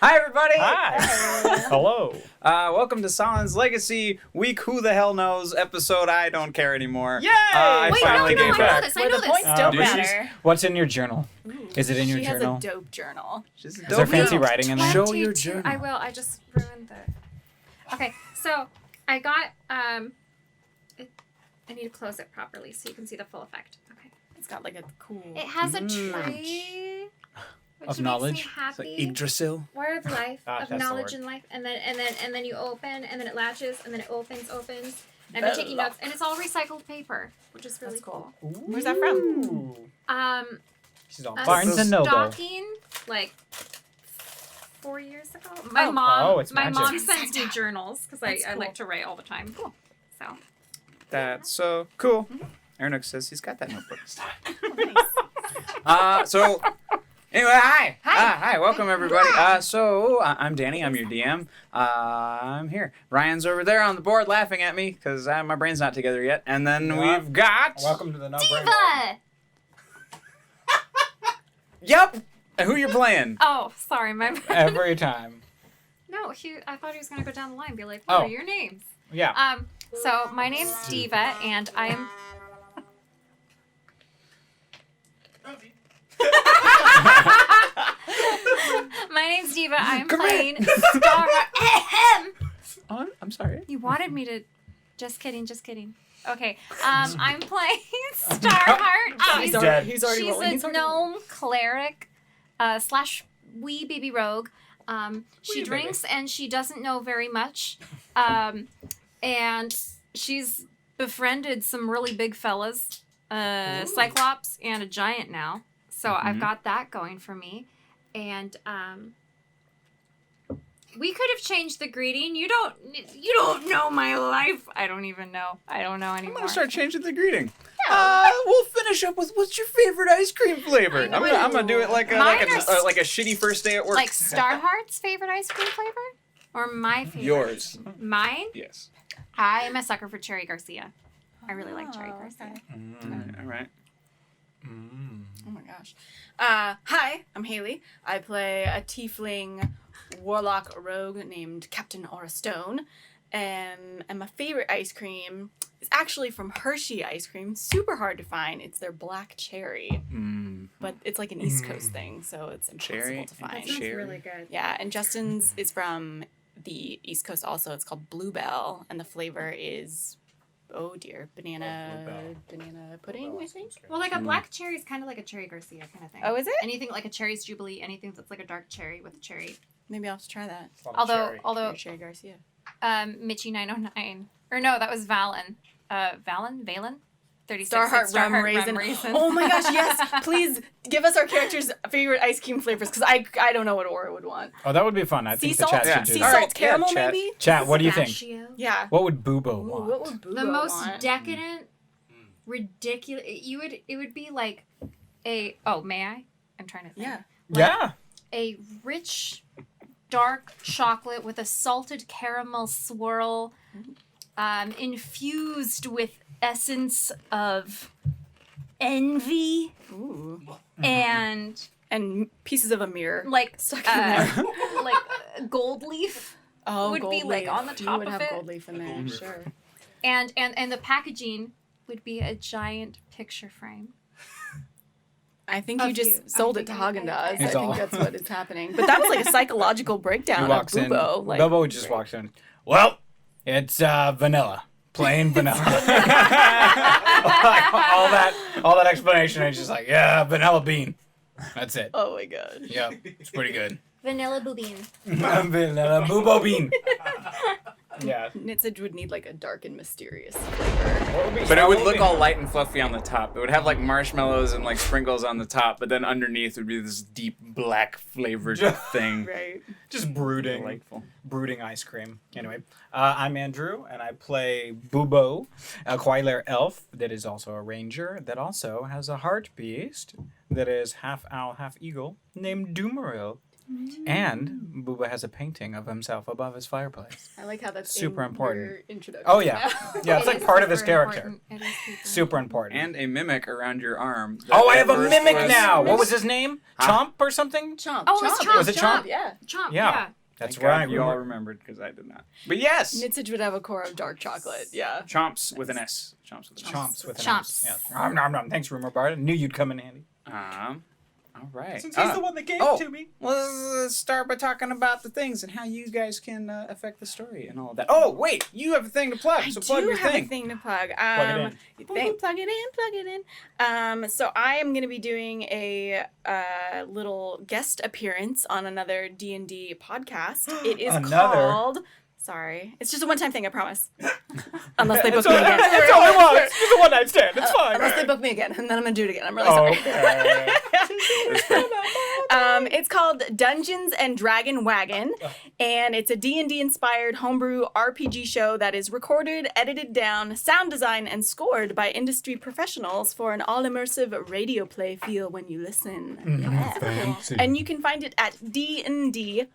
Hi, everybody. Hi. Hello. Welcome to Sahlen's Legacy Week Who the Hell Knows episode I Don't Care Anymore. Yay! I Wait, finally no, came I back. know this. I know the this. points don't Do you? matter. What's in your journal? Is it in your She journal? has a dope journal. Just Is there fancy dope. writing in there? Show your 22 journal. I will. I just ruined the. Okay, so I got I need to close it properly so you can see the full effect. Okay. It's got like a cool. It has a Mm. tree. Which Of makes knowledge? Me It's happy. like Yggdrasil. Word of life, Ah, of that's the knowledge word. in life, and then you open, and then it latches, and then it opens. And I've been taking notes, and it's all recycled paper, which is really That's cool. cool. Where's that from? Ooh. She's on A Barnes and Noble. stocking, like 4 years ago. My mom, Oh, it's my magic. mom sends me journals because That's I cool. like to write all the time. Cool. So That's so cool. Aaron says he's got that notebook. Nice. So anyway, hi. Hi. Hi, welcome everybody. I'm Danny, I'm your DM. I'm here. Ryan's over there on the board laughing at me because my brain's not together yet. And then Yeah. we've got... Welcome to the No Brain Diva. Yep! Who you're playing? Oh, sorry, my Every time. no. I thought he was gonna go down the line and be like, "What Oh. are your names?" Yeah. So my name's Diva, and I'm. My name's Diva. I'm Come playing Star. Oh, I'm sorry. You wanted me to. Just kidding. Okay. I'm playing Starheart. He's dead. already, he's already She's rolling. a He's already gnome cleric, slash wee baby rogue. She Wee drinks and she doesn't know very much. And she's befriended some really big fellas, Cyclops and a giant now. So I've got that going for me. And we could have changed the greeting. You don't know my life. I don't even know. I don't know I'm anymore. gonna start changing the greeting. We'll finish up with what's your favorite ice cream flavor? I'm gonna do it like a shitty first day at work. Like Starheart's favorite ice cream flavor? Or my favorite? Yours. Mine? Yes. I'm a sucker for Cherry Garcia. I really like Cherry Oh, Garcia. okay. All right. Oh my gosh. Hi, I'm Haley. I play a tiefling warlock rogue named Captain Aura Stone. And my favorite ice cream is actually from Hershey ice cream. Super hard to find. It's their black cherry. But it's like an East Coast thing, so it's impossible Cherry to find. and cherry. good. Yeah, and Justin's is from the East Coast also. It's called Bluebell, and the flavor is, oh dear, banana pudding, I think. Well, like a black cherry is kind of like a Cherry Garcia kind of thing. Oh, is it? Anything like a cherry's jubilee, anything that's like a dark cherry with a cherry. Maybe I'll have to try that. Although Cherry Garcia. Mitchie 909, or no, that was Valen. Valen. 36. Starheart It's rum raisin. Oh my gosh, yes! Please give us our characters' favorite ice cream flavors, because I don't know what Aura would want. Oh, that would be fun. I Sea think the salt, chat Yeah. should do sea that. All right, salt caramel, yeah, chat. maybe. Chat, what do you think? Pistachio. Yeah. What would Boobo Ooh, want? what would Boo The most want? decadent, ridiculous. It would be like a. Oh, may I? I'm trying to think. Yeah. Yeah. A rich, dark chocolate with a salted caramel swirl, infused with essence of envy Ooh. and And pieces of a mirror. like Stuck in there. like gold leaf. Oh, would be, gold like, leaf. on the You top would of have it. gold leaf in there, sure. And the packaging would be a giant picture frame. I think Of you just you. sold I it to think Haagen-Dazs. I- I It's think all- that's what is happening. But that was like a psychological breakdown He walks of in. Boobo. Like, Bobo just walks in. Well, it's vanilla. Plain vanilla. all that explanation. It's just like, yeah, vanilla bean. That's it. oh my gosh. Yep, it's pretty good. Vanilla boobine. Vanilla Boobo bean. Yeah. Nitsid would need like a dark and mysterious flavor. But it would look all light and fluffy on the top. It would have like marshmallows and like sprinkles on the top, but then underneath would be this deep black flavored thing. Right. Just brooding. Delightful. Brooding ice cream. Anyway, I'm Andrew, and I play Boobo, a Quailair elf that is also a ranger that also has a heart beast that is half owl, half eagle, named Doomeril. And Booba has a painting of himself above his fireplace. I like how that's Super in important. Your introduction. Oh, yeah. Yeah, it's It like is part of his super character. important. It is super Super important. And a mimic around your arm. Oh, I have a That mimic was- now. What was his name? Huh? Chomp or something? Chomp. Oh, it's Chomp. Was it Chomp? Yeah. Chomp, Yeah. yeah. That's Thank God right. you all remembered because I did not. But yes, Nitsage would have a core of dark chocolate. Yeah. Chomps with an S. Chomps with an S. Chomps with an Chomps. S. Yeah. Nom, nom, nom. Thanks, Rumor Bard. I knew you'd come in handy. All right. Since he's the one that gave oh. it to me. Well, let's start by talking about the things and how you guys can affect the story and all of that. Oh, wait, you have a thing to plug, so plug your have thing. a thing to plug. Plug Plug it in. So I am going to be doing a little guest appearance on another D&D podcast. It is called... Sorry. It's just a one-time thing, I promise. Unless they book me again. That's all I want. It's just a one-night stand. It's fine. Unless they book me again, and then I'm going to do it again. I'm really sorry. Okay. It's called Dungeons and Dragon Wagon, and it's a D&D inspired homebrew RPG show that is recorded, edited down, sound designed, and scored by industry professionals for an all-immersive radio play feel when you listen. Yeah. And you can find it at dndwpod.com,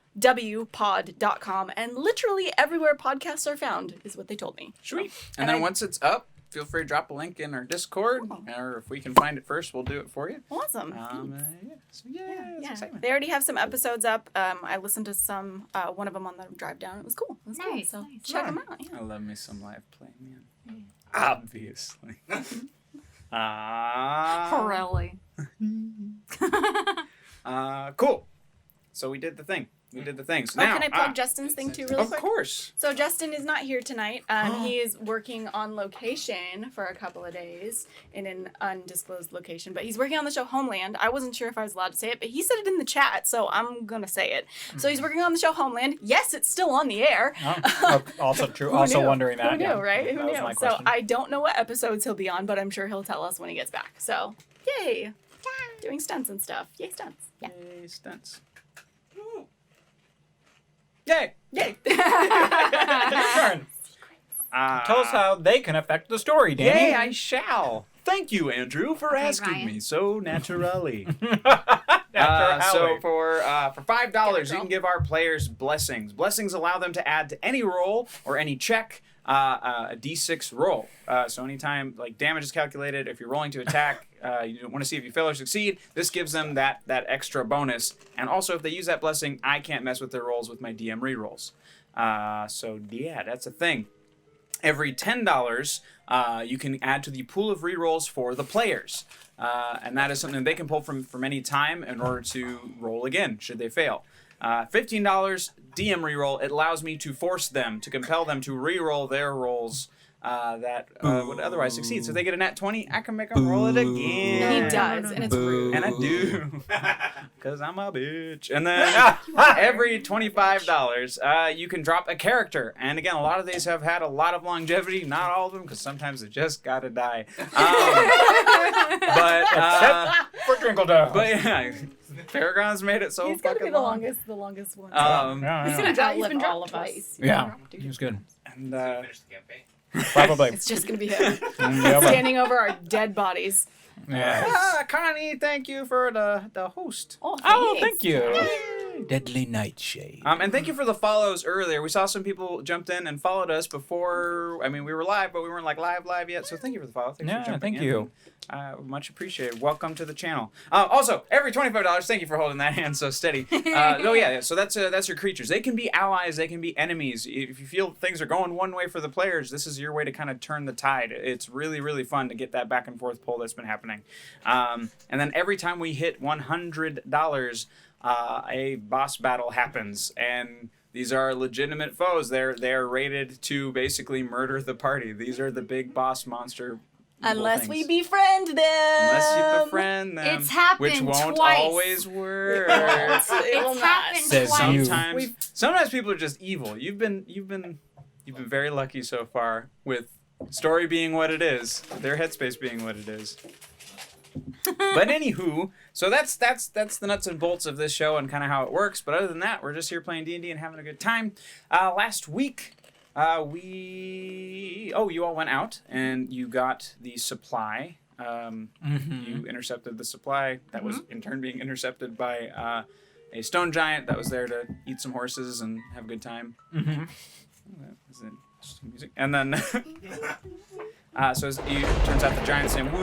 and literally everywhere podcasts are found is what they told me. Sweet. And then once it's up, feel free to drop a link in our Discord, or if we can find it first, we'll do it for you. Awesome. It's excitement. They already have some episodes up. I listened to some, one of them on the drive down. It was cool. It was cool. Nice, So nice. check them out. Yeah. I love me some live play, man. Obviously. Really. Cool. So we did the thing. We did the thing. So Oh, now, can I plug Justin's thing too, really Of quick? course. So Justin is not here tonight. He is working on location for a couple of days in an undisclosed location, but he's working on the show Homeland. I wasn't sure if I was allowed to say it, but he said it in the chat, so I'm gonna say it. So he's working on the show Homeland. Yes, it's still on the air. Also true. Who Also knew? wondering that. Who knew, yeah. right? Who That was knew? my So question. I don't know what episodes he'll be on, but I'm sure he'll tell us when he gets back. So yay! Doing stunts and stuff. Yay, stunts. Yeah. Yay, stunts. Yay! Yay! Your turn. Tell us how they can affect the story, Danny. Yay, I shall. Thank you, Andrew, for Okay, asking Ryan. me so naturally. After So Howie. for $5, Get it, you girl. can give our players blessings. Blessings allow them to add to any roll or any check a d6 roll. So anytime like damage is calculated, if you're rolling to attack, you want to see if you fail or succeed. This gives them that extra bonus. And also, if they use that blessing, I can't mess with their rolls with my DM rerolls. So yeah, that's a thing. Every $10, you can add to the pool of rerolls for the players. And that is something they can pull from any time in order to roll again, should they fail. $15 DM reroll. It allows me to force them, to compel them to reroll their rolls that would otherwise succeed. So if they get a nat 20, I can make them roll it again. He does, and it's rude. And I do. Because I'm a bitch. And then every $25, you can drop a character. And again, a lot of these have had a lot of longevity. Not all of them, because sometimes they just gotta die. But For Drinkledale. but yeah, Paragon's made it so He's gonna fucking be the long. longest one. Yeah, He's yeah. gonna drop. He's Outlive been all dropped of us. twice. Yeah, he was good. And Finish the campaign. Probably. It's just gonna be him Yeah, but- standing over our dead bodies. yeah. Connie, thank you for the host. Oh, Oh, thanks. thank you. Deadly Nightshade. And thank you for the follows earlier. We saw some people jumped in and followed us before. I mean, we were live, but we weren't like live yet. So thank you for the follow. Thanks Yeah, for jumping thank in. you. Much appreciated. Welcome to the channel. Also, every $25. Thank you for holding that hand so steady. Oh yeah. So that's your creatures. They can be allies. They can be enemies. If you feel things are going one way for the players, this is your way to kind of turn the tide. It's really really fun to get that back and forth pull that's been happening. And then every time we hit $100, a boss battle happens, and these are legitimate foes. They're rated to basically murder the party. These are the big boss monster. evil Unless we things. befriend them. Unless you befriend them. It's happened which won't twice. always work. It will It's not. happened Says twice. you. Sometimes people are just evil. You've been very lucky so far with story being what it is, their headspace being what it is. But anywho, so that's the nuts and bolts of this show and kind of how it works. But other than that, we're just here playing D&D and having a good time. Last week, you all went out and you got the supply. You intercepted the supply that was in turn being intercepted by a stone giant that was there to eat some horses and have a good time. Mm-hmm. That is interesting music. And then, so it turns out the giant's saying, "What?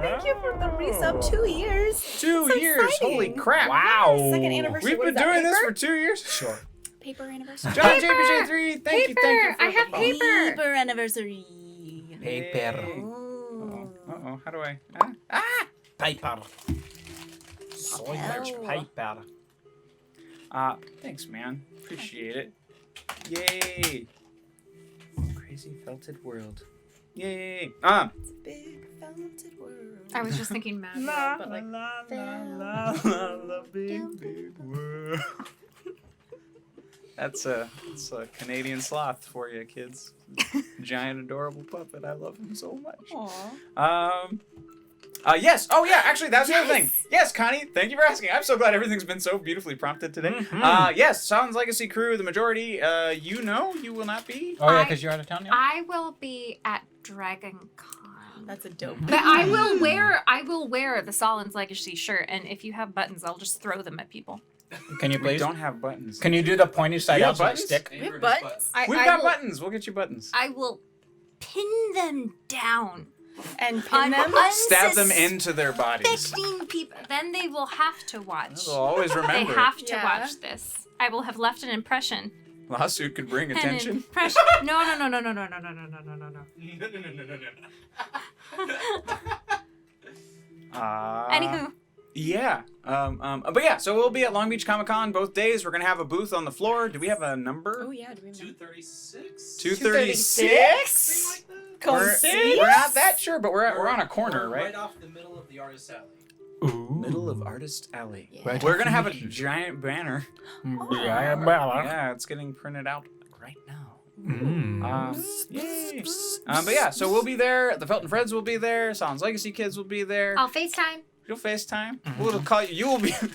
Thank you for the resub 2 years. 2 so years? exciting. Holy crap! Wow. Second anniversary. We've What been is that, doing this paper? for 2 years. Sure. Paper anniversary. John Paper! JPJ3, thank you for I have the follow. paper. Paper anniversary. Paper. Oh. Uh-oh, how do I? Paper. So much paper. Thanks, man. Appreciate it. Yay! Crazy felted world. Yay! It's a big felted world. I was just thinking Mad World, but like la, big world. That's a Canadian sloth for you, kids. Giant, adorable puppet. I love him so much. Aww. Yes. Oh, yeah. Actually, that's the other thing. Yes, Connie. Thank you for asking. I'm so glad everything's been so beautifully prompted today. Mhm. Yes. Sahlen's Legacy crew, the majority. You will not be. Oh yeah, I- because you're out of town now. I will be at Dragon Con. That's a dope. But I will wear the Sahlen's Legacy shirt, and if you have buttons, I'll just throw them at people. Can you We please? don't have buttons. Can you do the pointy side You out have so they buttons? stick? We have buttons We've got buttons. We'll get you buttons. I will pin them down. and pin them. Stab them into their bodies. 15 people. Then they will have to watch. They'll always They remember. have to Yeah. watch this. I will have left an impression. Lawsuit could bring An attention. impression. No. Anywho, Yeah. But yeah, so we'll be at Long Beach Comic Con both days. We're gonna have a booth on the floor. Do we have a number? Oh yeah, do we have 236? 236. We're not that sure, but we're on a corner, Right right? off the middle of the artist alley. Ooh. Middle of Artist Alley. Yeah. Right We're off gonna the have a middle. giant banner. Yeah. Yeah, it's getting printed out right now. Yay. But yeah, so we'll be there. The Felton Freds will be there. Sahlen's Legacy kids will be there. I'll FaceTime. You'll FaceTime. We'll call you.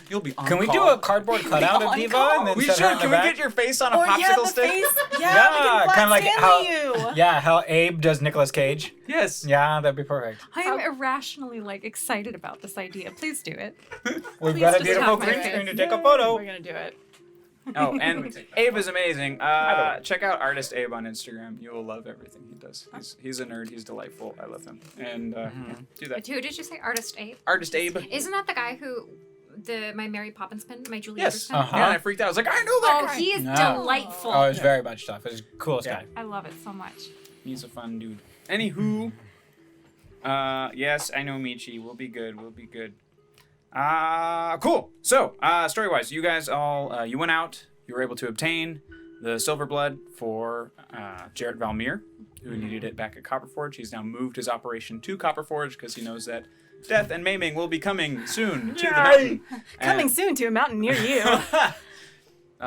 You'll be on Can we call. do a cardboard cutout of on Diva call. and then We set her should. on Can the we back? get your face on a Oh yeah, popsicle the stick? face. Yeah, Yeah, we can kinda like Stanley how- you. Yeah, how Abe does Nicolas Cage. Yes. Yeah, that'd be perfect. I am irrationally excited about this idea. Please do it. We've Please got a just beautiful have my green face. screen to take a photo. We're gonna do it. Oh, and Abe is amazing. Check out Artist Abe on Instagram. You will love everything he does. He's a nerd. He's delightful. I love him. And yeah, do that. Who did you say? Artist Abe? Artist Abe. Isn't that the guy who my Mary Poppins pin, my Julie Yes. Andrews pin? Uh-huh. Yeah, and I freaked out. I was like, I know that Oh, guy. he is No. delightful. Oh, it's very much stuff. It's the coolest Yeah. guy. I love it so much. He's a fun dude. Anywho, yes, I know Michi. We'll be good. We'll be good. Cool. So, story-wise, you guys all, you went out. You were able to obtain the silver blood for Jarrett Valmir, who needed it back at Copperforge. He's now moved his operation to Copperforge because he knows that death and maiming will be coming soon to the mountain. Coming soon to a mountain near you.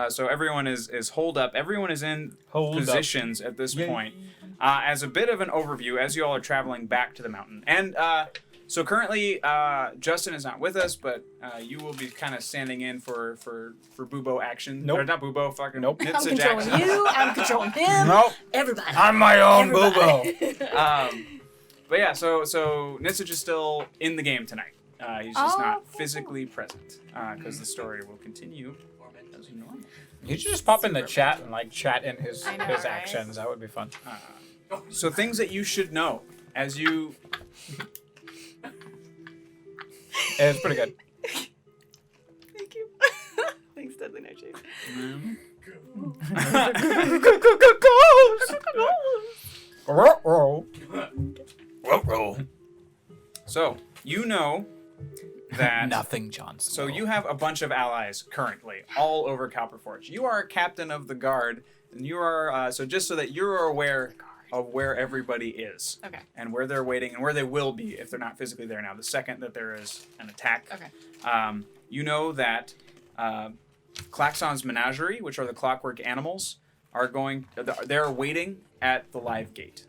So everyone is holed up. Everyone is in Holed up. positions at this Yay. point. As a bit of an overview, as you all are traveling back to the mountain. And so currently, Justin is not with us, but you will be kind of standing in for Bubo action. Nope. Or not Bubo, fucking Nope. I'm Nitsa controlling Jackson. you. I'm controlling him. Nope. Everybody. I'm my own Everybody. boo-boo. But yeah, so Nitsage is still in the game tonight. He's just Oh, not cool. physically present because the story will continue as normal. You should just pop in the chat and chat in his I know, his right? actions. That would be fun. So things that you should know as you. It's pretty good. Thank you. Thanks, Deadly Nightshade. So you know that. Nothing, Johnson. So you have a bunch of allies currently all over Copperforge. You are captain of the guard, and you are so just so that you're aware of where everybody is. Okay. And where they're waiting and where they will be if they're not physically there now. The second that there is an attack. Okay. You know that Klaxon's menagerie, which are the clockwork animals, are they're waiting at the live gate.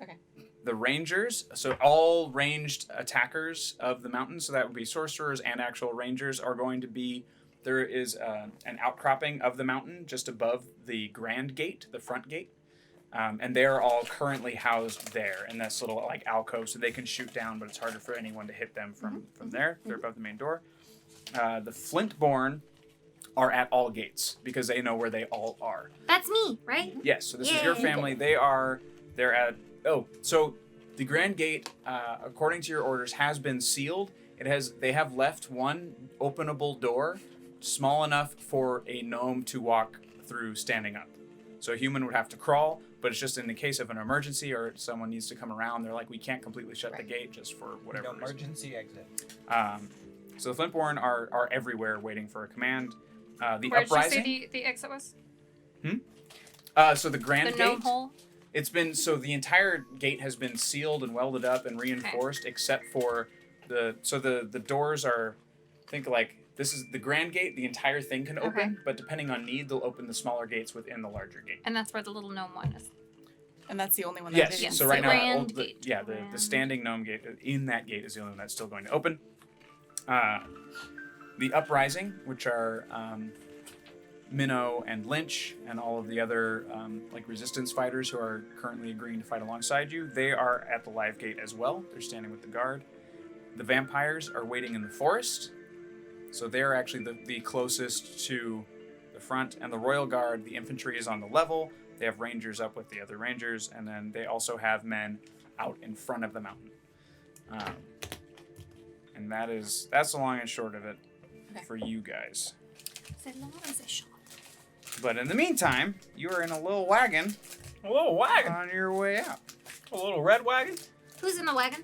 Okay. The rangers, so all ranged attackers of the mountain, so that would be sorcerers and actual rangers, are going to be, there is an outcropping of the mountain just above the grand gate, the front gate. And they are all currently housed there in this little alcove, so they can shoot down, but it's harder for anyone to hit them from there. They're above the main door. The Flintborn are at all gates because they know where they all are. That's me, right? Yes, so this is your Yay. family. They're at. Oh, so the Grand Gate, according to your orders, has been sealed. They have left one openable door, small enough for a gnome to walk through standing up. So a human would have to crawl, but it's just in the case of an emergency or someone needs to come around. They're like, we can't completely shut the gate just for whatever No reason. emergency exit. So the Flintborn are everywhere waiting for a command. The Where did you Uprising. say the exit was? So the Grand The Gate. gnome hole? It's been so the entire gate has been sealed and welded up and reinforced, except for the doors are. Think like this is the Grand Gate. The entire thing can open, Okay. but depending on need, they'll open the smaller gates within the larger gate. And that's where the little gnome one is. And that's the only one that Yes. is. Yes, So the right now, Grand the Gate. the standing gnome gate in that gate is the only one that's still going to open. The Uprising, which are Minnow and Lynch and all of the other like resistance fighters who are currently agreeing to fight alongside you, they are at the live gate as well. They're standing with the guard. The vampires are waiting in the forest, so they're actually the closest to the front. And the Royal Guard, the infantry is on the level. They have rangers up with the other rangers, and then they also have men out in front of the mountain. And that's the long and short of it for you guys. C'est long as a shot. But in the meantime, you are in a little wagon A little wagon. on your way out. A little red wagon. Who's in the wagon?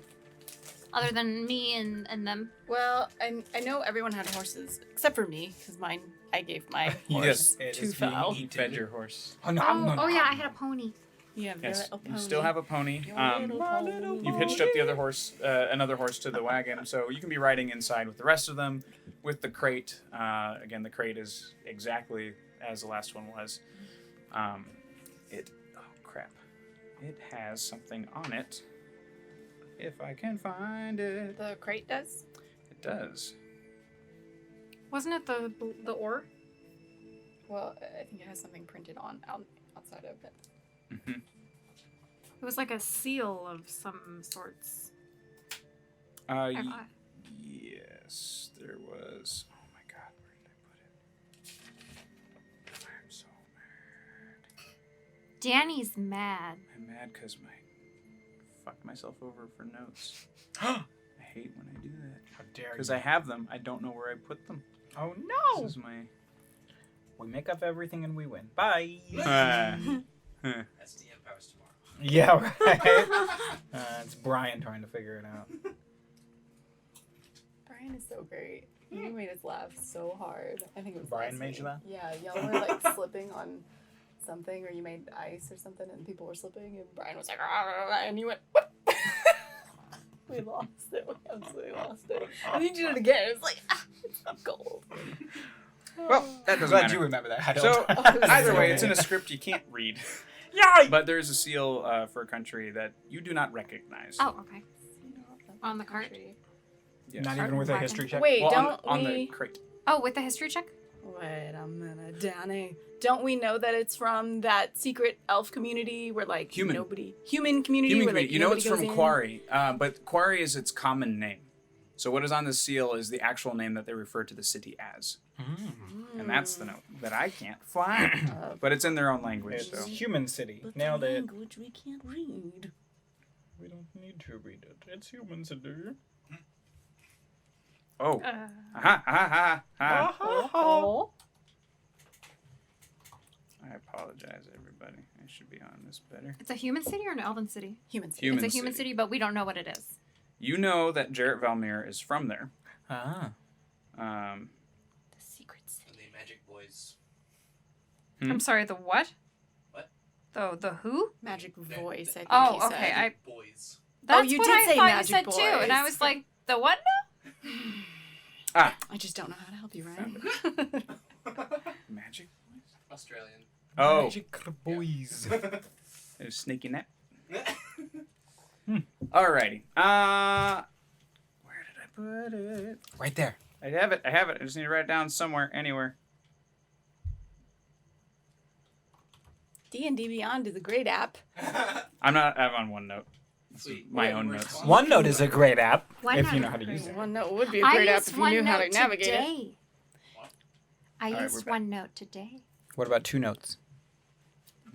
Other than me and them. Well, I know everyone had horses except for me because mine I gave my horse It to is being Fowl. eaten. Fed your horse. Oh, no, Oh yeah, I had a pony. You have Yes, your little you pony. still have a pony. Your little pony. You've hitched up the other horse, another horse to the wagon, so you can be riding inside with the rest of them, with the crate. Again, the crate is exactly as the last one was. Oh crap! It has something on it. If I can find it, The crate does. it does. Wasn't it the ore? Well, I think it has something printed on outside of it. Mm-hmm. It was like a seal of some sorts. Yes, there was. Oh my God, where did I put it? I'm so mad. Danny's mad. I'm mad because I fucked myself over for notes. I hate when I do that. How dare you? Because I have them, I don't know where I put them. Oh no! This is my. We make up everything and we win. Bye. That's the Empire's tomorrow. Yeah, right. It's Brian trying to figure it out. Brian is so great. You made us laugh so hard. I think it was Brian last made week. you laugh? Yeah, y'all were like slipping on something, or you made ice or something, and people were slipping, and Brian was like, "Rah," and you went, "What?" We lost it. We absolutely lost it. And you did it again. It's like, it's not gold. Well, that I'm doesn't glad matter. you remember that. I don't. So, either way, it's in a a. script you can't read. Yay! But there is a seal for a country that you do not recognize. Oh, okay. On the cart? Yes. Not even with a history check. Wait, Well, don't on we? the crate. Oh, with the history check? Wait a minute, Danny. Don't we know that it's from that secret elf community where like Human. human community Human where like community. You know it's nobody from goes in? Quarry, but Quarry is its common name. So what is on the seal is the actual name that they refer to the city as. And that's the note that I can't find. But it's in their own language, It's so. Human City. But Nailed the it. language we can't read. We don't need to read it. It's Human City. Oh. Aha, aha, aha. Oh. I apologize, everybody. I should be on this better. It's a human city or an elven city? Human city. Human It's a human city, but we don't know what it is. You know that Jarrett Valmir is from there. Ah. Um, The secret city. And the Magic Boys. I'm sorry, the what? What? The who? Magic voice, I think Oh, he okay. said. Boys. That's you what did I say thought magic you said too. And I boys. was like, the what I just don't know how to help you, right? magic? Australian. Oh, Magic boys. there's Sneaky Net. Alrighty. Where did I put it? Right there. I have it. I just need to write it down somewhere, anywhere. D&D Beyond is a great app. I'm on OneNote. Sweet. My Yeah, own we're notes. responsible. OneNote is a great app Why if not? you know how to use it. OneNote would be a I great app used if you knew how to OneNote navigate it. today. I All right, used we're back. OneNote today. What about 2Notes?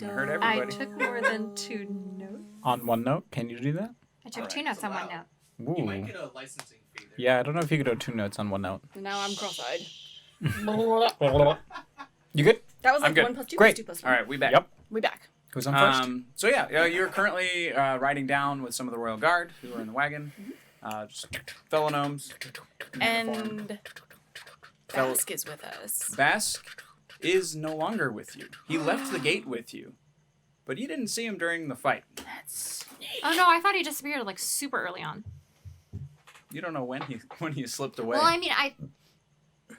I heard I everybody. took more than 2 notes. On OneNote, can you do that? I took Alright. 2 notes It's on allowed. OneNote. You might Ooh. get a licensing fee there. Yeah, I don't know if you could do 2 notes on OneNote. Now I'm cross-eyed. You good? That was I'm like good. 1 plus 2 Great. plus 2 plus 1. All right, we back. Yep. We back. Who's on first? So yeah, you're currently riding down with some of the royal guard who are in the wagon. Just fellow gnomes. And Fel- Bask is with us. Bask is no longer with you. He left the gate with you, but you didn't see him during the fight. That's Oh no, I thought he disappeared like super early on. You don't know when he slipped away. Well, I mean,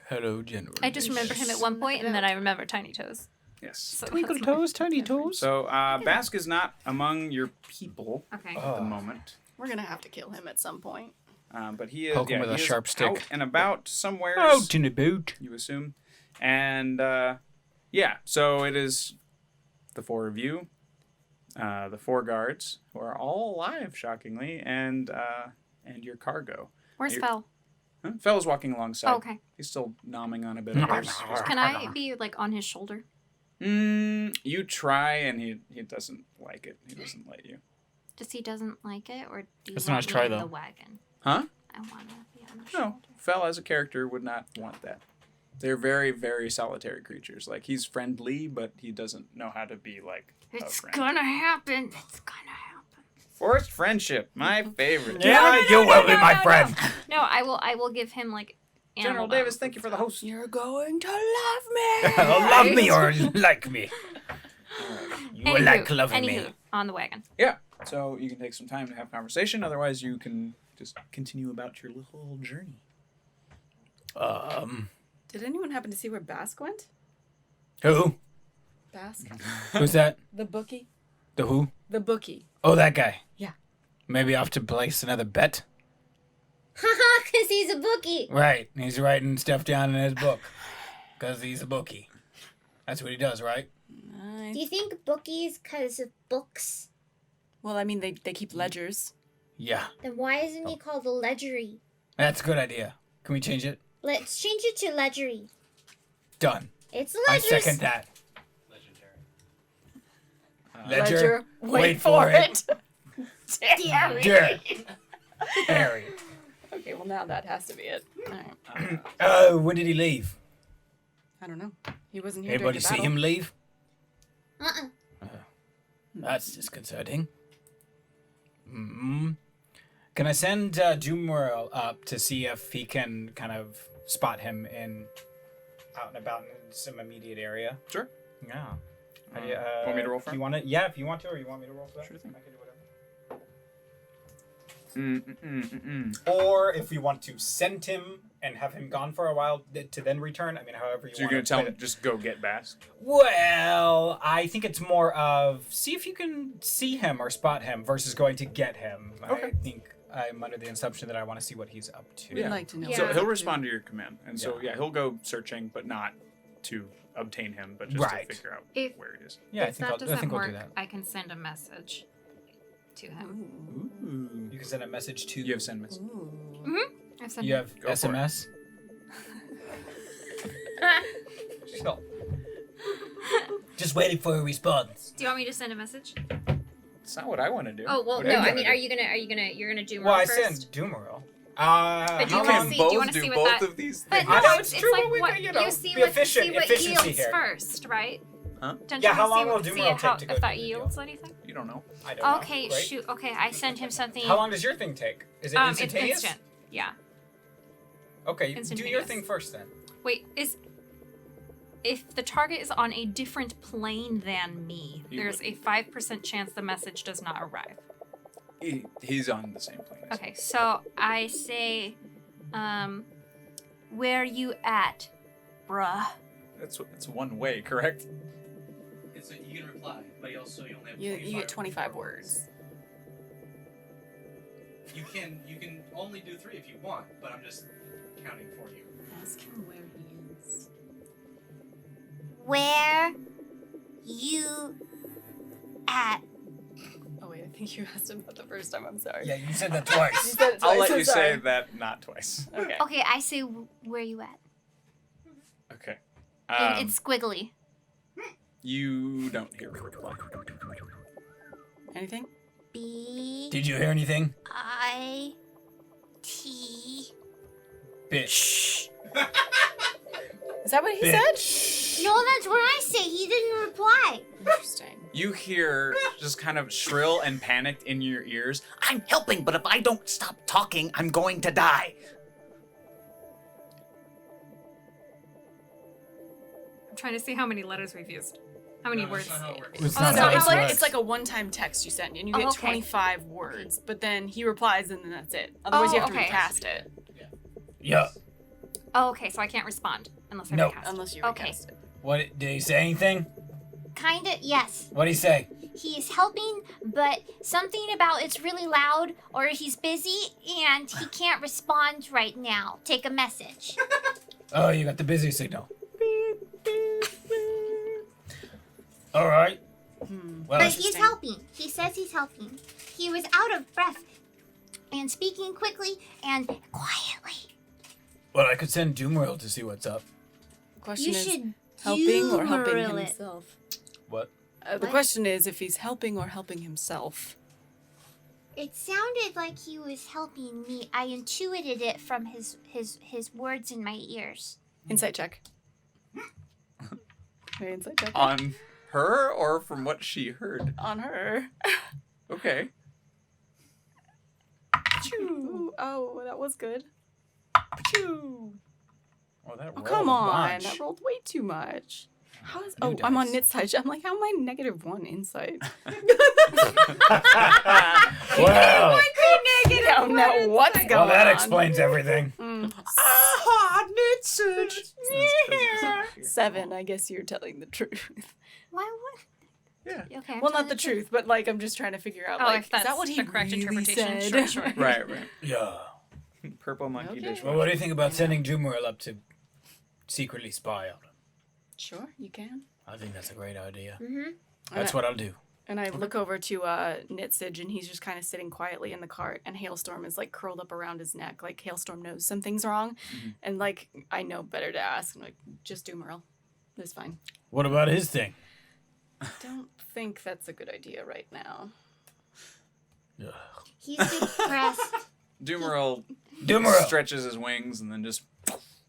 Hello, General. I just remember him at one point, and then I remember Tiny Toes. Yes. So Twinkle that's- toes, tiny toes. So Bask is not among your people Okay. at the moment, We're gonna have to kill him at some point. but he is Poke him with he a is sharp stick. out and about somewhere. Out in a boot. You assume, and yeah. So it is the 4 of you, the 4 guards who are all alive, shockingly, and your cargo. Where's You're- Fel? Huh? Fell's walking alongside. Oh, okay. He's still nomming on a bit of his Can I be like on his shoulder? You try, and he doesn't like it. He doesn't let you. Just he doesn't like it, or do you That's want a nice me try, in though. the wagon? Huh? I want to be on his No. shoulder. Fell as a character would not want that. They're very, very solitary creatures. Like, he's friendly, but he doesn't know how to be like a It's friend. gonna happen. It's gonna happen. Forced friendship, my favorite. Yeah, you will be my friend. No, I will give him like General animal Davis, bones thank you and for the stuff. host. You're going to love me. Love me or like me. You will like loving Anywho, me. on the wagon. Yeah. So you can take some time to have conversation. Otherwise, you can just continue about your little journey. Did anyone happen to see where Bask went? Who? Bask? Who's that? The bookie? The who? The bookie. Oh, that guy. Yeah. Maybe off to place another bet. Haha, because he's a bookie. Right. He's writing stuff down in his book. Because he's a bookie. That's what he does, right? Do you think bookies because of books? Well, I mean, they keep ledgers. Yeah. Then why isn't he called a ledgery? That's a good idea. Can we change it? Let's change it to ledgery. Done. It's I ledgers. second that. Legendary. Ledger. Wait for it. Damn. Dirt. Harry. Okay, well, now that has to be it. All right. When did he leave? I don't know. He wasn't here Anybody during the see battle. him leave? Uh-uh. That's disconcerting. Can I send Doomworld up to see if he can kind of spot him out and about in some immediate area? Sure. Yeah. Want me to roll for if him? you want it? Yeah, if you want to, or you want me to roll for that? Sure thing. I can do whatever. Or if you want to send him and have him gone for a while to then return, I mean, however you So you're want gonna to tell play him it. just go get Bask? Well, I think it's more of see if you can see him or spot him versus going to get him. Okay. I think I'm under the assumption that I want to see what he's up to. Yeah. We'd like to know. Yeah. So what he'll to do. respond to your command, and so yeah, he'll go searching, but not to obtain him, but just Right. to figure out If- where he is. Yeah, if that I doesn't think we'll work, do that. I can send a message to him. Ooh. You can send a message to. You have send message. I've sent You him. have Go for it. SMS. Chill. Just waiting for a response. Do you want me to send a message? It's not what I want to do. Oh well, What no. do you I wanna mean, do? you're gonna do Well, I first? sent Doomeril. But do you You wanna can see- do you both wanna do see what both that- of these But things. no, I know, it's it's true, like but we what can, you know, you see be what efficient- see what efficiency yields here. first, right? Huh? Don't Yeah, you how wanna long see will what- Doomeril see take how, to go if that do the deal? yields anything? You don't know. I don't know. Okay, Great. shoot. Okay, I sent him something. How long does your thing take? Is it It's instantaneous? instant. Yeah. Okay, do your Instantaneous. thing first then. Wait, if the target is on a different plane than me, He there's a 5% chance the message does not arrive. He's on the same plane. as Okay, so I say, where you at, bruh? you. It's one way, correct? You can reply, but you only have You get 25 words. You can only do 3 if you want, but I'm just counting for you. Ask him where he is. Where you at? Oh wait, I think You asked him that the first time. I'm sorry. Yeah, you said that You twice. said it I'll twice, let I'm you sorry. say that not twice. Okay. Okay, I say where you at. Okay. It's squiggly. You don't hear a reply. Anything? B Did you hear anything? I T. Bitch. Is that what he said? Bitch. No, that's what I say. He didn't reply. Interesting. You hear just kind of shrill and panicked in your ears. I'm helping, but if I don't stop talking, I'm going to die. I'm trying to see how many letters we've used. How many words? That's not how it works. It's Oh, not so how it's it like- works. It's like a one-time text you send, and you get Oh, okay. 25 words. But then he replies, and then that's it. Otherwise, you have to okay. recast it Yeah. Oh, okay, so I can't respond unless I No. recast. unless you Okay. recast it. What did he say? Anything? Kinda, yes. What did he say? He is helping, but something about it's really loud or he's busy and he can't respond right now. Take a message. Oh, you got the busy signal. All right. Well, But he's Interesting. helping. He says he's helping. He was out of breath and speaking quickly and quietly. well, I could send Doomworld to see what's up. The question You is, should helping or helping Doomworld it. himself? What? The What? question is if he's helping or helping himself. It sounded like he was helping me. I intuited it from his words in my ears. Insight check. Very insight check. On her or from what she heard? On her. Okay. Ooh, oh, that was good. Achoo. Oh, that Oh, rolled come a on. bunch. That rolled way too much. How is? New Oh, I'm on dice. knit side. I'm like, how am I -1 insight? Well, I don't know what's going well, that on. explains everything. Ah, knit 7. I guess you're telling the truth. Why would? Yeah. Okay. I'm Well, telling not the truth, but like I'm just trying to figure out. Oh, like, if is that that's what he the correct really interpretation, said? sure. Right, right. Yeah. Purple monkey Okay. dishwasher. Well, what do you think about sending Doomworld up to secretly spy on him? Sure, you can. I think that's a great idea. Mm-hmm. That's what I'll do. And I look over to Nitsage, and he's just kind of sitting quietly in the cart, and Hailstorm is like curled up around his neck. Like Hailstorm knows something's wrong, and like I know better to ask. I'm like, just do Merle. It's fine. What about his thing? Don't think that's a good idea right now. Ugh. He's depressed. Doomeril Doomworld, stretches his wings and then just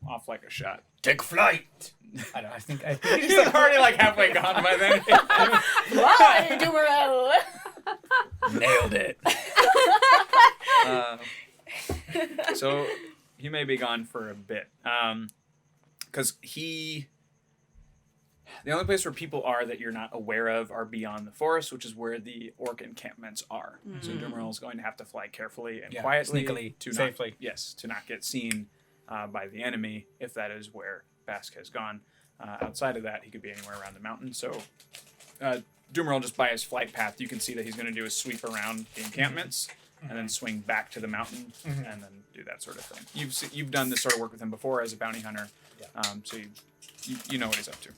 off like a shot. take flight. I don't. I think. He's already like halfway gone by then. Fly, Dumero! Nailed it. So he may be gone for a bit. Because the only place where people are that you're not aware of are beyond the forest, which is where the orc encampments are. So Dumeril is going to have to fly carefully and Yeah, quietly, sneakily, to safely. to not get seen by the enemy, if that is where Bask has gone. Outside of that, he could be anywhere around the mountain. So Dumeril, just by his flight path, you can see that he's going to do a sweep around the encampments and then swing back to the mountain and then do that sort of thing. You've done this sort of work with him before as a bounty hunter, so you know what he's up to.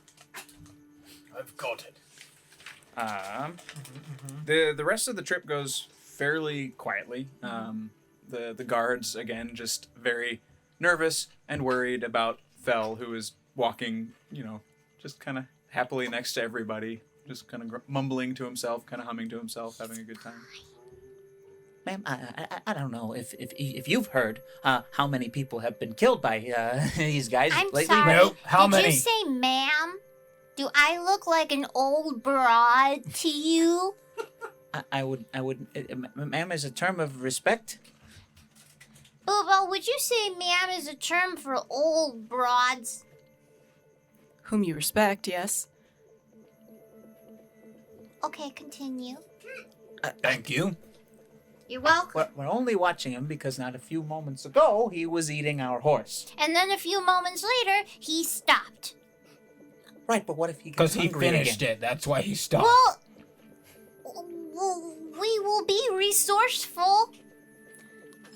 I've got it. The rest of the trip goes fairly quietly. The guards, again, just very nervous and worried about Fell, who is walking, just kind of happily next to everybody, just kind of mumbling to himself, kind of humming to himself, having a good time. Ma'am, I don't know if you've heard how many people have been killed by these guys I'm lately. sorry. Nope. How Did many? you say ma'am? Do I look like an old broad to you? I would, ma'am, is a term of respect. Boobo, would you say ma'am is a term for old broads? Whom you respect, yes. Okay, continue. Thank you. You're welcome. We're only watching him because not a few moments ago he was eating our horse. And then a few moments later, he stopped. Right, but what if he Because gets he hungry finished again? it. That's why he stopped. Well, we will be resourceful.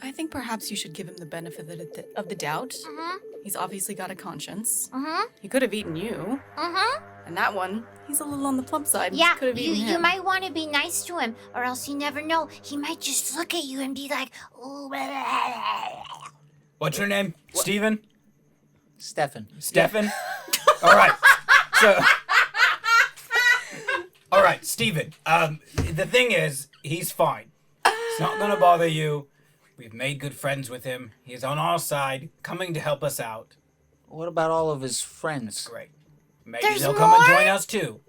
I think perhaps you should give him the benefit of the doubt. Mm-hmm. He's obviously got a conscience. Mm-hmm. He could have eaten you. Mm-hmm. And that one, he's a little on the plump side. Yeah, Could have eaten him. you might want to be nice to him, or else you never know. He might just look at you and be like, ooh, blah, blah, blah. What's your name? Steven? Stefan. Stefan? All right. So. All right, Steven. The thing is, he's fine. He's not gonna bother you. We've made good friends with him. He's on our side, coming to help us out. What about all of his friends? Great. Maybe There's they'll come and more? join us too.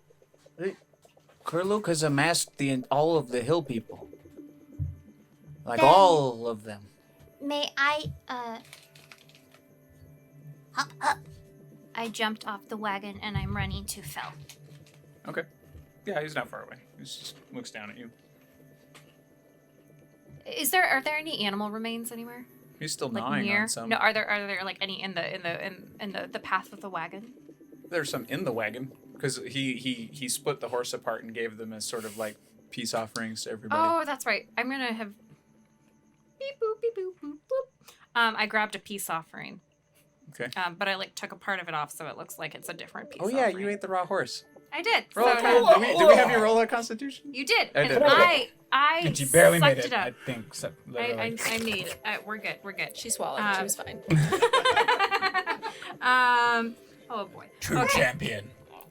Kurluk has amassed all of the hill people. Like Then- all of them. May I, hop, hop. I jumped off the wagon and I'm running to Fel. Okay. Yeah, he's not far away. He just looks down at you. Are there any animal remains anywhere? He's still Like gnawing near? on some. No, are there like any in the path of the wagon? There's some in the wagon because he split the horse apart and gave them as sort of like peace offerings to everybody. Oh, that's right. I'm gonna have beep boop beep boop boop boop. I grabbed a peace offering. Okay. But I like took a part of it off so it looks like it's a different piece. Oh yeah, offering. you ate the raw horse. I did. Roll So a con- did we have you roll a constitution? you did. I and did. I And she barely sucked made it, up. I think. So, I made it. We're good. We're good. She swallowed. She was fine. Oh boy. True champion.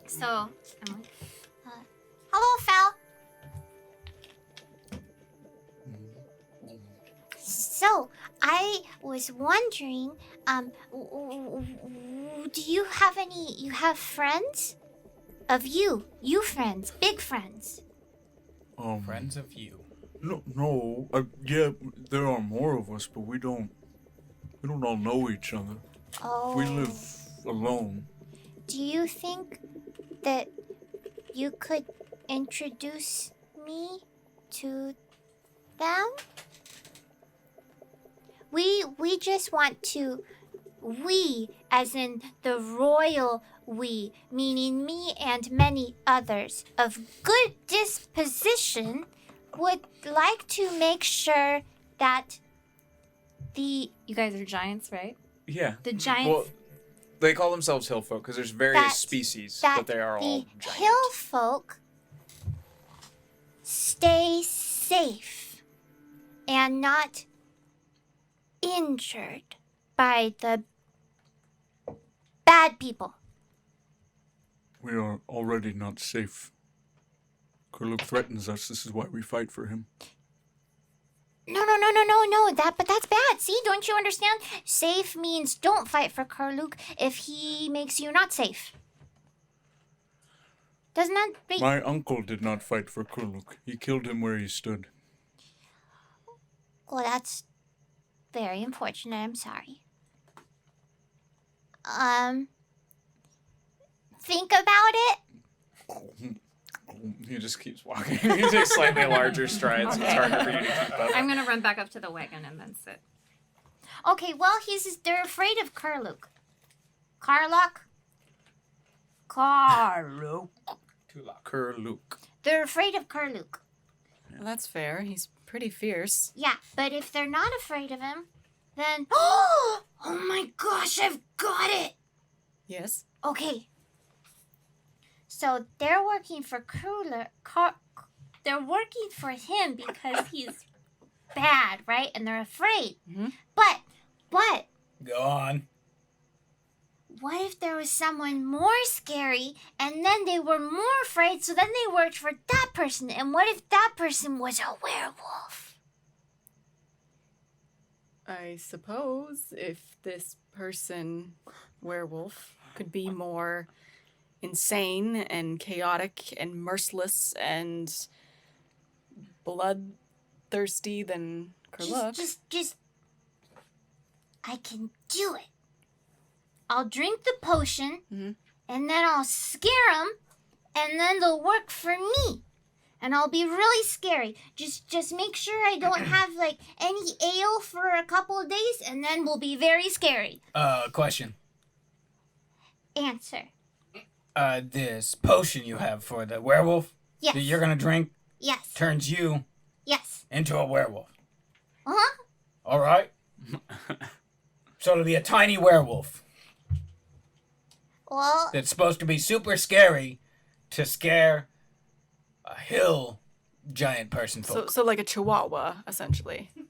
So, I'm like, hello, Fel. So, I was wondering, do you have you have friends? Of you friends, big friends. Friends of you. No. Yeah, there are more of us, but we don't all know each other. Oh. We live alone. Do you think that you could introduce me to them? We just want to, we, as in the royal we, meaning me and many others of good disposition, would like to make sure that You guys are giants, right? Yeah. The giants. Well, they call themselves hill folk because there's various That- species, that but they are all the giant. hill folk stay safe and not injured by the bad people. We are already not safe. Kurluk threatens us. This is why we fight for him. No. But that's bad. See, don't you understand? Safe means don't fight for Karluk if he makes you not safe. Doesn't that make... My uncle did not fight for Kurluk. He killed him where he stood. Well, that's very unfortunate. I'm sorry. Think about it. He just keeps walking. He takes slightly larger strides. It's harder for you to keep up. I'm gonna run back up to the wagon and then sit. Okay, well, they're afraid of Karluk. Karluk? Karluk. Kurluk. They're afraid of Karluk. Well, that's fair. He's pretty fierce. Yeah, but if they're not afraid of him, then... Oh my gosh, I've got it! Yes. Okay. So they're working for they're working for him because he's bad, right? And they're afraid. Mhm. But Go on. what if there was someone more scary and then they were more afraid, so then they worked for that person? And what if that person was a werewolf? I suppose if this person, werewolf, could be more insane and chaotic and merciless and bloodthirsty than Kurluk. Just I can do it. I'll drink the potion, Mhm. and then I'll scare them, and then they'll work for me. And I'll be really scary. Just make sure I don't have like any ale for a couple of days, and then we'll be very scary. Question. Answer. This potion you have for the werewolf Yes. that you're gonna drink Yes. turns you Yes. into a werewolf. Uh-huh. All right. So it'll be a tiny werewolf. Well, that's supposed to be super scary to scare a hill giant person folk. So like a chihuahua, essentially. but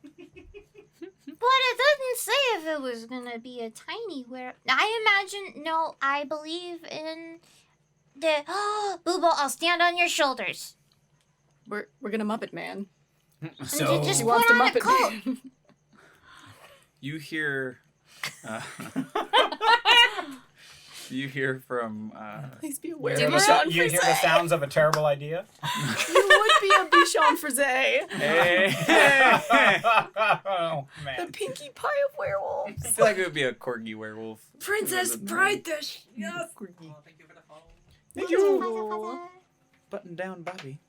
it doesn't say if it was gonna be a tiny I imagine. No, I believe in the. Boobo, I'll stand on your shoulders. We're gonna Muppet Man. So And just She put wants to on a Muppet coat. Man. You hear. You hear from. Please be aware you of hear, Bichon you hear the Frise. sounds of a terrible idea? You would be a Bichon Frise. Hey. Oh, The man. Pinkie Pie of werewolves. I feel like it would be a corgi werewolf. Princess Brightfish. Yes. Oh, thank you for the follow. Thank you. Button down, Bobby.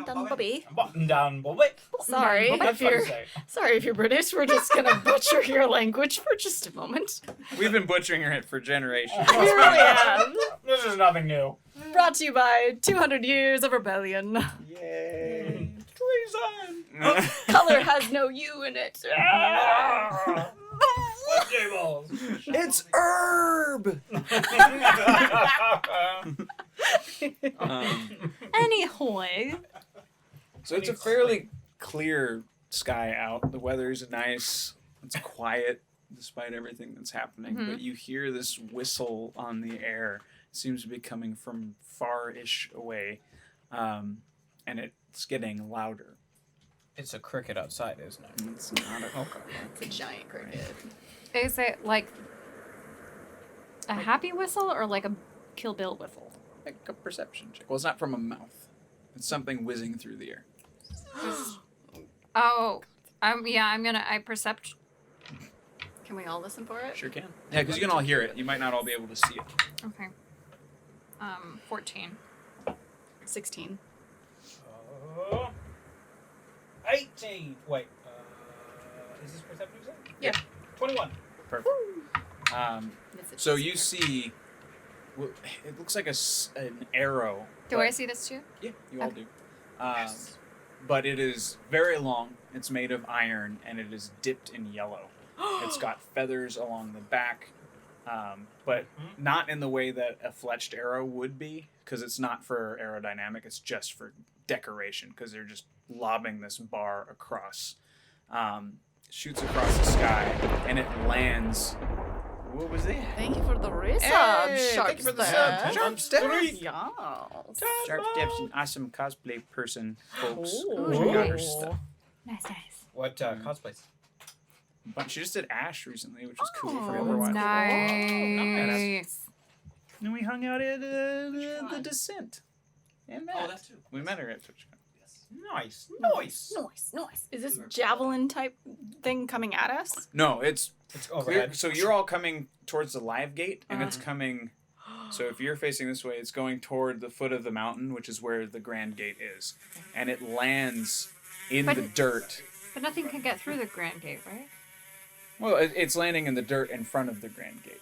Done, Bobby. Button down, Bobby. Sorry That's if fun to you're say. sorry if you're British. We're just gonna butcher your language for just a moment. We've been butchering it for generations. We really have. This is nothing new. Brought to you by 200 Years of Rebellion. Yay. Treason. Color has no U in it. It's herb. Anyway. So it's a fairly clear sky out. The weather's nice. It's quiet despite everything that's happening. But you hear this whistle on the air. It seems to be coming from far-ish away. And it's getting louder. It's a cricket outside, isn't it? It's not a It's a giant cricket. Is it like a happy whistle or like a Kill Bill whistle? like a perception check. Well, it's not from a mouth. It's something whizzing through the air. Oh, I percept. Can we all listen for it? Sure can. Yeah, because you can all hear it. You might not all be able to see it. Okay. 14. 16. 18. Wait. Is this perception? You said? Yeah. 21. Perfect. So you see, well, it looks like an arrow. Do but- I see this too? Yeah, you all Okay. do. But it is very long. It's made of iron, and it is dipped in yellow. It's got feathers along the back, but not in the way that a fletched arrow would be, because it's not for aerodynamic. It's just for decoration, because they're just lobbing this bar across. Shoots across the sky, and it lands. What was it? Thank you for the research, Hey, Sharp thank you for the Step. sub. Sharp Step. Yes. Sharp Steps, an awesome cosplay person, folks. Ooh. She got her stuff. Nice, nice. What cosplays? But she just did Ash recently, which was cool for Oh, Overwatch. Nice. And we hung out at the Descent. And Oh, that. that too. We met her at TwitchCon. Yes. Nice. Nice. Is this javelin type thing coming at us? No, it's It's clear. overhead. So you're all coming towards the live gate, and it's coming. So if you're facing this way, it's going toward the foot of the mountain, which is where the Grand Gate is, and it lands in But- the dirt. But nothing can get through the Grand Gate, right? Well, it's landing in the dirt in front of the Grand Gate.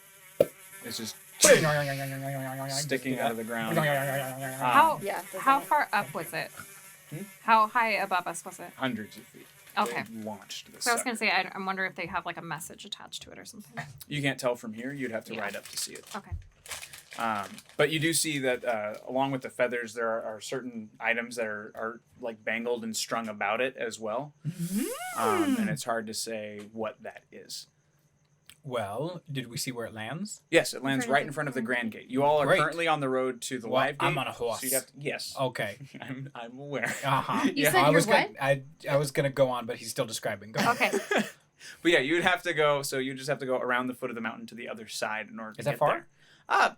It's just sticking out of the ground. How Yeah. how far up was it? How high above us was it? Hundreds of feet. Okay. They launched this. So I was gonna say, I'm wondering if they have like a message attached to it or something. You can't tell from here. You'd have to Yeah. ride up to see it. Okay. But you do see that along with the feathers, there are certain items that are like bangled and strung about it as well. And it's hard to say what that is. Well, did we see where it lands? Yes, it lands right in front of the Grand Gate. You all are Great. currently on the road to the Well, live gate. I'm on a horse. So you have to, yes, Okay. I'm aware. Uh-huh. You Yeah. said I you're was what? Gonna, I was gonna go on, but he's still describing. Go. Okay. But yeah, you'd have to go. So you just have to go around the foot of the mountain to the other side in order to Is that get far? there.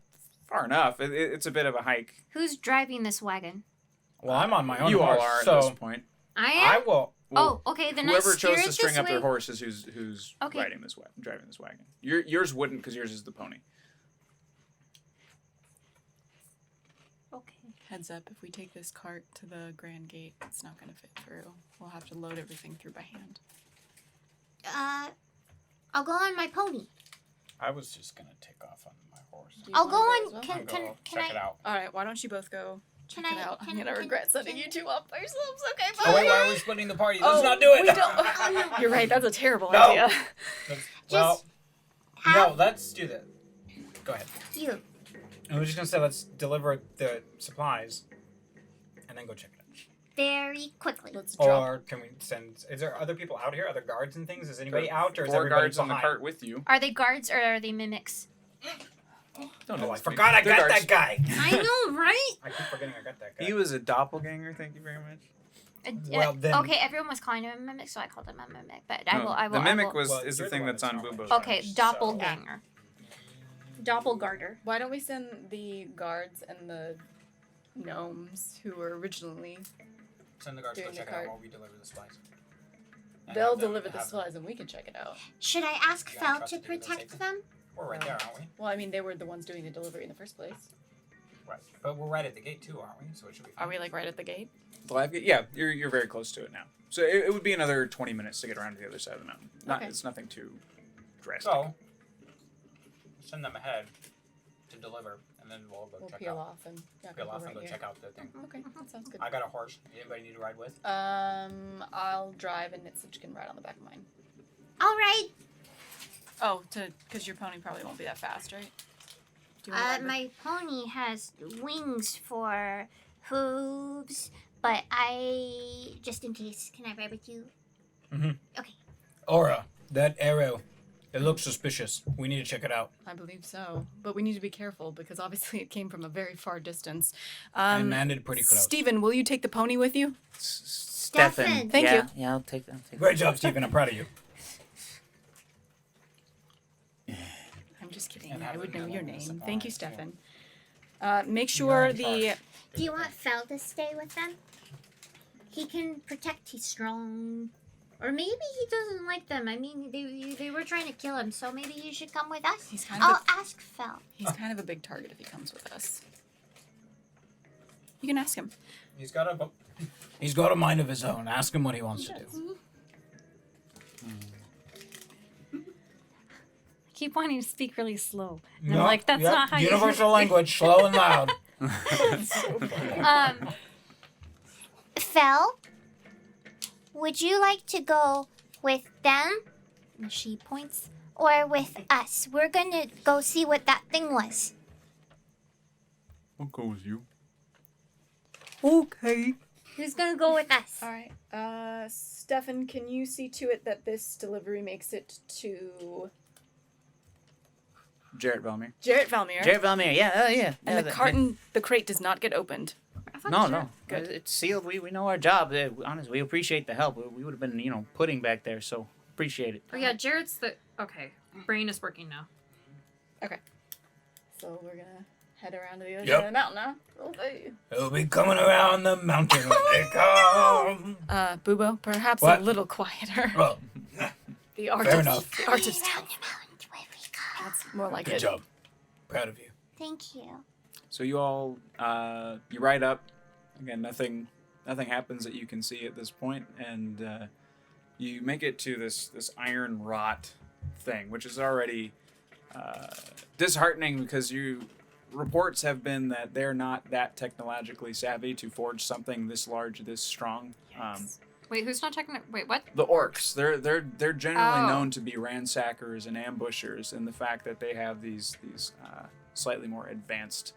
Far enough. It's a bit of a hike. Who's driving this wagon? Well, I'm on my own You horse, all are at so this point. I am. I will. Well, Oh, okay. Then whoever I steer chose it to string this up way. their horse is who's Okay. driving this wagon. Yours wouldn't, because yours is the pony. Okay. Heads up, if we take this cart to the Grand Gate, it's not going to fit through. We'll have to load everything through by hand. I'll go on my pony. I was just gonna take off on my horse. Do you I'll wanna go as on. well? Can I'll can go can check it I? out. All right, why don't you both go check Can it I- out? can- I'm going to can- regret sending can- you two up by yourselves. Okay, Oh bye. wait, why are we splitting the party? Let's Oh, not do it. we don't. You're right, that's a terrible No. idea. Well, Have- no, let's do that. Go ahead. You. I was just gonna say, let's deliver the supplies, and then go check it out. Very quickly. Let's drop. Or can we send? Is there other people out here? Other guards and things? Is anybody out, or is 4 everybody guards on the behind? cart with you. Are they guards or are they mimics? Don't Oh, I hesitate. forgot I They're got guards. that guy. I know, right? I keep forgetting I got that guy. He was a doppelganger. Thank you very much. Well, then- Okay, everyone was calling him a mimic, so I called him a mimic. But I No, will. I will. the mimic I will. Well, is the you're thing the one that's on that's Boobo's. not Okay, so- doppelganger. Doppelgarter. Why don't we send the guards and the gnomes who were originally? Send the guards to go Doing the check it cart. out while we deliver the supplies. And They'll have them- deliver the have them- supplies and we can check it out. Should I ask You Fel gotta to trust it to do the protect safety. them? We're right there, aren't we? Well, I mean, they were the ones doing the delivery in the first place. Right. But we're right at the gate too, aren't we? So it should be fine. Are we like right at the gate? The live gate? Yeah, you're very close to it now. So it would be another 20 minutes to get around to the other side of the mountain. Okay. It's nothing too drastic. So, send them ahead to deliver, and then we'll go We'll check peel out. off and yeah, Peel go off right and go here. check out the thing. Okay, that sounds good. I got a horse. Anybody need to ride with? I'll drive and Nitsuch can ride on the back of mine. All right. Oh, because your pony probably won't be that fast, right? Do you wanna ride with- My pony has wings for hooves, but I just in case, can I ride with you? Aura, that arrow. It looks suspicious. We need to check it out. I believe so, but we need to be careful because obviously it came from a very far distance. And landed pretty close. Steven, will you take the pony with you? Stefan. Thank yeah, you. Yeah, I'll take that. Great job, Stephen. I'm proud of you. I'm just kidding. And I have would them know your deliver the name. Thank you, supplies, Stefan. Make sure in the charge. Do you want Fel to stay with them? He can protect. He's strong. Or maybe he doesn't like them. I mean, they were trying to kill him, so maybe he should come with us. he's kind of I'll ask Fel. he's kind of a big target if he comes with us. You can ask him. He's got a mind of his own. Ask him what he wants to do. Keep wanting to speak really slow. And No, I'm like, that's yep, not how universal language, slow and loud. Fel, would you like to go with them? And she points. Or with us? We're gonna go see what that thing was. I'll go with you. Okay. Who's gonna go with us? All right. Stefan, can you see to it that this delivery makes it to Jarrett Valmir. Jarrett Valmir? Jared Valmir, yeah, yeah. And the carton, the crate does not get opened. No. Good. It's sealed. We know our job. Honestly, we appreciate the help. We would have been, pudding back there, so appreciate it. Oh yeah, Jared's the okay. Brain is working now. So we're gonna head around to the other Yep. side of the mountain now. Okay. He'll be coming around the mountain when they come. Bubo, perhaps What? a little quieter. Well, The art fair of enough. the art of Around stealth. the mountain where we go. That's more like Good it. job. Proud of you. Thank you. So you all, you ride up. Again, nothing happens that you can see at this point, and you make it to this iron rot thing, which is already disheartening because reports have been that they're not that technologically savvy to forge something this large, this strong. Wait, who's not checking it? Wait, what? The orcs, they're generally Oh. known to be ransackers and ambushers, and the fact that they have these slightly more advanced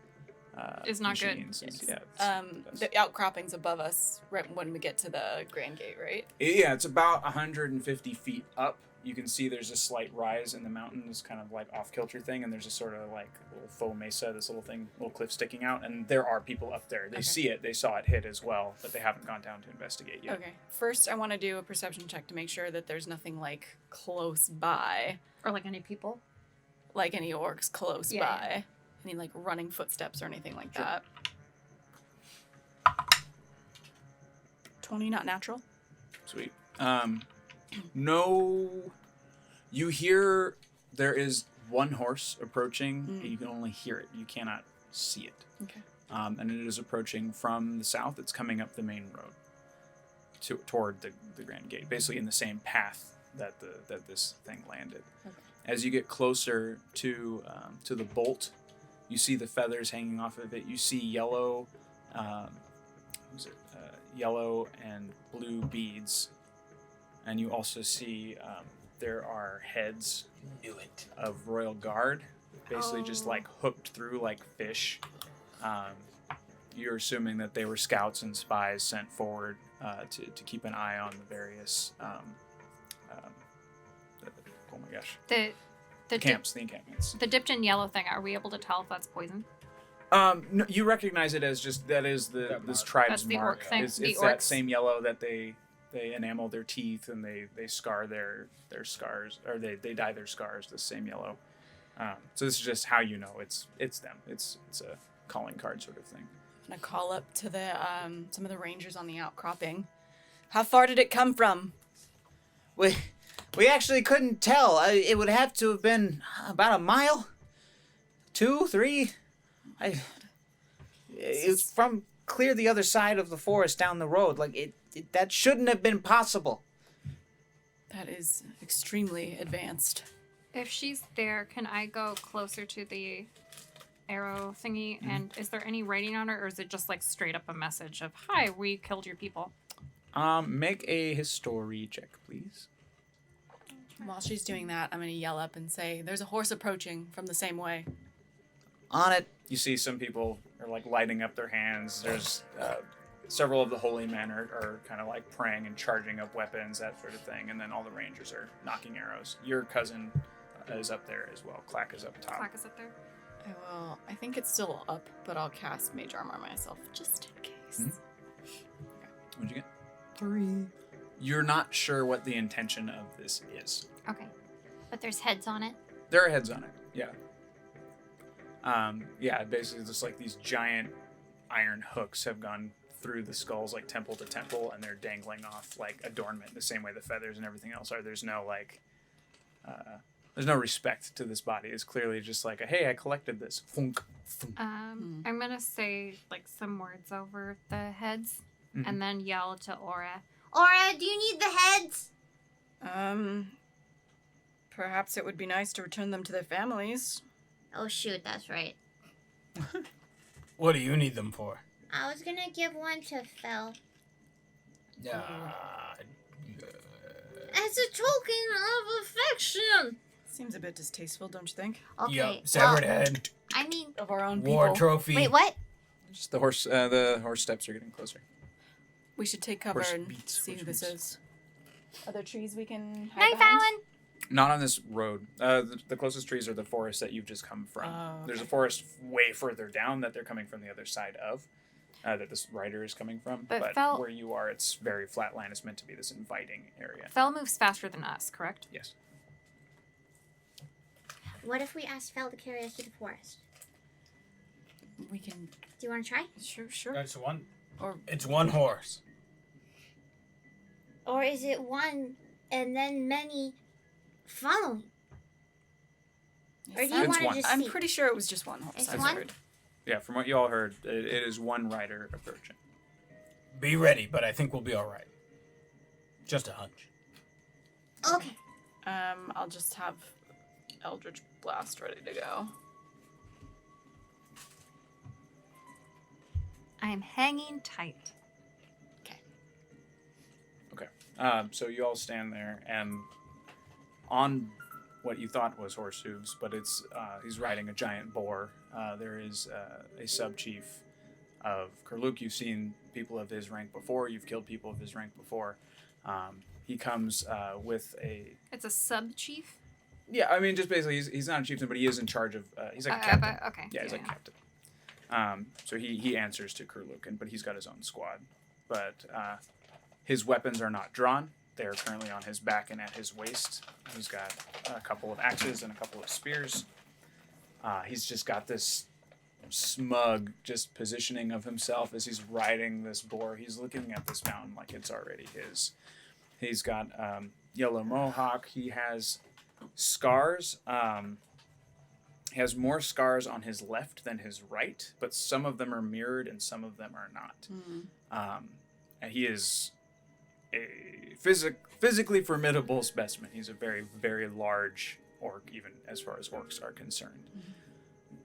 Is not good. machines. Yes. Yeah, that's- The outcroppings above us right when we get to the Grand Gate, right? Yeah, it's about 150 feet up. You can see there's a slight rise in the mountain, this kind of like off-kilter thing, and there's a sort of like little faux mesa, this little thing, little cliff sticking out, and there are people up there. They Okay. see it, they saw it hit as well, but they haven't gone down to investigate yet. Okay. First, I want to do a perception check to make sure that there's nothing like close by, Or like any people? like any orcs close Yeah, by, any like running footsteps or anything like Sure. that. 20, not natural. Sweet. No, you hear there is one horse approaching, and you can only hear it. You cannot see it. Okay. And it is approaching from the south. It's coming up the main road toward the Grand Gate, basically in the same path that this thing landed. Okay. As you get closer to the bolt, you see the feathers hanging off of it. You see yellow, yellow and blue beads, and you also see there are heads Knew it. of royal guard basically just like hooked through like fish. You're assuming that they were scouts and spies sent forward to keep an eye on the various oh my gosh, The camps, the encampments. The dipped in yellow thing. Are we able to tell if that's poison? No, you recognize it as just that is this tribe's That's the mark. orc thing. It's The that orcs. same yellow that they enamel their teeth and they scar their scars, or they dye their scars the same yellow. So this is just how you know it's them. It's a calling card sort of thing. I'm gonna call up to the some of the rangers on the outcropping. How far did it come from? We actually couldn't tell. It would have to have been about a mile, 2, 3. It's from clear the other side of the forest down the road. Like that shouldn't have been possible. That is extremely advanced. If she's there, can I go closer to the arrow thingy? And is there any writing on it, or is it just like straight up a message of "Hi, we killed your people"? Make a history check, please. While she's doing that, I'm gonna yell up and say, "There's a horse approaching from the same way." On it. You see some people are like lighting up their hands. There's several of the holy men are kind of like praying and charging up weapons, that sort of thing. And then all the rangers are knocking arrows. Your cousin is up there as well. Clack is up top. Clack is up there. I think it's still up, but I'll cast Mage Armor myself just in case. What'd you get? 3. You're not sure what the intention of this is. Okay. But there's heads on it. There are heads on it, yeah. Basically just like these giant iron hooks have gone through the skulls like temple to temple, and they're dangling off like adornment the same way the feathers and everything else are. There's no like there's no respect to this body. It's clearly just like a, hey, I collected this. Thunk, thunk. I'm gonna say like some words over the heads, Mhm. and then yell to Aura. Aura, do you need the heads? Perhaps it would be nice to return them to their families. Oh shoot, that's right. What do you need them for? I was gonna give one to Fel as a token of affection. Seems a bit distasteful, don't you think? Okay. Yup, severed head, I mean, Of our own war people. trophy. wait, what? Just the horse steps are getting closer. We should take cover Horse and beats, see horse who this beats. is. Are there trees we can hide Night, behind? Fallon. Not on this road. The closest trees are the forest that you've just come from. Oh, There's a okay. forest way further down that they're coming from the other side of, that this rider is coming from. But But Fel- where you are, it's very flat land. It's meant to be this inviting area. Fel moves faster than us, correct? Yes. What if we ask Fel to carry us to the forest? We can. Do you want to try? Sure. That's one. Or It's one horse. Or is it one and then many following? Or do you It's want to one. just I'm see? pretty sure it was just one horse. It's I've one? heard. Yeah, from what you all heard, it is one rider approaching. Be ready, but I think we'll be all right. Just a hunch. Okay. I'll just have Eldritch Blast ready to go. I'm hanging tight. So you all stand there, and on what you thought was horse hooves, but it's he's riding a giant boar. There is a sub-chief of Kurluk. You've seen people of his rank before. You've killed people of his rank before. He comes with a... It's a sub chief. Yeah, I mean, just basically, he's not a chieftain, but he is in charge of... he's like a captain. Okay. Yeah, he's like captain. So he answers to Kurluk, but he's got his own squad. But his weapons are not drawn. They are currently on his back and at his waist. He's got a couple of axes and a couple of spears. He's just got this smug just positioning of himself as he's riding this boar. He's looking at this mountain like it's already his. He's got yellow mohawk. He has scars. He has more scars on his left than his right, but some of them are mirrored and some of them are not. And he is a physically formidable specimen. He's a very, very large orc, even as far as orcs are concerned.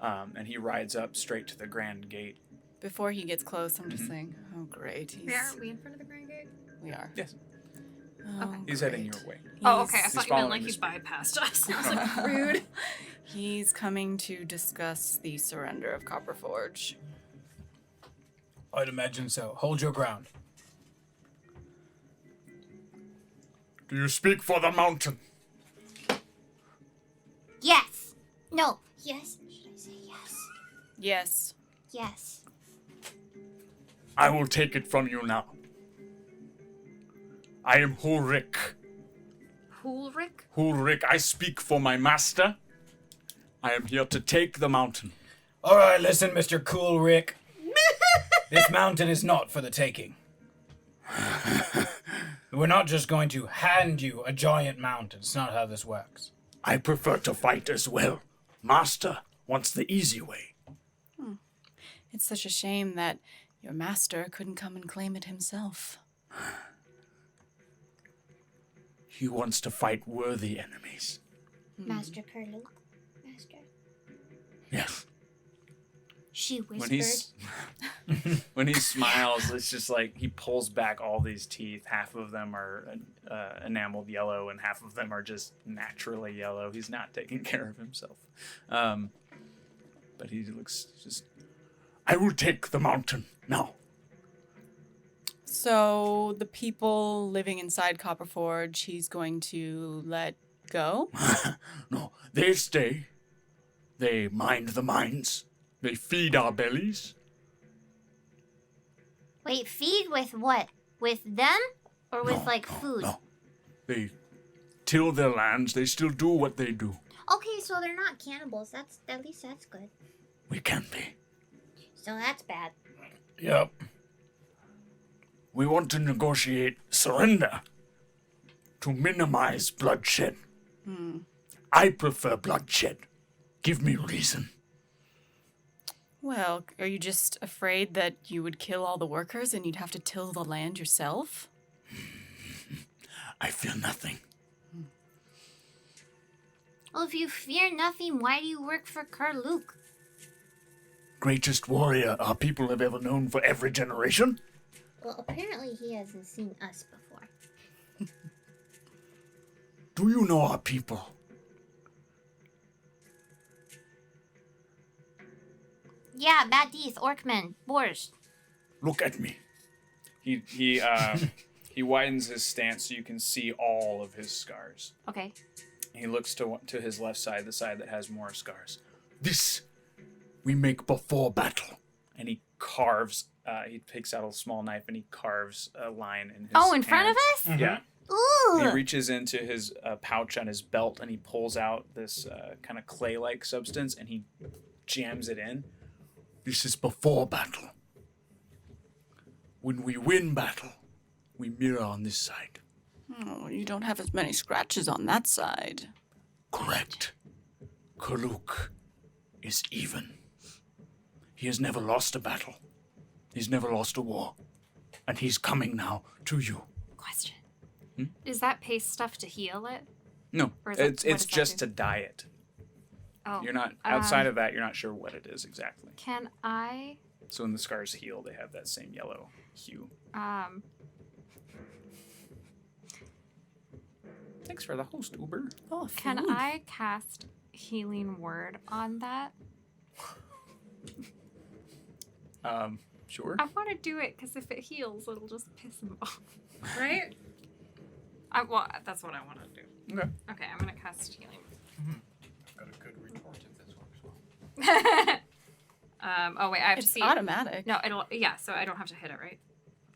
And he rides up straight to the Grand Gate. Before he gets close, I'm just saying, oh great. Are we in front of the Grand Gate? We are. Yes. Oh, He's heading your way. Oh, okay. I He's thought you meant following like the you spear. bypassed us. I was like, rude. He's coming to discuss the surrender of Copperforge. I'd imagine so. Hold your ground. Do you speak for the mountain? Yes. No. Yes. Should I say yes? Yes. Yes. I will take it from you now. I am Hulrik. Hulrik? Hulrik, I speak for my master. I am here to take the mountain. All right, listen, Mr. Cool Rick. This mountain is not for the taking. We're not just going to hand you a giant mountain. It's not how this works. I prefer to fight as well. Master wants the easy way. It's such a shame that your master couldn't come and claim it himself. He wants to fight worthy enemies. Master Curlew. Master. Yes. She When whispered. when he smiles, it's just like he pulls back all these teeth. Half of them are enameled yellow, and half of them are just naturally yellow. He's not taking care of himself, but he looks just. I will take the mountain now. So the people living inside Copperforge, he's going to let go? No, they stay. They mind the mines. They feed our bellies. Wait, feed with what? With them? Or with, food? No. They till their lands. They still do what they do. Okay, so they're not cannibals. At least that's good. We can be. So that's bad. Yep. We want to negotiate surrender to minimize bloodshed. I prefer bloodshed. Give me reason. Well, are you just afraid that you would kill all the workers and you'd have to till the land yourself? I fear nothing. Well, if you fear nothing, why do you work for Karluk? Greatest warrior our people have ever known for every generation. Well, apparently he hasn't seen us before. Do you know our people? Yeah, bad teeth, orcmen, boars. Look at me. He widens his stance so you can see all of his scars. Okay. He looks to his left side, the side that has more scars, This we make before battle. and he carves. He takes out a small knife and he carves a line in his. Oh, in front hand. of us? Yeah. Ooh. He reaches into his pouch on his belt and he pulls out this kind of clay-like substance and he jams it in. This is before battle. When we win battle, we mirror on this side. Oh, you don't have as many scratches on that side. Correct. Karluk is even. He has never lost a battle. He's never lost a war. And he's coming now to you. Question. Is that paste stuff to heal it? No, Or is that- it's what does that just do? to dye it. Oh. You're not outside of that. You're not sure what it is exactly. Can I So when the scars heal, they have that same yellow hue. Thanks for the host, Uber. Oh, can food. I cast healing word on that? Sure. I want to do it because if it heals, it'll just piss him off. Right? Well, that's what I want to do. Okay. Okay, I'm gonna cast healing. I've got a good retort if this works well. Oh wait, I have to It's see. automatic. No, so I don't have to hit it, right?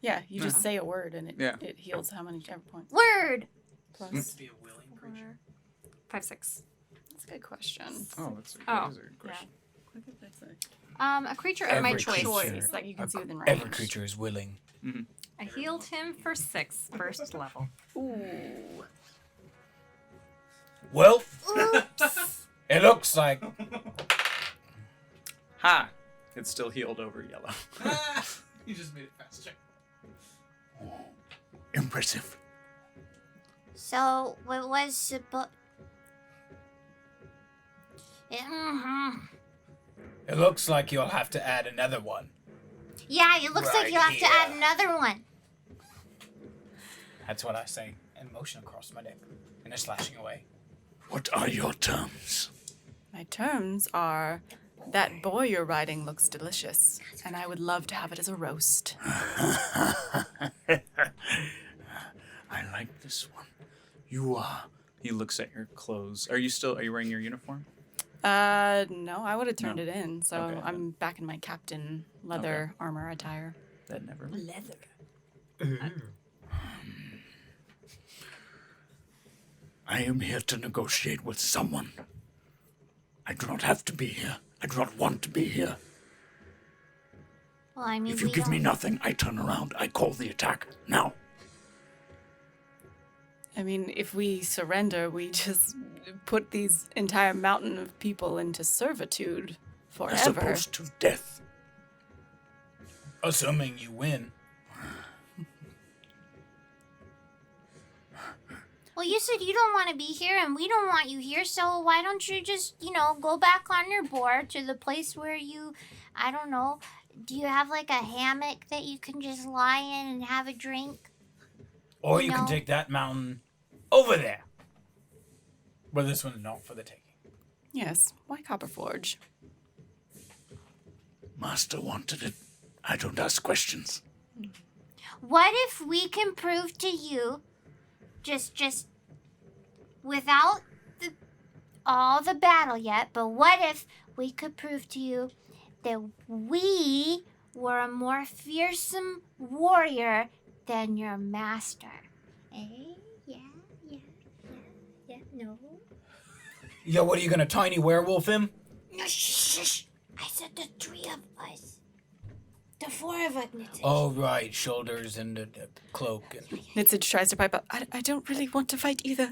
Yeah, you just say a word and Yeah. it heals how many ever points. Word. Plus. Be a willing creature. 5, 6. That's a good question. Oh, that's a, Oh, that is a good question. What did that say? A creature of my Every choice. creature. That you can see within range. Every creature is willing. I healed him for 6, first level. Ooh. Well, Oops. it looks like Ha! It's still healed over yellow. You just made it faster. Impressive. So, what was supposed... it looks like you'll have to add another one. Yeah, it looks like Right you'll have to add here. another one. That's what I say, and motion across my neck, and they're slashing away. What are your terms? My terms are that boar you're riding looks delicious, and I would love to have it as a roast. I like this one. You are. He looks at your clothes. Are you wearing your uniform? No, I would have turned No. it in, so Okay, I'm back in my captain leather armor attire. That never. I am here to negotiate with someone. I do not have to be here. I do not want to be here. Well, I mean, If you we give me don't- nothing, I turn around. I call the attack. Now. I mean, if we surrender, we just put these entire mountain of people into servitude As forever. opposed to death. Assuming you win. Well, you said you don't want to be here, and we don't want you here, so why don't you just, go back on your board to the place where you, I don't know, do you have like a hammock that you can just lie in and have a drink? Or you No. can take that mountain over there. But this one's not for the taking. Yes, why Copperforge? Master wanted it. I don't ask questions. What if we can prove to you, just without all the battle yet, but what if we could prove to you that we were a more fearsome warrior than your master? Eh? Yeah, no. Yeah, what are you gonna tiny werewolf him? No, shh. I said the three of us. The four of us. Oh, right, shoulders and a cloak. And... Nitsage tries to pipe up. I don't really want to fight either.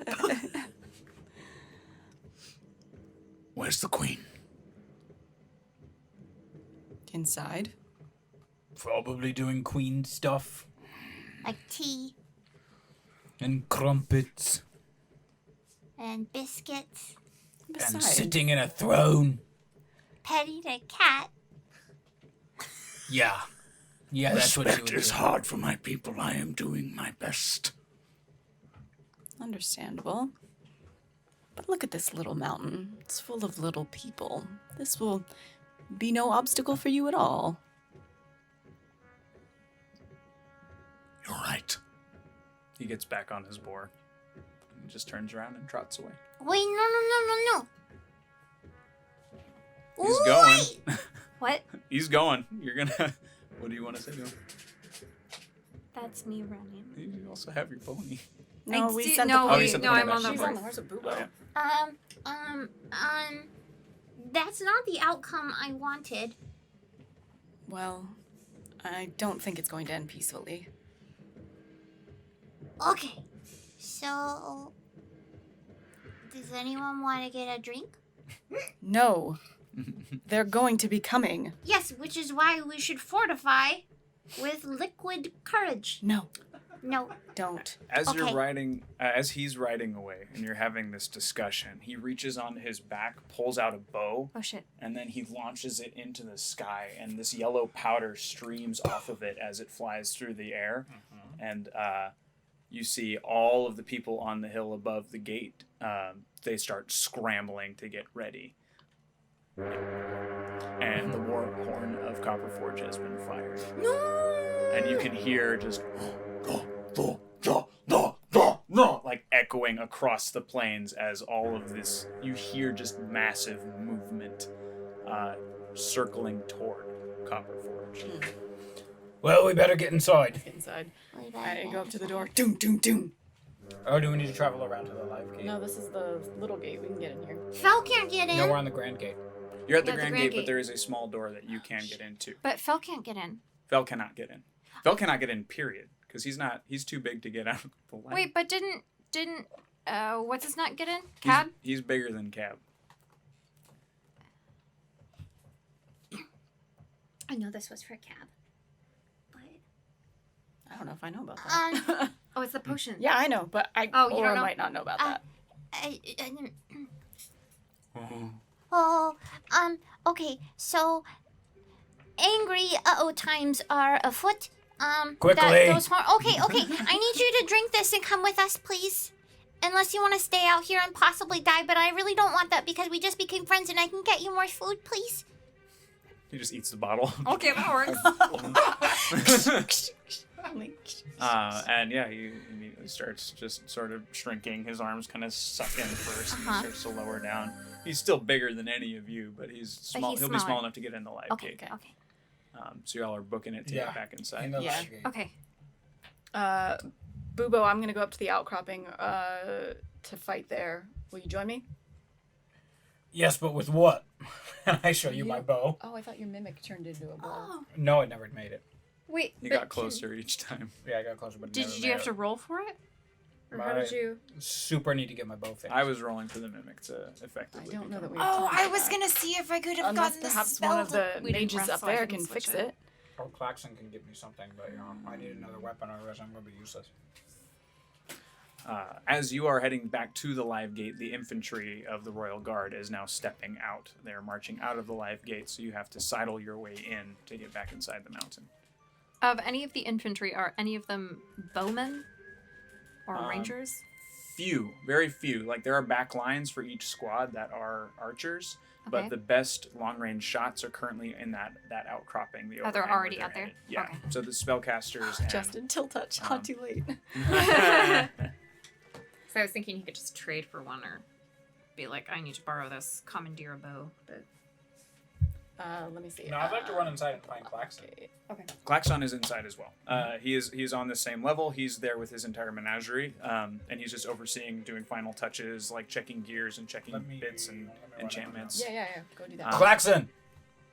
Where's the queen? Inside. Probably doing queen stuff. Like tea And crumpets. and biscuits, And Besides, sitting in a throne. petting a cat. Yeah. Yeah, that's what you Respect would is do. hard for my people. I am doing my best. understandable. But look at this little mountain. It's full of little people. This will be no obstacle for you at all. You're right. He gets back on his boar. He just turns around and trots away. Wait, no. He's Ooh, going. wait. What? He's going. You're gonna. What do you want to say to him? That's me running. You also have your pony. No, I we see- sent no, the Oh, pony. you sent the no, pony I'm back. on the She's She's horse. on the horse of Boobo. Oh, yeah. That's not the outcome I wanted. Well, I don't think it's going to end peacefully. Okay, so does anyone want to get a drink? No. They're going to be coming. Yes, which is why we should fortify with liquid courage. No, No. don't. As you're Okay. riding, as he's riding away, and you're having this discussion, he reaches on his back, pulls out a bow, Oh shit. and then he launches it into the sky, and this yellow powder streams off of it as it flies through the air, and you see all of the people on the hill above the gate. They start scrambling to get ready, and the war horn of Copperforge has been fired, and you can hear just like echoing across the plains as all of this, you hear just massive movement circling toward Copperforge. Well, we better get inside. Inside. We I better go up to the door. Doom, doom, doom. Or do we need to travel around to the live gate? No, this is the little gate. We can get in here. Fel can't get in. No, we're on the grand gate. You're at the Yeah, Grand Gate, but there is a small door that you can get into. But Phil can't get in. Fel cannot get in. Fel cannot get in, period. Because he's too big to get out of the light. Wait, but didn't what's his not get in? Cab? He's bigger than Cab. I know this was for Cab. But I don't know if I know about that. Oh, it's the potion. yeah, I know, but I Oh, you Laura don't know? might not know about that. Okay, so angry times are afoot. Quickly. Okay, I need you to drink this and come with us, please. Unless you want to stay out here and possibly die, but I really don't want that because we just became friends and I can get you more food, please. He just eats the bottle. Okay, that works. And yeah, he immediately starts just sort of shrinking. His arms kind of suck in first, and he starts to lower down. He's still bigger than any of you, but he's small. He'll be small enough to get in the live Okay, gate. okay. So y'all are booking it to get back inside. In the Yeah. live gate. Okay. Bubo, I'm gonna go up to the outcropping to fight there. Will you join me? Yes, but with what? And I show you my bow. Oh, I thought your mimic turned into a bow. Oh. No, it never made it. Wait, He but got closer each time. Yeah, I got closer, but it Did never you made have it. to roll for it? Or how My- did you? Super need to get my bow fixed. I was rolling for the mimic to effectively. I don't know that become- we have Oh, time I for was that. gonna see if I could have Unless gotten the perhaps spell. one of the We didn't mages rest, up so I there couldn't can switch fix it. Or Claxon can give me something, but I need another weapon, otherwise I'm gonna be useless. As you are heading back to the live gate, the infantry of the Royal Guard is now stepping out. They're marching out of the live gate, so you have to sidle your way in to get back inside the mountain. Of any of the infantry, are any of them bowmen or rangers? Few, very few. Like there are back lines for each squad that are archers, Okay. but the best long-range shots are currently in that outcropping. The Oh, they're overhang where already they're out there? headed. Yeah. Okay. So the spellcasters. And, Justin, till touch, not too late. So I was thinking he could just trade for one or be like, I need to borrow this, commandeer a bow. But Let me see. No, I'd like to run inside and find Claxon. okay. Klaxon is inside as well. He is on the same level. He's there with his entire menagerie, and he's just overseeing, doing final touches, like checking gears and checking bits and let me run enchantments. Yeah, go do that. Claxon,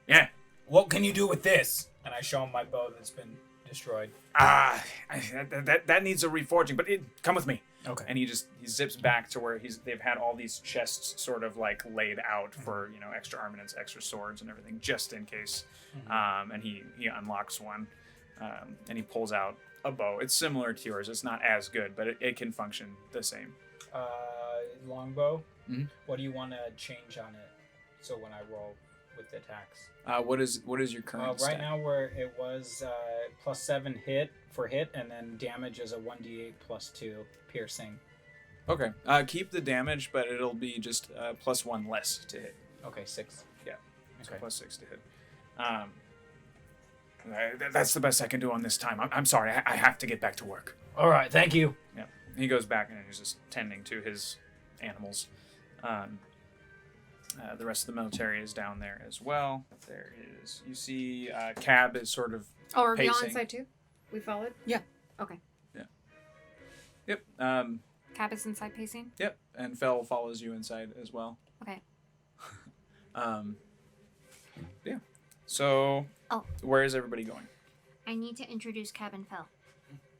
Yeah. what can you do with this? And I show him my bow that's been destroyed. That needs a reforging, but come with me. Okay. And he zips back to where they've had all these chests sort of like laid out for extra armaments, extra swords, and everything just in case. And he unlocks one, and he pulls out a bow. It's similar to yours. It's not as good, but it can function the same. Longbow. Mhm. What do you want to change on it? So when I roll with the attacks. What is your current Right stat? now, where it was +7 hit, and then damage is a 1d8 +2 piercing. Okay. Keep the damage, but it'll be just +1 less to hit. Okay, 6. Yeah. So Okay. +6 to hit. That's the best I can do on this time. I'm sorry. I have to get back to work. All right, thank you. Yeah. He goes back and he's just tending to his animals. The rest of the military is down there as well. There is. You see, Cab is sort of. Oh, are we on pacing. inside too? We followed? Yeah. Okay. Yep. Cab is inside pacing? Yep. And Fel follows you inside as well. Okay. Yeah. So. Oh. Where is everybody going? I need to introduce Cab and Fel.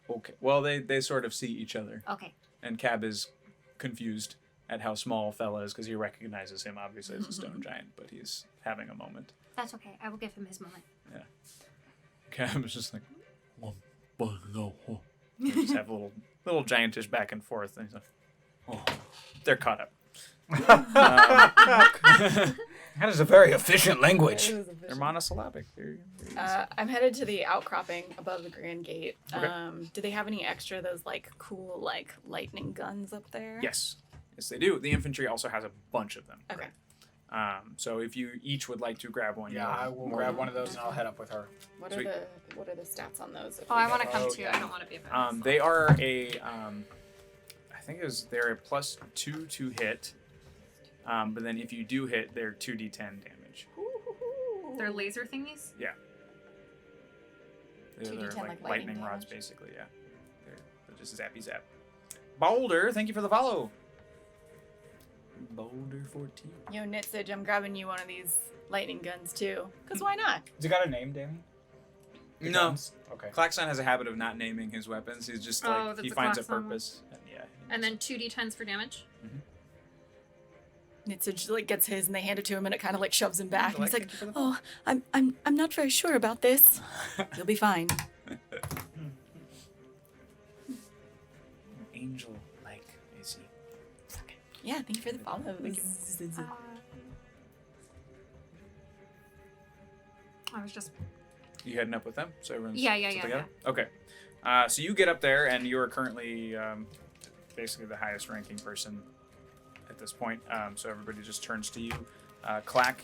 Okay. Well, they sort of see each other, Okay. and Cab is confused at how small Fel is because he recognizes him obviously as a stone giant, but he's having a moment. That's okay. I will give him his moment. Cab is just like. No. They just have a little giantish back and forth, and he's like, oh, they're caught up. That is a very efficient language. They're monosyllabic. I'm headed to the outcropping above the Grand Gate. Okay. Do they have any extra those like cool like lightning guns up there? Yes, they do. The infantry also has a bunch of them. Okay. So if you each would like to grab one, Yeah, I will grab one of those and I'll head up with her. What Sweet. are the stats on those? Oh, I want to come Oh, too. yeah. I don't want to be a bonus. They are a. I think they're a +2 to hit. But then if you do hit, they're 2d10 damage. They're laser thingies? Yeah. They're 2d10 like like lightning lightning rods, damage? basically. Yeah. They're just zappy zap. Boulder, thank you for the follow. Boulder 14. Yo, Nitsage, I'm grabbing you one of these lightning guns too. Cause why not? Has it got a name, Damien? The No. guns? Okay. Klaxon has a habit of not naming his weapons. He's just Oh, like that's he a finds a Klaxon one. purpose. And yeah. And then 2d10s for damage? Nitsage like gets his and they hand it to him and it kind of like shoves him back. And he's like, Thank you for the "Oh, I'm not very sure about this. You'll be fine." Angel like AC. Yeah, thank you for the follows. I was just... You heading up with them? So everyone's Yeah, still together? Okay. So you get up there and you are currently basically the highest ranking person at this point. So everybody just turns to you. Clack,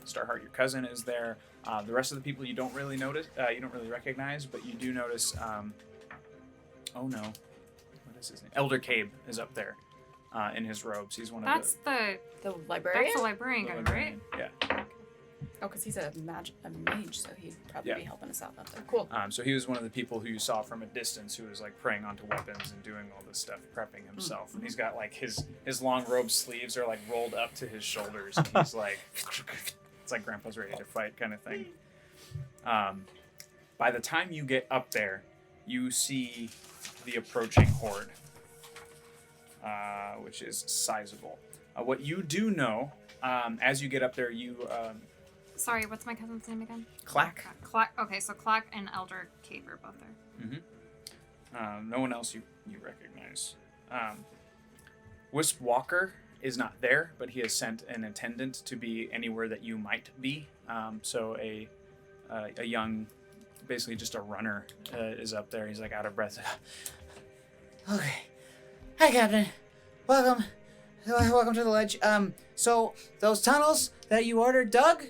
Starheart, your cousin, is there. The rest of the people you don't really notice, you don't really recognize, but you do notice. Oh no, what is his name? Elder Cabe is up there in his robes. He's one That's of The librarian? that's the librarian the guy, right? librarian. Yeah. Oh, because he's a mage, so he'd probably Yeah. be helping us out up there. Cool. So he was one of the people who you saw from a distance who was like preying onto weapons and doing all this stuff, prepping himself. And he's got like his long robe sleeves are like rolled up to his shoulders. And he's like, it's like Grandpa's ready to fight kind of thing. By the time you get up there, you see the approaching horde, which is sizable. What you do know, as you get up there, you Sorry, what's my cousin's name again? Clack. Clack. Okay, so Clack and Elder Cape are both there. No one else you recognize. Wisp Walker is not there, but he has sent an attendant to be anywhere that you might be. So a young, basically just a runner, is up there. He's like out of breath. Okay. Hi, Captain. Welcome. Welcome to the ledge. So those tunnels that you ordered dug,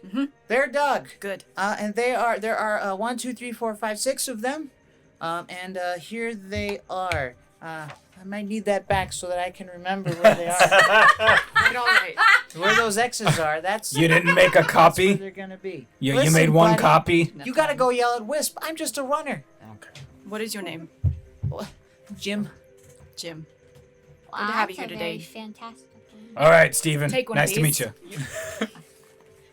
they're dug. Good. And there are 1, 2, 3, 4, 5, 6 of them. And here they are. I might need that back so that I can remember where they are. Right, all right. Where those X's are, that's You didn't make a where copy? they're gonna be. You Listen, made one buddy, copy? You gotta go yell at Wisp. I'm just a runner. Okay. What is your name? Jim. Jim. Wow, Good to have you that's here a very today. fantastic name. All right, Steven. Take one Nice of to meet these.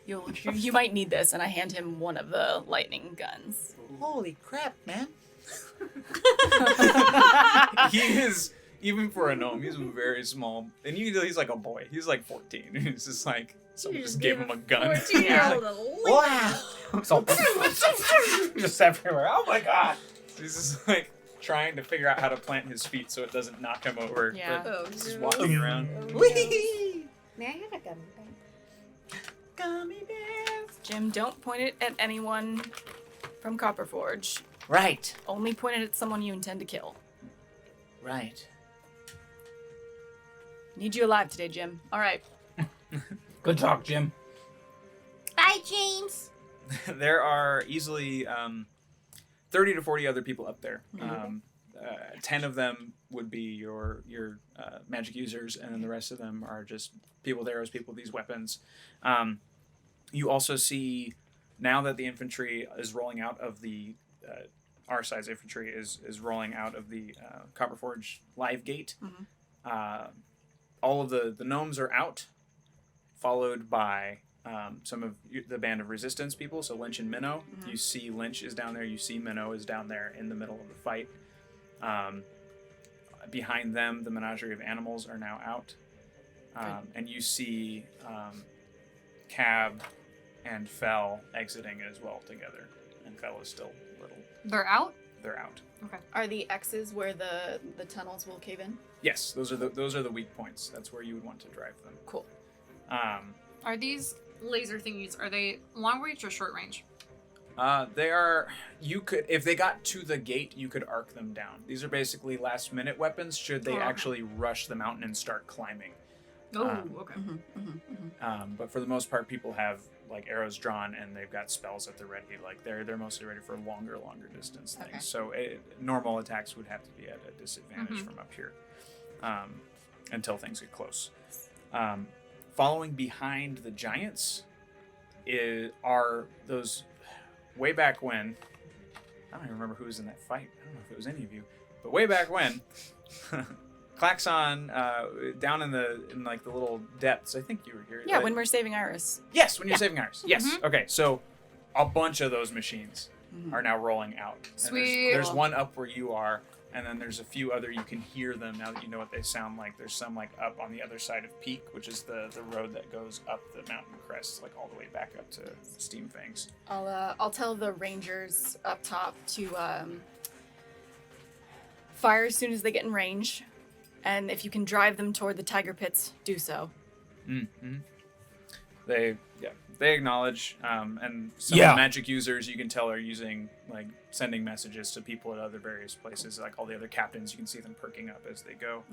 you. You might need this, and I hand him one of the lightning guns. Holy crap, man. He is, even for a gnome, he's very small. And he's like a boy. He's like 14. He's just like, someone just gave him a gun. Wow. So, just everywhere. Oh my god. He's just like trying to figure out how to plant his feet so it doesn't knock him over. Yeah. But just walking around. Whee! May I have a gummy bear? Gummy bears. Jim, don't point it at anyone from Copperforge. Right. Only point it at someone you intend to kill. Right. Need you alive today, Jim. All right. Good talk, Jim. Bye, James. There are easily 30 to 40 other people up there. 10 of them would be your magic users, and then the rest of them are just people with arrows, people with these weapons. You also see, now that the infantry is rolling out of the our side's infantry is rolling out of the Copperforge live gate. All of the gnomes are out, followed by some of the band of resistance people, so Lynch and Minnow. You see Lynch is down there, you see Minnow is down there in the middle of the fight. Behind them, the menagerie of animals are now out. And you see Cab and Fell exiting as well together. And Fell is still little. They're out? They're out. Are the X's where the tunnels will cave in? Yes, those are the weak points. That's where you would want to drive them. Cool. Are these laser thingies, are they long range or short range? They are. You could, if they got to the gate, you could arc them down. These are basically last minute weapons. Should they actually rush the mountain and start climbing? Oh, okay. But for the most part, people have like arrows drawn and they've got spells at the ready. Like they're mostly ready for longer distance things. Okay. So normal attacks would have to be at a disadvantage from up here until things get close. Following behind the giants are those. Way back when, I don't even remember who was in that fight. I don't know if it was any of you, but way back when, Klaxon down in like the little depths. I think you were here. Yeah, when we're saving Iris. Yes, when you're saving Iris. Yes. Okay, so a bunch of those machines are now rolling out. And Sweet. There's one up where you are, and then there's a few other. You can hear them now that you know what they sound like. There's some like up on the other side of Peak, which is the road that goes up the mountain crest, like all the way back up to Steam Fangs. I'll tell the rangers up top to fire as soon as they get in range, and if you can drive them toward the tiger pits, do so. They Yeah, they acknowledge, and some Yeah. of the magic users you can tell are using like sending messages to people at other various places, like all the other captains. You can see them perking up as they go.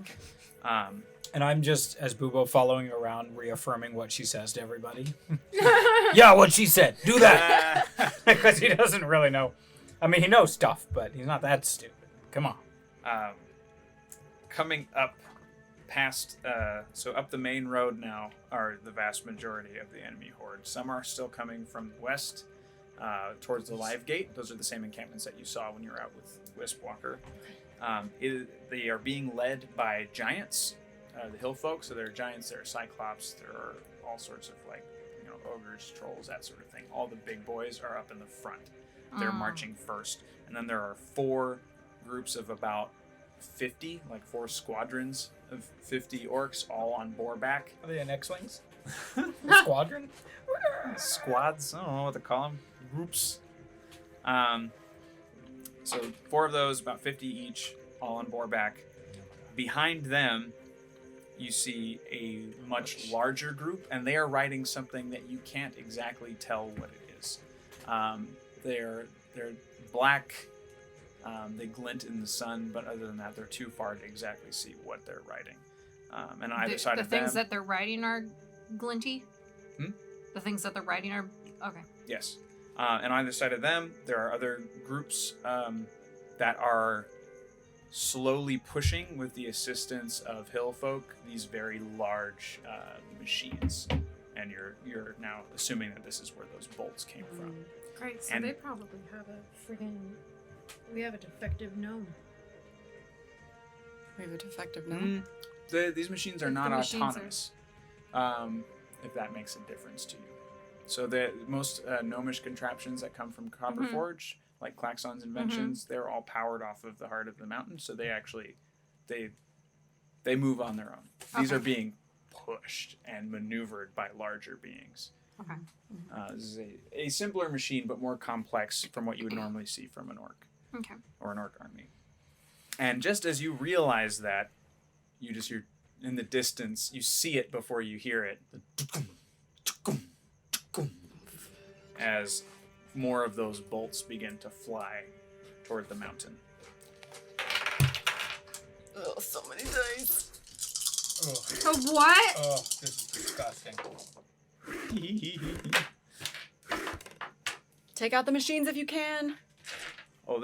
And I'm just, as Bubo, following her around, reaffirming what she says to everybody. Yeah, what she said. Do that. Because he doesn't really know. I mean, he knows stuff, but he's not that stupid. Come on. Coming up past, so up the main road now are the vast majority of the enemy horde. Some are still coming from the west towards the live gate. Those are the same encampments that you saw when you were out with Wispwalker. They are being led by giants, the hill folk. So there are giants, there are cyclops, there are all sorts of ogres, trolls, that sort of thing. All the big boys are up in the front. They're marching first. And then there are 4 groups of about 50, like 4 squadrons of 50 orcs, all on boarback. Are they in X-Wings? Squadron? Squads? I don't know what to call them. Groups. So 4 of those, about 50 each, all on boarback. Behind them, you see a much larger group, and they are riding something that you can't exactly tell what it is. They're black. They glint in the sun, but other than that, they're too far to exactly see what they're riding. And on either side of them... The things that they're riding are glinty? Hmm? The things that they're riding are... Okay. Yes. And on either side of them, there are other groups that are slowly pushing, with the assistance of hill folk, these very large machines. And you're now assuming that this is where those bolts came from. Great, so And- they probably have a friggin'... We have a defective gnome. We have a defective gnome. These machines are The not machines are- autonomous, if that makes a difference to you. So the most gnomish contraptions that come from Copperforge, like Klaxon's inventions, they're all powered off of the heart of the mountain. So they actually, they move on their own. These Okay. are being pushed and maneuvered by larger beings. Okay. This is a simpler machine, but more complex from what you would normally see from an orc. Okay. Or an orc army. And just as you realize that, you're in the distance, you see it before you hear it. As more of those bolts begin to fly toward the mountain. Oh, so many dice. A what? Oh, this is disgusting. Take out the machines if you can. Oh,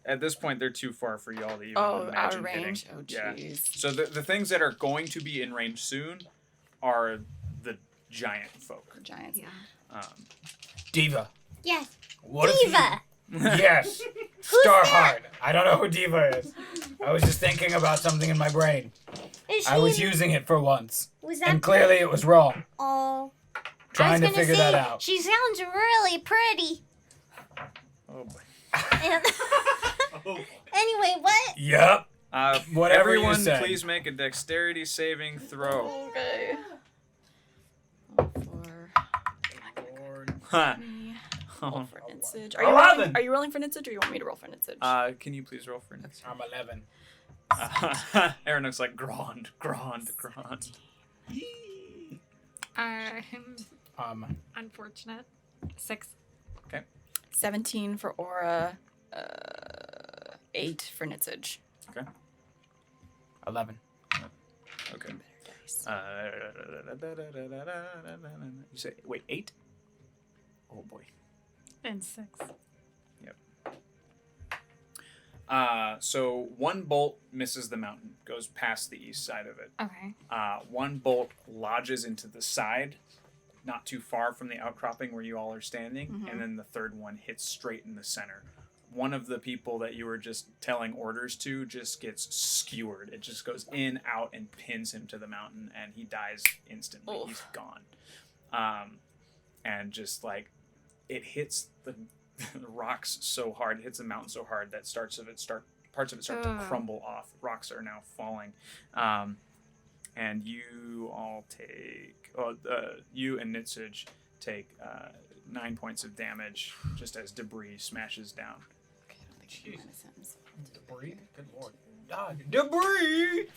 at this point, they're too far for y'all to even Oh, imagine out of range. hitting. Oh, Yeah. jeez. So the things that are going to be in range soon are the giant folk. Giants. Yeah. Diva. Yes. What Diva. if you... Yes. Starheart. I don't know who Diva is. I was just thinking about something in my brain. Is I was she- using it for once. Was that? And clearly it was wrong. Oh. Trying I to was gonna figure say, that out. She sounds really pretty. Oh boy. And anyway, what? Yep. Whatever you Everyone, said. please make a dexterity saving throw. Okay. For Huh. me. Oh. Roll for Nitsage. 11. Are you rolling for Nitsage, or you want me to roll for Nitsage? Can you please roll for an I'm 11. Aaron looks like Grand. I'm unfortunate. 6. 17 for Aura. 8 for Nitsage. 11. Okay. You say, wait, 8? Oh boy. And 6. So one bolt misses the mountain, goes past the east side of it. Okay. One bolt lodges into the side, not too far from the outcropping where you all are standing, and then the third one hits straight in the center. One of the people that you were just telling orders to just gets skewered. It just goes in, out, and pins him to the mountain, and he dies instantly. Oof. He's gone. And just like, it hits the rocks so hard, it hits the mountain so hard that parts of it start to crumble off. Rocks are now falling. And you all take, you and Nitsage take 9 points of damage just as debris smashes down. Okay, I don't think I can my sentence. Debris? Good lord. God. Debris!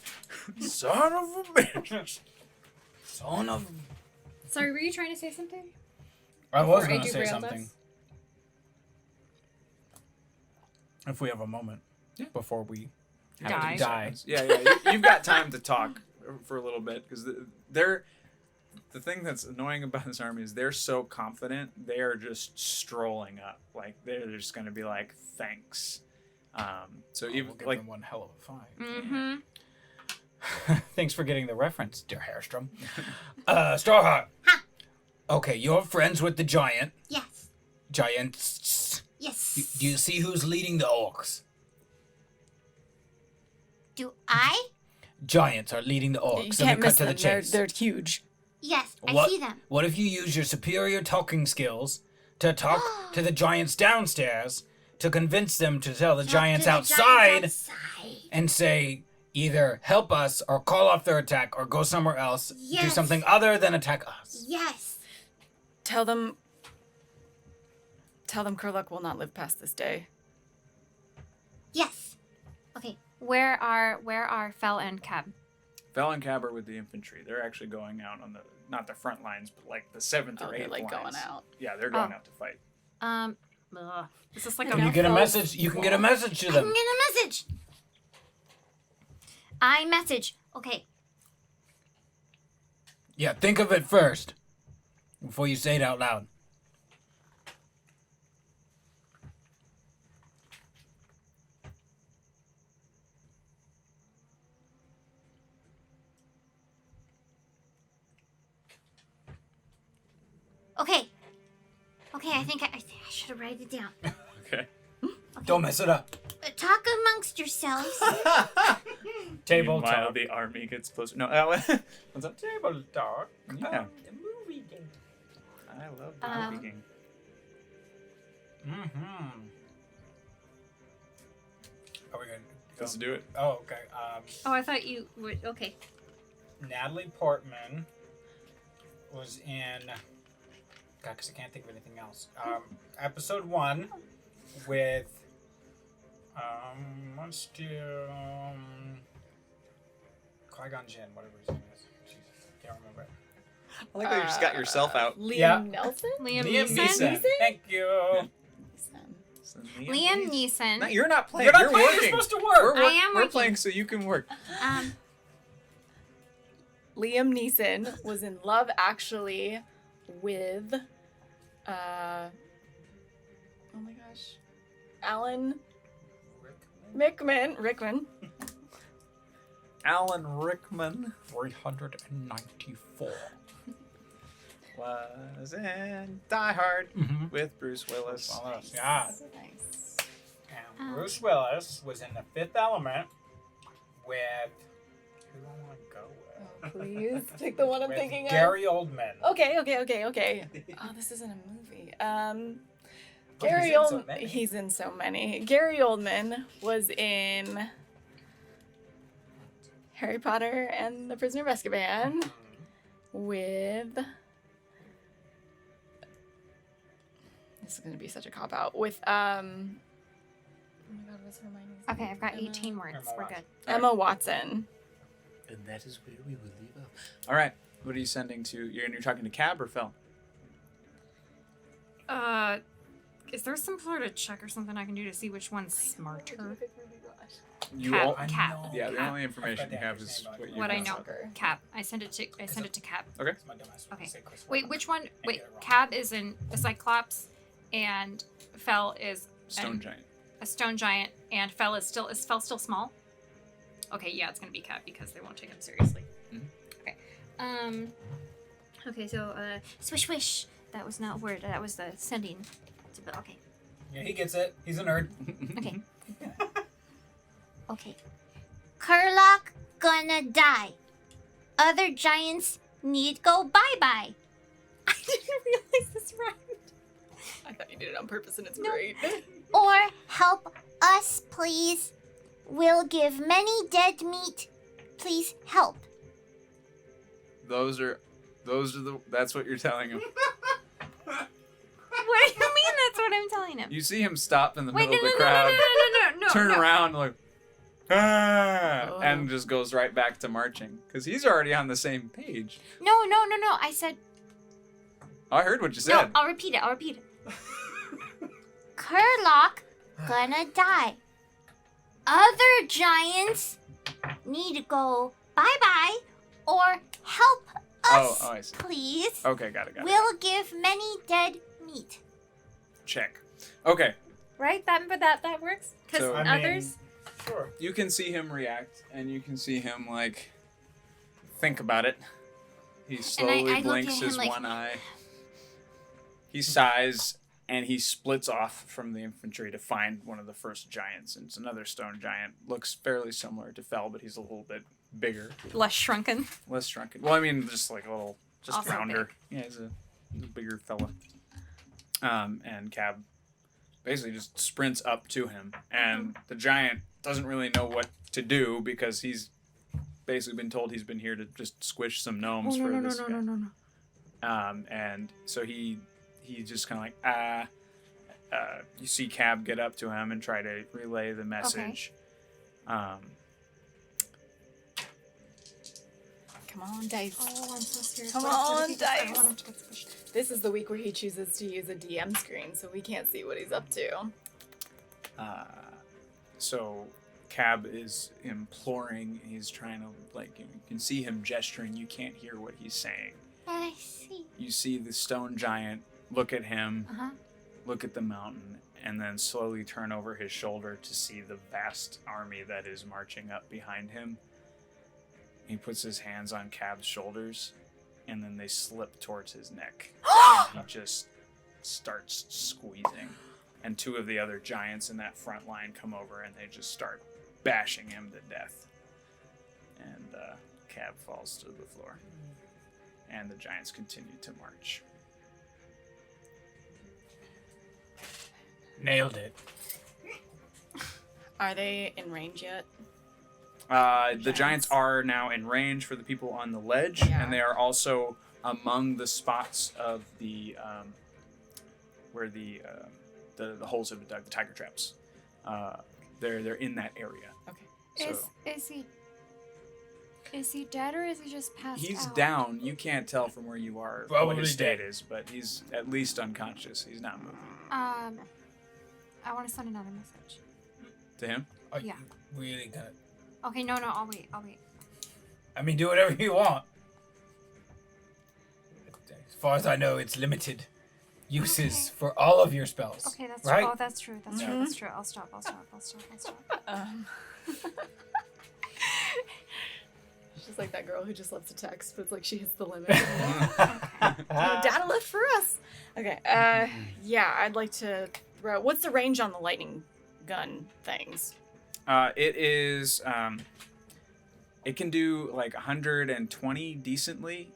Son of a bitch. Son of... Sorry, were you trying to say something? I was Before going I to do say braille something. dust? If we have a moment before we Die. You've got time to talk for a little bit because the thing that's annoying about this army is they're so confident. They are just strolling up. Like they're just going to be like, thanks. So even we'll give like them one hell of a fight. Mm-hmm. Thanks for getting the reference, dear Hairstrom. Starheart. Huh. Okay, you're friends with the giant. Yes. Giants. Yes. Do you see who's leading the orcs? Do I? Giants are leading the You orcs. Let can't me cut miss to the them. They're, chase. they're huge. Yes, I What- see them. What if you use your superior talking skills to talk to the giants downstairs to convince them to tell the Talk giants to the outside giants outside. and say either help us or call off their attack or go somewhere else, do Yes. something other than attack us? Yes. Tell them Kurluk will not live past this day. Yes. Okay. Where are Fel and Cab? Fel and Cab are with the infantry. They're actually going out on not the front lines, but like the 7th or 8th They're like lines. going out. Yeah, they're going Oh. out to fight. Is this like Can a you get a full- message? You can get a message to I can them. get a message. I message. Okay. Yeah, think of it first before you say it out loud. Okay. Okay, I think I should have write it down. Okay. Don't mess it up. Talk amongst yourselves. Table Meanwhile, talk. the army gets closer. No, what's up? Table talk. Yeah. The movie game. I love the movie game. Mm-hmm. Are we good? Let's do it. Oh, okay. Oh, I thought you would. Okay. Natalie Portman was in. God, because I can't think of anything else. Episode 1 with. Let's do. Qui-Gon Jinn, whatever his name is. Jesus, I can't remember. I like how you just got yourself out. Liam Yeah. Nelson? Liam Neeson. Neeson. Thank you. Liam Neeson. No, you're not playing. You're not You're playing, working. you're supposed to work. We're, I am we're working. playing so you can work. Liam Neeson was in Love Actually with oh my gosh. Alan Rickman. Alan Rickman 394. was in Die Hard Mhm. with Bruce Willis. Yeah. Nice. And Bruce Willis was in The Fifth Element with. Who do I want to go with? Please pick the one I'm With thinking Gary Oldman. of. Okay. Oh, this isn't a movie. Gary he's in so Oldman. many. He's in so many. Gary Oldman was in Harry Potter and the Prisoner of Azkaban with. This is gonna be such a cop out with Oh my God, what's Hermione's name? Okay, I've got Emma- 18 words. Emma We're Watson. good. Emma Watson. And that is where we will leave off. All right. What are you sending to? You're talking to Cab or Phil? Is there some sort of check or something I can do to see which one's smarter? You Cap. all, I Cap. know. yeah, the Cap. only information you I've got the have actor's is name, but what you What I have. know. Soccer. Cap. I sent it to Cap. Okay. It's my dumbass. Okay. Say Chris Wait, Rock. which one? I Wait, get it wrong. Cab is in the Cyclops, and Fel is Stone an- Giant. a stone giant, and Fel is Fel still small? Okay, yeah, it's gonna be Cap because they won't take him seriously. Mhm. Okay. Okay, so swish swish. That was not a word. That was the sending. Okay. Yeah, he gets it. He's a nerd. Okay. Okay. Kurlok gonna die. Other giants need go bye-bye. I didn't realize this rhymed. I thought you did it on purpose and it's No. great. Or help us, please. We'll give many dead meat. Please help. That's what you're telling him. What do you mean? That's what I'm telling him. You see him stop in the Wait, middle no, of no, the no, no, crowd, no, no, no, no. turn no. around like, ah, Oh. and just goes right back to marching because he's already on the same page. No. I said I heard what you No, said. I'll repeat it. Kerlock gonna die. Other giants need to go bye-bye or help us, Oh, I see. please. Okay, got it. We'll give many dead meat. Check. Okay, Right? That works? Because So- I mean- others... Sure. you can see him react, and you can see him, like, think about it. He slowly I look blinks at him his like- one eye. He sighs, and he splits off from the infantry to find one of the first giants. And it's another stone giant. Looks fairly similar to Fel, but he's a little bit bigger, Less shrunken. less shrunken. Well, I mean, just like a little, just Also rounder. Yeah, he's a bigger fella. And Cab basically just sprints up to him, and the giant doesn't really know what to do because he's basically been told he's been here to just squish some gnomes for this guy. no. And so he just kind of like you see Cab get up to him and try to relay the message. Come on, dice. Oh, I'm so scared. Come What if on, he gets- I don't dice. want him to get squished. This is the week where he chooses to use a DM screen, so we can't see what he's up to. So Cab is imploring. He's trying to, like, you can see him gesturing. You can't hear what he's saying. I see. You see the stone giant look at him, Uh-huh. look at the mountain, and then slowly turn over his shoulder to see the vast army that is marching up behind him. He puts his hands on Cab's shoulders, and then they slip towards his neck. And he just starts squeezing. And two of the other giants in that front line come over, and they just start bashing him to death. And Cab falls to the floor. And the giants continue to march. Nailed it. Are they in range yet? The giants are now in range for the people on the ledge, Yeah. and they are also among the spots of the where the holes have been dug, the tiger traps. They're in that area. Okay. So Is he dead or is he just passed he's out? down. You can't tell from where you are what Probably his state dead. is, but he's at least unconscious. He's not moving. I want to send another message. To him? Are Yeah. you really gonna? Okay, no, I'll wait. I mean, do whatever you want. As far as I know, it's limited uses for all of your spells. Okay, that's right. true. Oh, that's true. That's true. That's true. I'll stop. It's just like that girl who just left a text, but it's like she hits the limit. Data left for us. Okay. Yeah, I'd like to throw. What's the range on the lightning gun things? It is. It can do like 120 decently.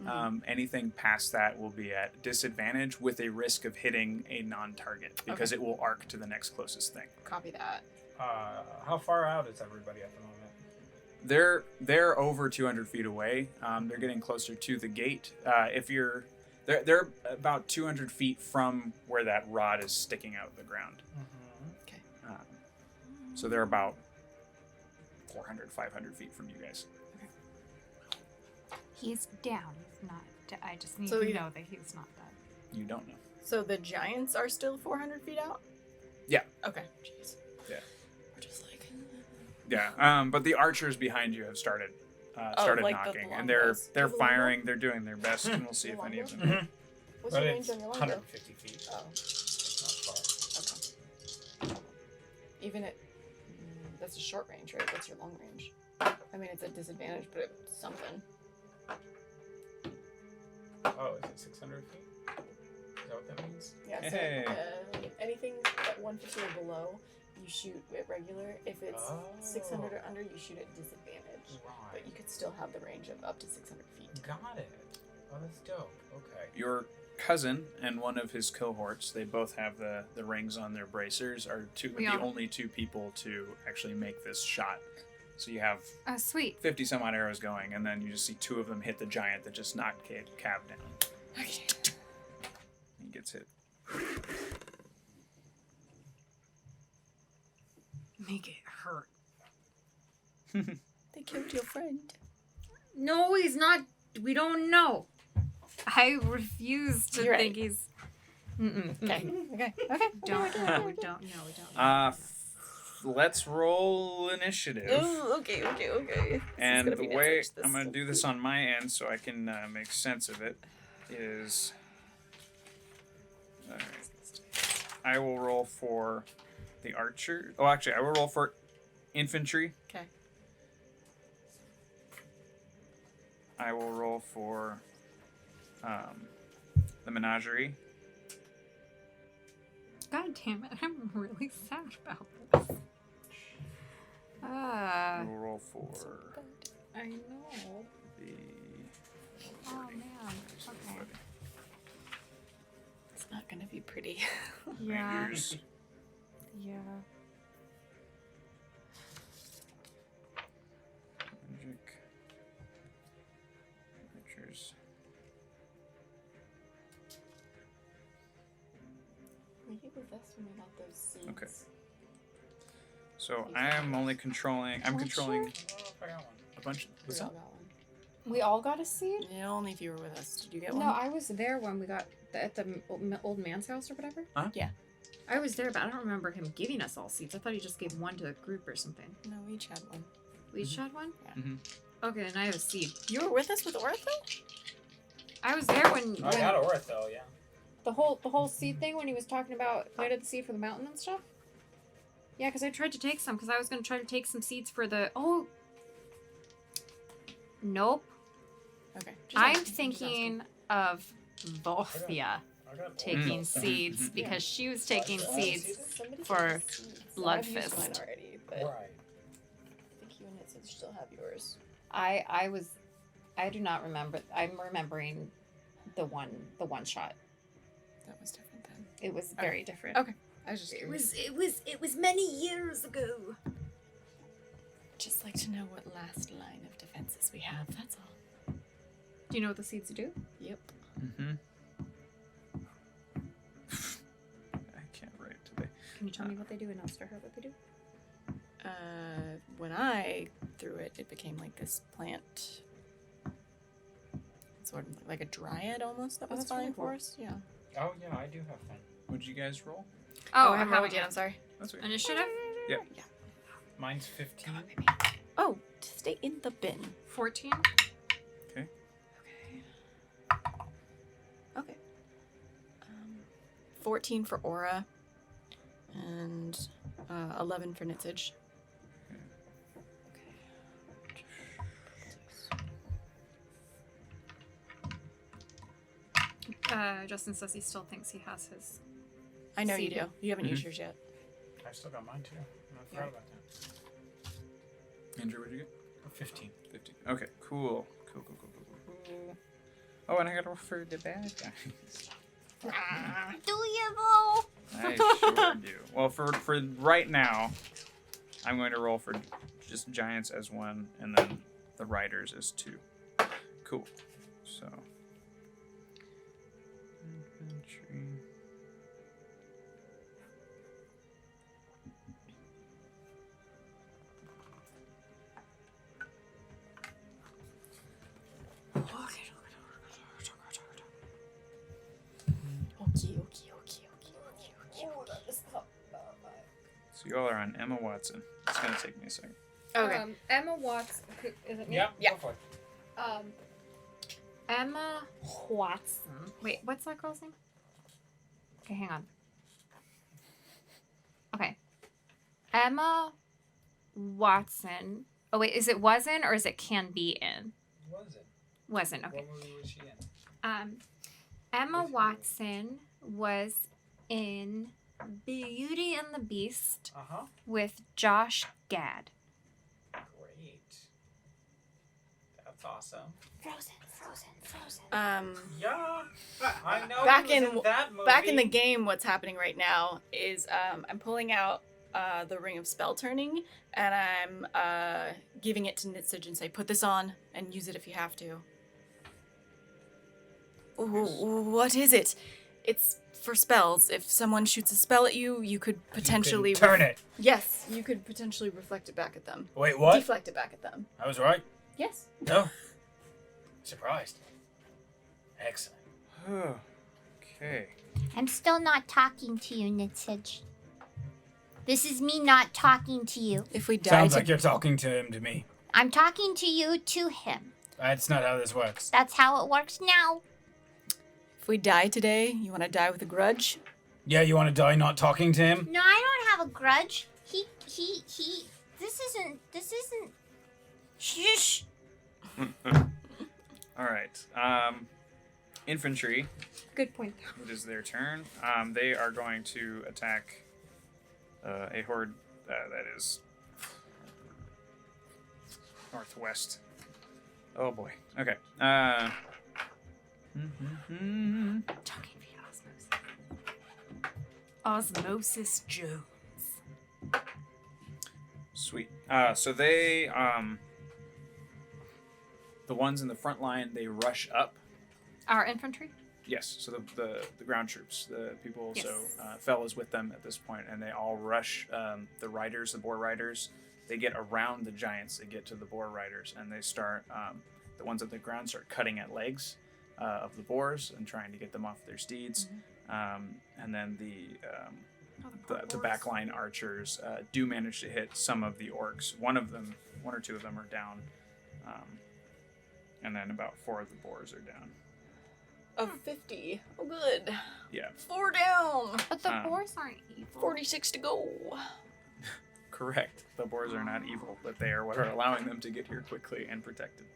Anything past that will be at disadvantage with a risk of hitting a non-target because it will arc to the next closest thing. Copy that. How far out is everybody at the moment? They're over 200 feet away. They're getting closer to the gate. They're about 200 feet from where that rod is sticking out of the ground. Okay. So they're about 400, 500 feet from you guys. He's down. He's not. I just need So to you- know that he's not dead. You don't know. So the giants are still 400 feet out? Yeah. Okay. Jeez. Yeah. We're just like. Yeah. But the archers behind you have started like knocking, the and they're longbows. they're The longbow? firing. They're doing their best, and we'll see if any of them. Mm-hmm. What's But the range it's on your longbow? 150 feet. Oh, It's not far. okay. Even at. That's a short range, right? What's your long range? I mean, it's a disadvantage, but it's something. Oh, is it 600 feet? Is that what that means? Yeah, Hey. so anything at 150 or below, you shoot at regular. If it's 600 or under, you shoot at disadvantage. But Right. you could still have the range of up to 600 feet. Got it. Oh, that's dope. Okay. Your cousin and one of his cohorts, they both have the rings on their bracers, are the Yeah. only two people to actually make this shot. So you have Oh, sweet. 50 some odd arrows going, and then you just see two of them hit the giant that just knocked Cab down. Okay. He gets hit. Make it hurt. They killed your friend. No, he's not. We don't know. I refuse to You're think right. he's. Mm-mm. Okay. Okay. Don't. No, we don't. No, we don't. Let's roll initiative. Ooh, okay. And the way I'm going to do this on my end so I can make sense of it is... Alright. I will roll for the archer. Oh, actually, I will roll for infantry. Okay. I will roll for the menagerie. God damn it! I'm really sad about this. I will roll for I know. the... Oh man. Okay. It's not gonna be pretty. Yeah. Rangers. Yeah. Magic. Archers. Were you with us when we got those seeds? Okay. So I am only controlling... I'm controlling a bunch of... What's We all that? got one. We all got a seed? Yeah, only if you were with us. Did you get No, one? I was there when we got at the old man's house or whatever. Huh? Yeah. I was there, but I don't remember him giving us all seeds. I thought he just gave one to the group or something. No, we each had one. We each had one? Yeah. Mhm. Okay, and I have a seed. You were with us with Ortho? I was there when, I got a worth though, yeah. the whole seed thing when he was talking about planted the seed for the mountain and stuff. Yeah, because I tried to take some because I was going to try to take some seeds for the. Oh. Nope. Okay. I'm thinking of Volthia I got taking Mm. seeds Mhm. because she was taking Oh, seeds. Somebody for said seeds. Blood I've used Fist. mine already, but Right. I think you and it still have yours. I do not remember. I'm remembering the one shot. That was different then. It was very different. Okay. I was just curious. It was many years ago. Just like to know what last line of defenses we have. That's all. Do you know what the seeds do? Yep. Mm-hmm. I can't write today. Can you tell me what they do and I'll start her what they do? When I threw it, it became like this plant, sort of like a dryad almost. That Oh, was that's really fine for cool. us. Yeah. Oh yeah, I do have fun. What'd you guys roll? Oh, I haven't rolled yet. I'm sorry. That's right. Initiative? Mine's 15. Oh, to stay in the bin. 14. Okay. Okay. 14 for Aura, and 11 for Nitsage. Justin says he still thinks he has his. I know you Seed. do. You haven't used Mhm. yours yet. I still got mine too. I forgot about that. Andrew, what'd you get? 15. 15. Okay, cool. Cool. Oh, and I gotta roll for the bad guys. Do you though? I sure do. Well, for right now, I'm going to roll for just giants as 1, and then the riders as 2. Cool. So. Infantry. So you all are on Emma Watson. It's gonna take me a second. Okay. Emma Watson. Is it me? Yep. Yeah. Go for it. Emma Watson. Wait, what's that girl's name? Okay, hang on. Okay. Emma Watson. Oh, wait, is it wasn't or is it can be in? Was it? Wasn't, okay. What movie was she in? Emma Which one? Watson was in Beauty and the Beast Uh-huh. with Josh Gad. Great. That's awesome. Frozen. Yeah. I know Back he was in- that movie. Back in the game, what's happening right now is I'm pulling out the Ring of Spell Turning, and I'm giving it to Nitsage and say, put this on and use it if you have to. What is it? It's for spells. If someone shoots a spell at you, you could potentially... You can turn it. Yes, you could potentially reflect it back at them. Wait, what? Deflect it back at them. I was right. Yes. No. Surprised. Excellent. Okay. I'm still not talking to you, Nitsage. This is me not talking to you. If we die Sounds like you're talking to him to me. I'm talking to you to him. That's not how this works. That's how it works now. if we die today, you want to die with a grudge? Yeah, you want to die not talking to him? No, I don't have a grudge. This isn't. Shush. All right. Infantry. Good point. It is their turn. They are going to attack a horde that is northwest. Oh boy. Okay. Talking via osmosis. Osmosis Jones. Sweet. So they, the ones in the front line, they rush up. Our infantry? Yes. So the ground troops, the people, Yes. so Fell is with them at this point, and they all rush the riders, the boar riders. They get around the giants. They get to the boar riders, and they start. The ones at the ground start cutting at legs of the boars and trying to get them off their steeds. And then the backline archers do manage to hit some of the orcs. One or two of them are down, and then about 4 of the boars are down. Of 50. Oh, good. Yeah, 4 down. But the boars aren't evil. 46 to go. correct. The boars are not evil, but they are what are allowing them to get here quickly and protected.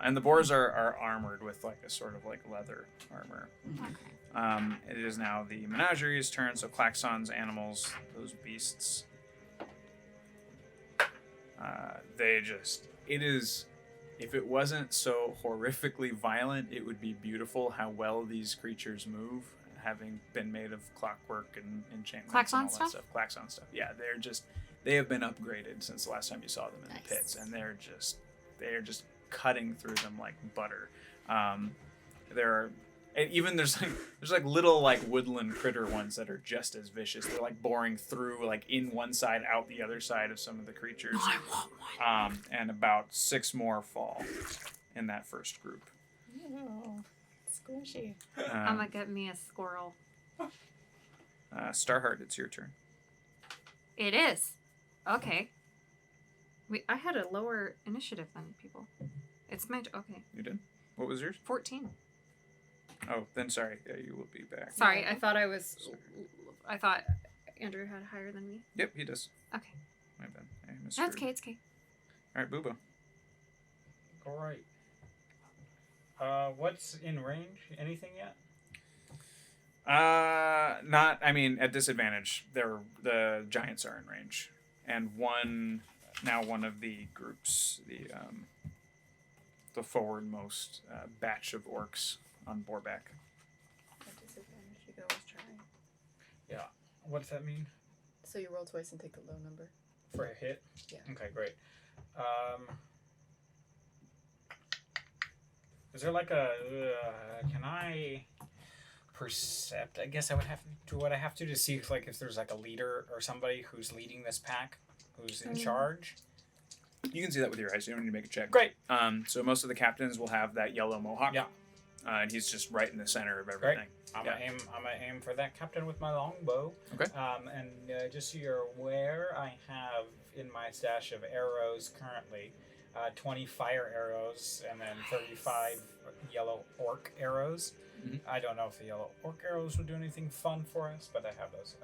And the boars are armored with like a sort of like leather armor. Okay. It is now the menagerie's turn, so Klaxon's animals, those beasts, if it wasn't so horrifically violent, it would be beautiful how well these creatures move, having been made of clockwork and enchantments Klaxon and all that stuff? stuff. Klaxon stuff. Yeah, they have been upgraded since the last time you saw them in Nice. the pits, and they're just cutting through them like butter. There's like little like woodland critter ones that are just as vicious. They're like boring through like in one side out the other side of some of the creatures. I want one. And about 6 more fall in that first group. Oh, squishy. I'm gonna get me a squirrel. Starheart, it's your turn. It is. Okay. Wait, I had a lower initiative than people. It's my okay. You did? What was yours? 14. Oh, then sorry. Yeah, you will be back. Sorry, I thought Andrew had higher than me. Yep, he does. Okay. My bad. I misheard. That's okay, it's okay. All right, Boobo. All right. What's in range? Anything yet? At disadvantage. The giants are in range. And one of the groups, the forwardmost batch of orcs on Boarback. At disadvantage, you can always try. Yeah. What does that mean? So you roll twice and take the low number. For a hit? Yeah. Okay, great. Is there like a... can I percept? I guess I would have to do what I have to see if there's like a leader or somebody who's leading this pack, who's in charge. You can see that with your eyes. You don't need to make a check. Great. So most of the captains will have that yellow mohawk. Yeah. And he's just right in the center of everything. I'm gonna aim for that captain with my longbow. Okay. And just so you're aware, I have in my stash of arrows currently 20 fire arrows and then 35 yellow orc arrows. Mhm. I don't know if the yellow orc arrows would do anything fun for us, but I have those.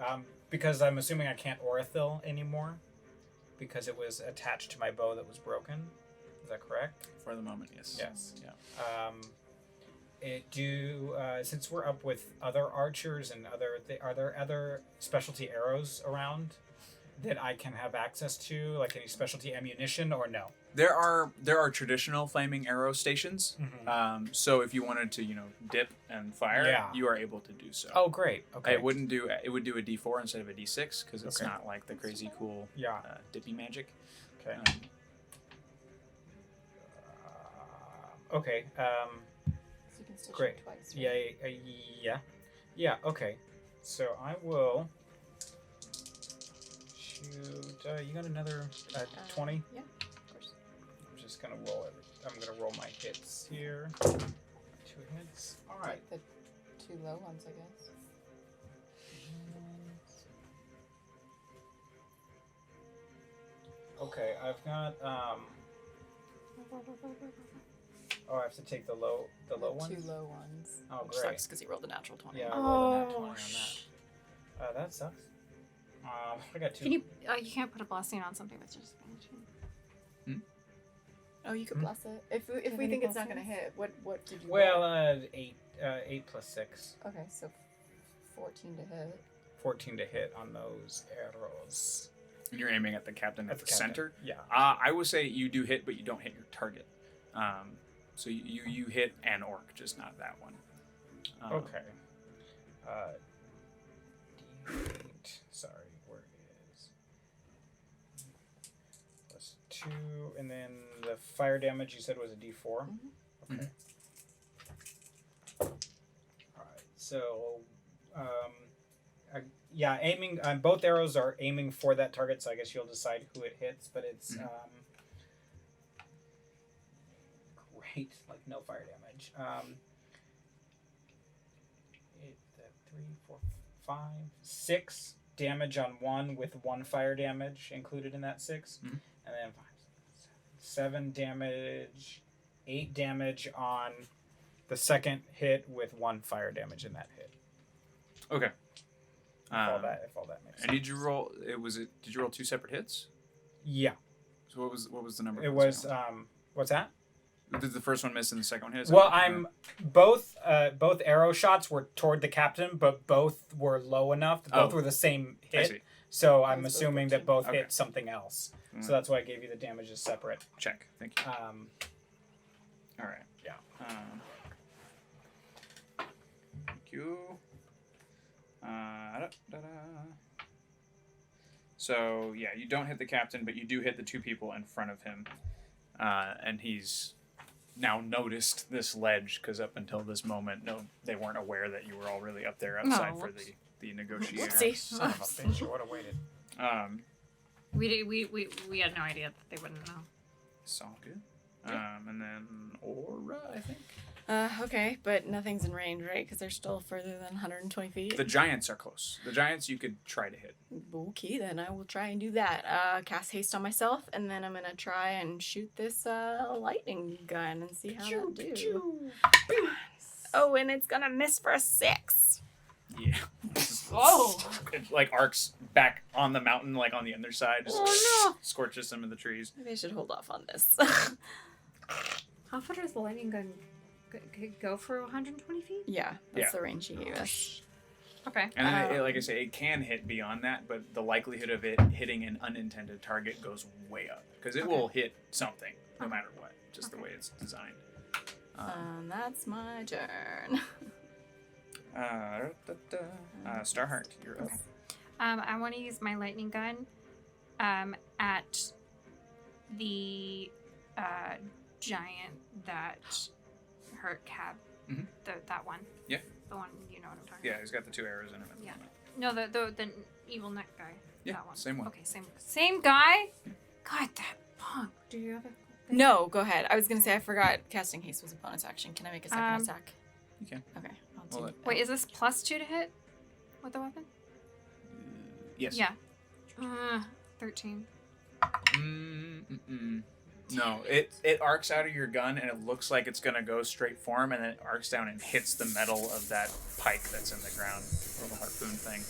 Because I'm assuming I can't Orathil anymore because it was attached to my bow that was broken. Is that correct? For the moment, yes. Yes. Yeah. Since we're up with other archers and are there other specialty arrows around that I can have access to, like any specialty ammunition, or no? There are traditional flaming arrow stations. Mm-hmm. So if you wanted to, dip and fire, Yeah. you are able to do so. Oh, great. Okay. It would do a D4 instead of a D6 because it's Okay. not like the crazy cool Yeah. dippy magic. Okay. Okay. So you can still Great. shoot twice. Right? Yeah. Okay. So I will shoot. You got another 20? Yeah, of course. I'm just gonna roll it. I'm gonna roll my hits here. 2 hits are All right. Take the two low ones, I guess. Okay, I've got Oh, I have to take the low ones. Two low ones. Oh, Which great. sucks because he rolled a natural 20. Yeah, I rolled a nat 20 Oh, on that. That sucks. I got two. Can you? You can't put a blessing on something that's just. Oh, you could bless it. If we any think it's not gonna blessings? hit, what did you Well, roll? 8 plus 6. Okay, so 14 to hit. 14 to hit on those arrows. And you're aiming at the captain at the captain. center. Yeah. I would say you do hit, but you don't hit your target. So you hit an orc, just not that one. Okay. D8. Sorry, where it is. Plus 2, and then the fire damage you said was a D4. Okay. Alright, so aiming. Both arrows are aiming for that target, so I guess you'll decide who it hits. But it's great, like no fire damage. 8, 3, 4, 5, 6 damage on one with 1 fire damage included in that 6, and then 5, 7 damage, 8 damage on the second hit with 1 fire damage in that hit. Okay. If all that makes sense. And did you roll? Did you roll 2 separate hits? Yeah. So what was the number? It for the was second what's that? one? Did the first one miss and the second one hit? Is Well, that- I'm both arrow shots were toward the captain, but both were low enough. Both were the same I hit. see. So I'm Those both assuming were that both Okay. hit something else. Mm. So that's why I gave you the damages separate. Check. Thank you. All right. Yeah. Thank you. So yeah, you don't hit the captain, but you do hit the 2 people in front of him, and he's now noticed this ledge because up until this moment, they weren't aware that you were all really up there outside for whoops. the negotiator. Whoopsie. Son of a bitch, I would have waited. We had no idea that they wouldn't know. It's all good. And then Aura, I think. Okay, but nothing's in range, right? Because they're still further than 120 feet. The giants are close. The giants you could try to hit. Okay, then I will try and do that. Cast haste on myself, and then I'm gonna try and shoot this lightning gun and see how that do. Oh, and it's gonna miss for a 6. Yeah. Oh. It like arcs back on the mountain, like on the underside. Just scorches some of the trees. Maybe I should hold off on this. How far does the lightning gun go for 120 feet? Yeah, that's Yeah. the range he gave us. Okay. And then, like I say, it can hit beyond that, but the likelihood of it hitting an unintended target goes way up because it will hit something no matter what, just the way it's designed. That's my turn. Starheart, you're up. I want to use my lightning gun at the giant that hurt Cab. Mhm. That one. Yeah. The one, you know what I'm talking Yeah, about. he's got the 2 arrows in him. Yeah. No, the evil neck guy. Yeah, That one. same one. Okay, same guy? God, that punk. Do you have a... No, go ahead. I was gonna say I forgot casting haste was a bonus action. Can I make a second attack? You can. Okay, I'll Well, do it- Wait, is this +2 to hit with the weapon? Yes. Yeah. 13. No, it arcs out of your gun and it looks like it's gonna go straight for him, and then it arcs down and hits the metal of that pike that's in the ground, or the harpoon thing,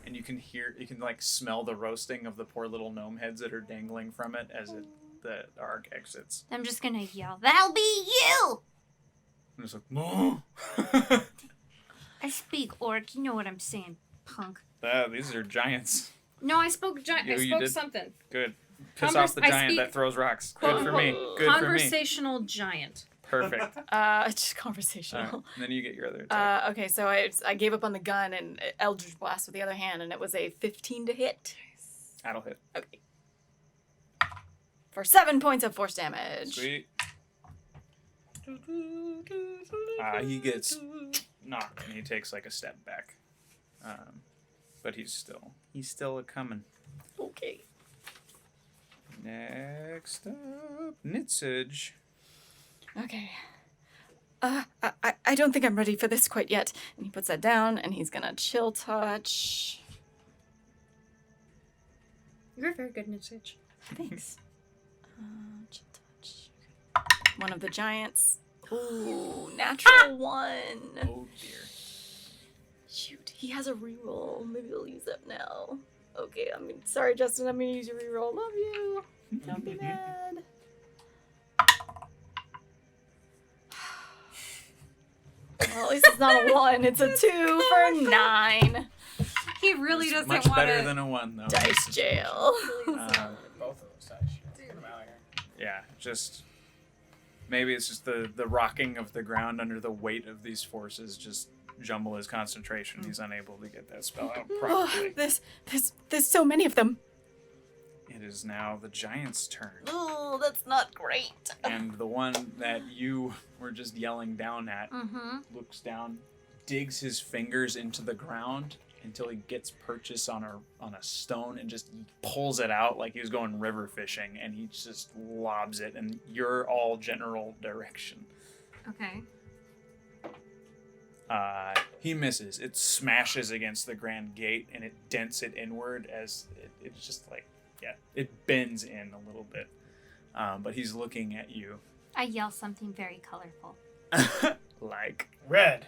and you can like smell the roasting of the poor little gnome heads that are dangling from it as the arc exits. I'm just gonna yell, "That'll be you!" And it's like, no. I speak orc, you know what I'm saying, punk. These are giants. No, I spoke giant. You I spoke did? something. Good. Piss off the I giant speak- that throws rocks. Quote, Good for me. unquote, Good for me. Conversational giant. Perfect. just conversational. All right. And then you get your other attack. Okay, so I gave up on the gun and Eldritch Blast with the other hand, and it was a 15 to hit. That'll hit. Okay. For 7 points of force damage. Sweet. He gets knocked and he takes like a step back, but he's still a coming. Okay. Next up, Nitsage. Okay. I don't think I'm ready for this quite yet. And he puts that down, and he's gonna chill touch. You're very good, Nitich. Thanks. Chill touch. One of the giants. Ooh, natural 1. Oh dear. Shoot, he has a reroll. Maybe I'll use that now. Okay, sorry, Justin, I'm gonna use your reroll. Love you. Don't be mad. Well, at least it's not a 1. It's a 2 for 9. He really It's doesn't much want better to. than a 1 though. Dice jail. Both of those dice. Get them out of here. Yeah, just maybe it's just the rocking of the ground under the weight of these forces just jumble his concentration. He's unable to get that spell out properly. There's so many of them. It is now the giant's turn. Oh, that's not great. And the one that you were just yelling down at looks down, digs his fingers into the ground until he gets purchase on a stone and just pulls it out like he was going river fishing, and he just lobs it in your all general direction. Okay. He misses. It smashes against the grand gate and it dents it inward as it's just like, yeah, it bends in a little bit. But he's looking at you. I yell something very colorful. Like. Red.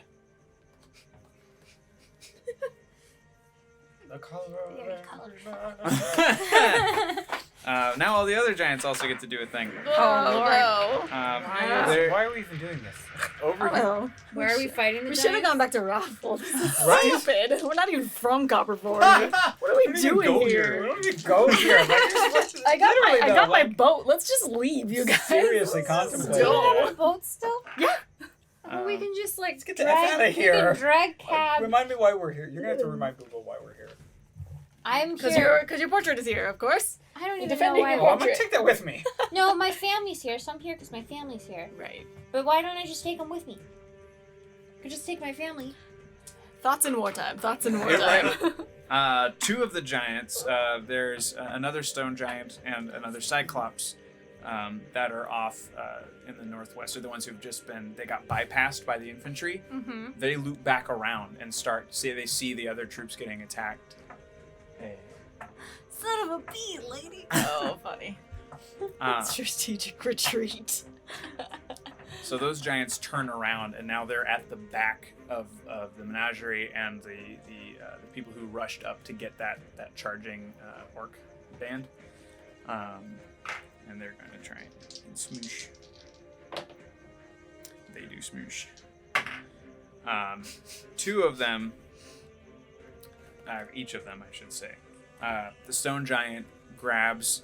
The color of Very red. colorful. Now all the other giants also get to do a thing. Oh, Why are we even doing this? Over no. here. Oh. Where are we fighting the We should have giants? gone back to Raffle. This is Right? stupid. We're not even from Copperford. What are we doing Where here? don't you go here? I got my like, boat. Let's just leave, you guys. seriously This is contemplating dumb. it. boat still? Yeah. Well, we can just like get the F outta we here. can drag cab. Remind me why we're here. You're gonna have to remind people why we're here. I'm Because here. your portrait is here, of course. I don't You're even know defending why. your Oh, I'm gonna portrait. take that with me. No, my family's here, so I'm here because my family's here. Right. But why don't I just take them with me? I could just take my family. Thoughts in wartime. Thoughts in Yeah, wartime. Two of the giants, there's another stone giant and another cyclops that are off in the northwest. They're the ones who've just they got bypassed by the infantry. Mm-hmm. They loop back around and they see the other troops getting attacked. Hey. Son of a bee, lady. Oh, funny. Strategic retreat. So those giants turn around, and now they're at the back of the menagerie and the people who rushed up to get that charging orc band. And they're going to try and smoosh. They do smoosh. Two of them, each of them, I should say. The stone giant grabs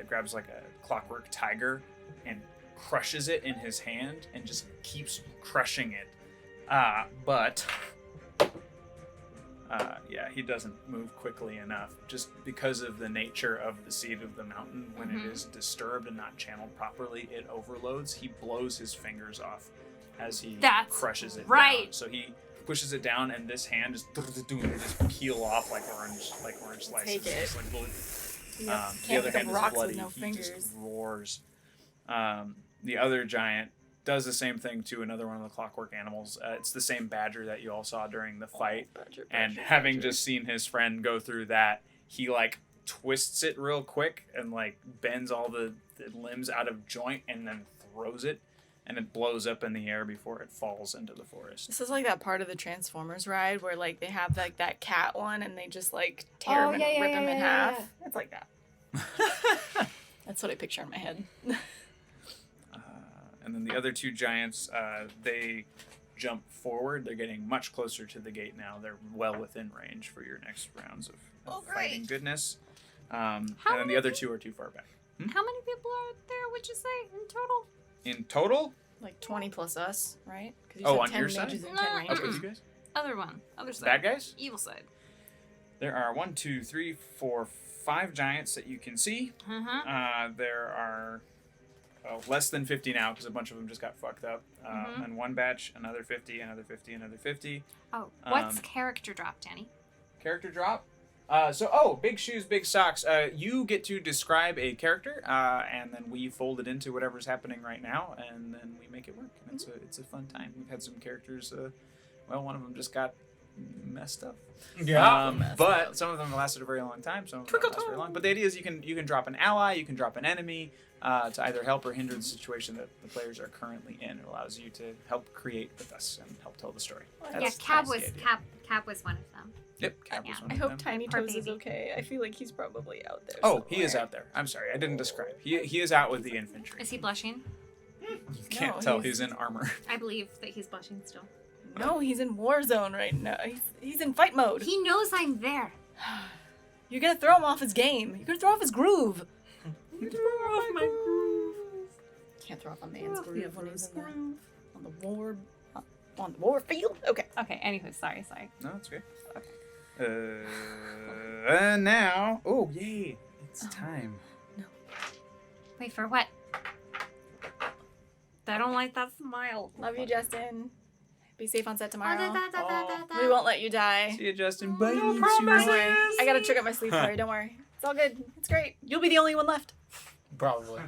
grabs like a clockwork tiger and crushes it in his hand and just keeps crushing it. But he doesn't move quickly enough just because of the nature of the seed of the mountain. When it is disturbed and not channeled properly, it overloads. He blows his fingers off as he crushes it down. So he pushes it down, and this hand just peel off like orange slices. Take it. Just like bullet. The Can't other pick hand up is rocks with bloody. no He fingers. just roars. The other giant does the same thing to another one of the clockwork animals. It's the same badger that you all saw during the fight. And having just seen his friend go through that, he like twists it real quick and like bends all the limbs out of joint and then throws it, and it blows up in the air before it falls into the forest. This is like that part of the Transformers ride where like they have like that cat one and they just like tear him and rip him in half. It's like that. That's what I picture in my head. And then the other two giants, they jump forward. They're getting much closer to the gate now. They're well within range for your next rounds of fighting goodness. And then the other two are too far back. How many people are there, would you say, in total? In total? Like 20 plus us, right? Oh, on your side? mages and No, 10 no, rangers. Okay, you guys? Other side. Bad guys? Evil side. There are 1, 2, 3, 4, 5 giants that you can see. There are less than 50 now because a bunch of them just got fucked up. And one batch, another 50, another 50, another 50. Oh, what's character drop, Danny? Character drop? Big shoes, big socks. You get to describe a character, and then we fold it into whatever's happening right now, and then we make it work. And it's a fun time. We've had some characters. One of them just got messed up. Yeah. But some of them lasted a very long time. Some of them don't last very long. But the idea is you can drop an ally, you can drop an enemy to either help or hinder the situation that the players are currently in. It allows you to help create with us and help tell the story. Yeah, Cab was one of them. Yep, Cab was one I of hope them. Tiny Poor Toes is baby. okay. I feel like he's probably out there. Oh, he is somewhere. out there. I'm sorry, I didn't describe. He is out with the infantry. Is he blushing? You can't No, tell he's in armor. I believe that he's blushing still. No, he's in war zone right now. He's in fight mode. He knows I'm there. You're gonna throw him off his game. You're gonna throw off his groove. Throw off my groove. Can't throw off a man's groove when he's on the war field. Okay. Okay, anywho, sorry. No, it's good. And now, oh yay! It's time. Wait, for what? I don't like that smile. Love you, Justin. Be safe on set Oh, tomorrow. da. We won't let you die. See you, Justin. Bye. Don't worry. I got a trick up my sleeve for you. Don't worry. It's all good. It's great. You'll be the only one left. Probably.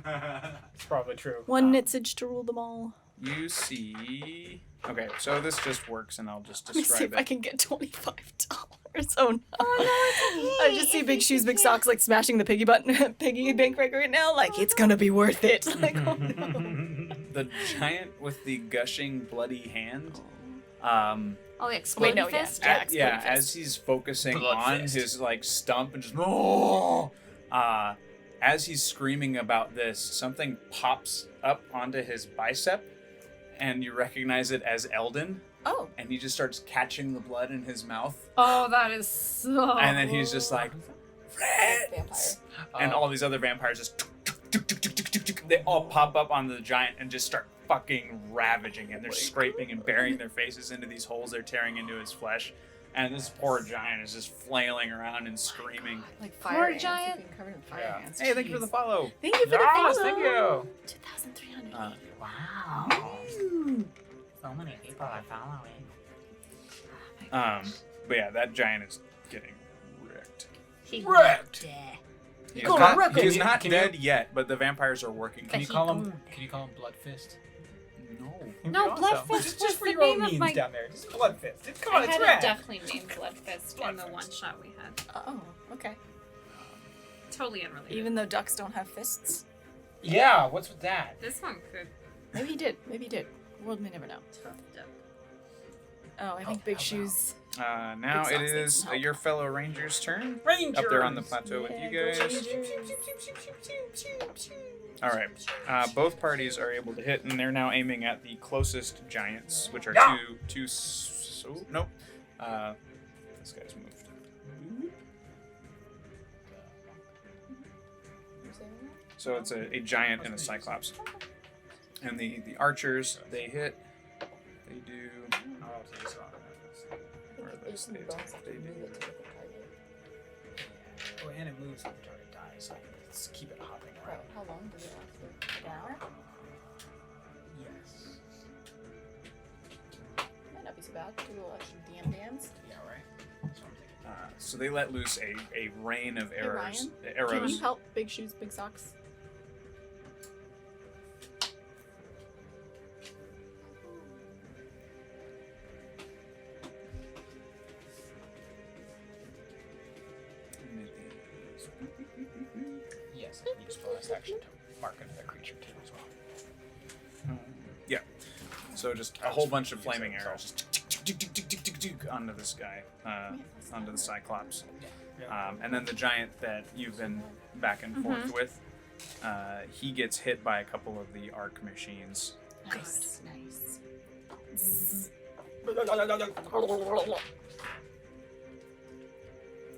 It's probably true. One Nitsage to rule them all. You see. Okay, so this just works, and I'll just Let me see describe if I it. can get $25. Oh no! I just see Big Shoes, Big Socks like smashing the piggy bank right now. Like it's gonna be worth it. Like oh no. The giant with the gushing bloody hand. Oh, the exploding no, yeah. fist? Jack's Yeah, bloody fist. as he's focusing Blood on fist. his like stump and just as he's screaming about this, something pops up onto his bicep, and you recognize it as Eldon, Oh. and he just starts catching the blood in his mouth, Oh, that is so. and then he's just like, "Friends!" Vampire. And all these other vampires just they all pop up on the giant and just start fucking ravaging it. They're scraping and burying their faces into these holes they're tearing into his flesh. And this poor giant is just flailing around and screaming. Like Poor fire ants. giant. You've been covered in fire Yeah. ants. Hey, thank you for the follow. Thank you for the Yes, follow. thank you. 2,300. Wow. So many people are following. But yeah, that giant is getting wrecked. Wrecked. He's Go not, wreck he's him. not Can you- dead yet, but the vampires are working. Can you he call him? gone. Can you call him Blood Fist? No. No, Blood Fist Just was for the your own name of means my. down there. Just Blood Fist. Come on, I it's had rad. it definitely named Blood Fist in the Blood one Fist. shot we had. Oh, okay. Totally unrelated. Even though ducks don't have fists. Yeah, what's with that? This one could. Maybe he did. Maybe he did. The world may never know. Oh, I think Big how Shoes. Now Big it socks is need some your fellow ranger's turn. Rangers. Up there on the plateau with Yeah, you go guys. Rangers. All right. Both parties are able to hit, and they're now aiming at the closest giants, which are Yeah. two. So nope. This guy's moved. So it's a giant and a cyclops. And the archers, they hit. They do. Where are those? They do. Oh, and it moves when the target dies. So let's keep it hopping around. How long does it last for? An hour? Yes. Might not be so bad. Do a little extra dance. Yeah, right. That's what I'm thinking. So they let loose a rain of Hey, arrows. Ryan, Can you Arrows. help Big Shoes, Big Socks? Yes, you use bonus action to mark another creature too as well. Yeah. So just a whole bunch of flaming arrows onto this guy, onto the Cyclops. And then the giant that you've been back and forth with, he gets hit by a couple of the arc machines. Nice.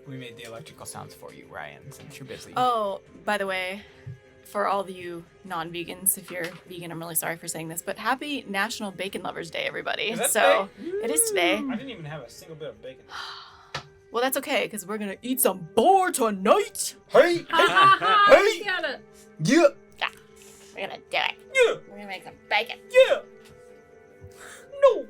We made the electrical sounds for you, Ryan, since you're busy. Oh, by the way, for all of you non-vegans, if you're vegan, I'm really sorry for saying this, but happy National Bacon Lovers Day, everybody. Is that So it is today. I didn't even have a single bit of bacon. Well, that's okay, because we're gonna eat some boar tonight. Hey! Hey! Got it. Yeah! We're gonna do it. Yeah! We're gonna make some bacon. Yeah! No!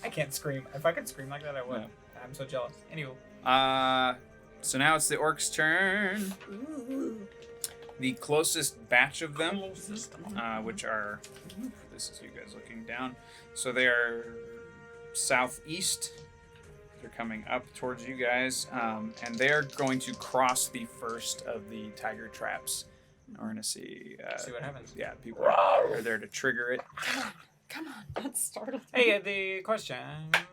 I can't scream. If I could scream like that, I would. No. I'm so jealous. Anywho. So now it's the orcs' turn. The closest batch of them, which are, this is you guys looking down. So they are southeast. They're coming up towards you guys, and they're going to cross the first of the tiger traps. We're gonna see. See what happens. Yeah, people are there to trigger it. Come on. That's startling. Hey, the question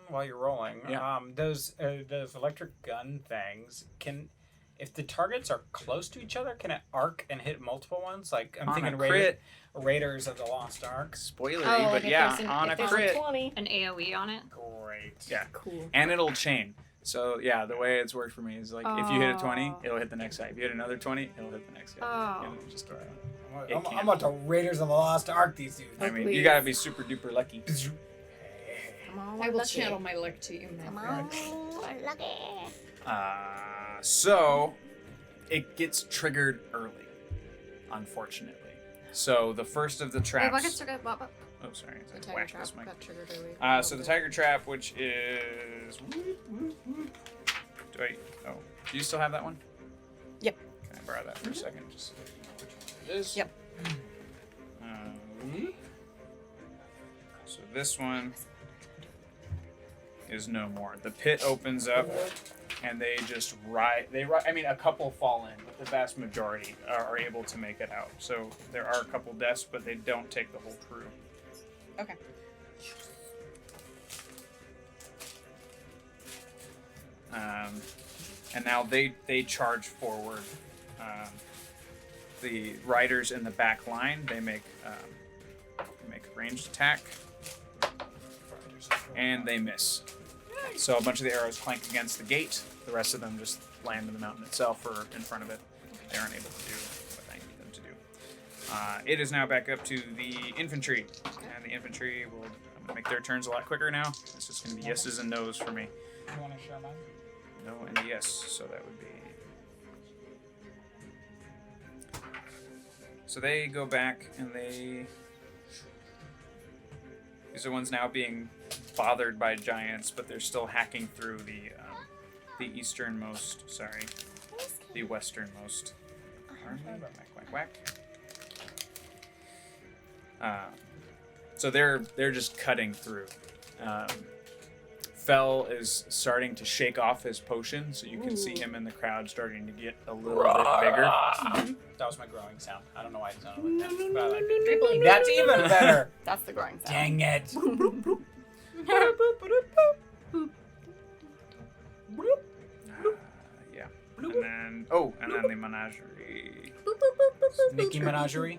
while you're rolling. Yeah. Those electric gun things if the targets are close to each other, can it arc and hit multiple ones? Like I'm On thinking a crit. Raiders of the Lost Ark. Spoilery, Oh, but if yeah, there's on a if there's crit. 20. An AoE on it. Great. Yeah, Cool. and it'll chain. So yeah, the way it's worked for me is like if you hit a 20, Oh. it'll hit the next guy. If you hit another 20, it'll hit the next guy. Oh. And it'll just keep going. It I'm can't. about to Raiders of the Lost Ark these dudes. I mean, you please. gotta be super duper lucky. Come on. I will lucky. channel my luck to you, my Come friend. on, lucky. So it gets triggered early, unfortunately. So the first of the Wait, traps. what gets triggered? What? Oh, sorry. The I tiger whacked trap this mic. got triggered early. So the tiger trap, which is. Do you still have that one? Yep. Can I borrow that for a second? Just so that you know which one it is. Yep. So this one is no more. The pit opens up, and they just ride. I mean, a couple fall in, but the vast majority are able to make it out. So there are a couple deaths, but they don't take the whole crew. Okay. And now they charge forward. The riders in the back line, they make a ranged attack, and they miss. So a bunch of the arrows clank against the gate. The rest of them just land in the mountain itself or in front of it. They aren't able to do what I need them to do. It is now back up to the infantry, and the infantry will make their turns a lot quicker now. It's just going to be yeses and nos for me. You want to share mine? No and a yes, so that would be. So they go back and these are ones now being bothered by giants, but they're still hacking through the the westernmost army. Whack, whack. So they're just cutting through. Fell is starting to shake off his potion, so you can see him in the crowd starting to get a little bit bigger. That was my growing sound. I don't know why it sounded like that, but I like it. That's even better. That's the growing sound. Dang it. Yeah. And then the menagerie. Sneaky menagerie.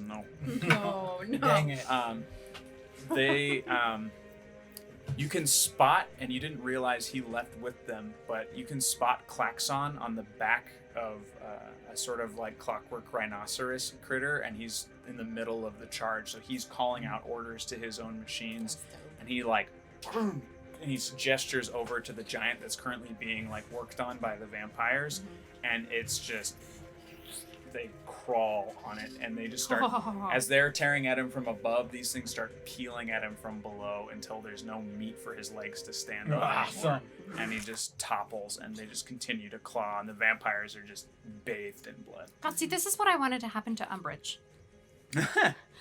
No. Oh, no. Dang it. They you can spot, and you didn't realize he left with them, but you can spot Klaxon on the back of a sort of like clockwork rhinoceros critter, and he's in the middle of the charge, so he's calling out orders to his own machines, and he like and he gestures over to the giant that's currently being like worked on by the vampires, and it's just they crawl on it, and they just start as they're tearing at him from above, these things start peeling at him from below until there's no meat for his legs to stand on anymore. And he just topples, and they just continue to claw, and the vampires are just bathed in blood. God, see, this is what I wanted to happen to Umbridge.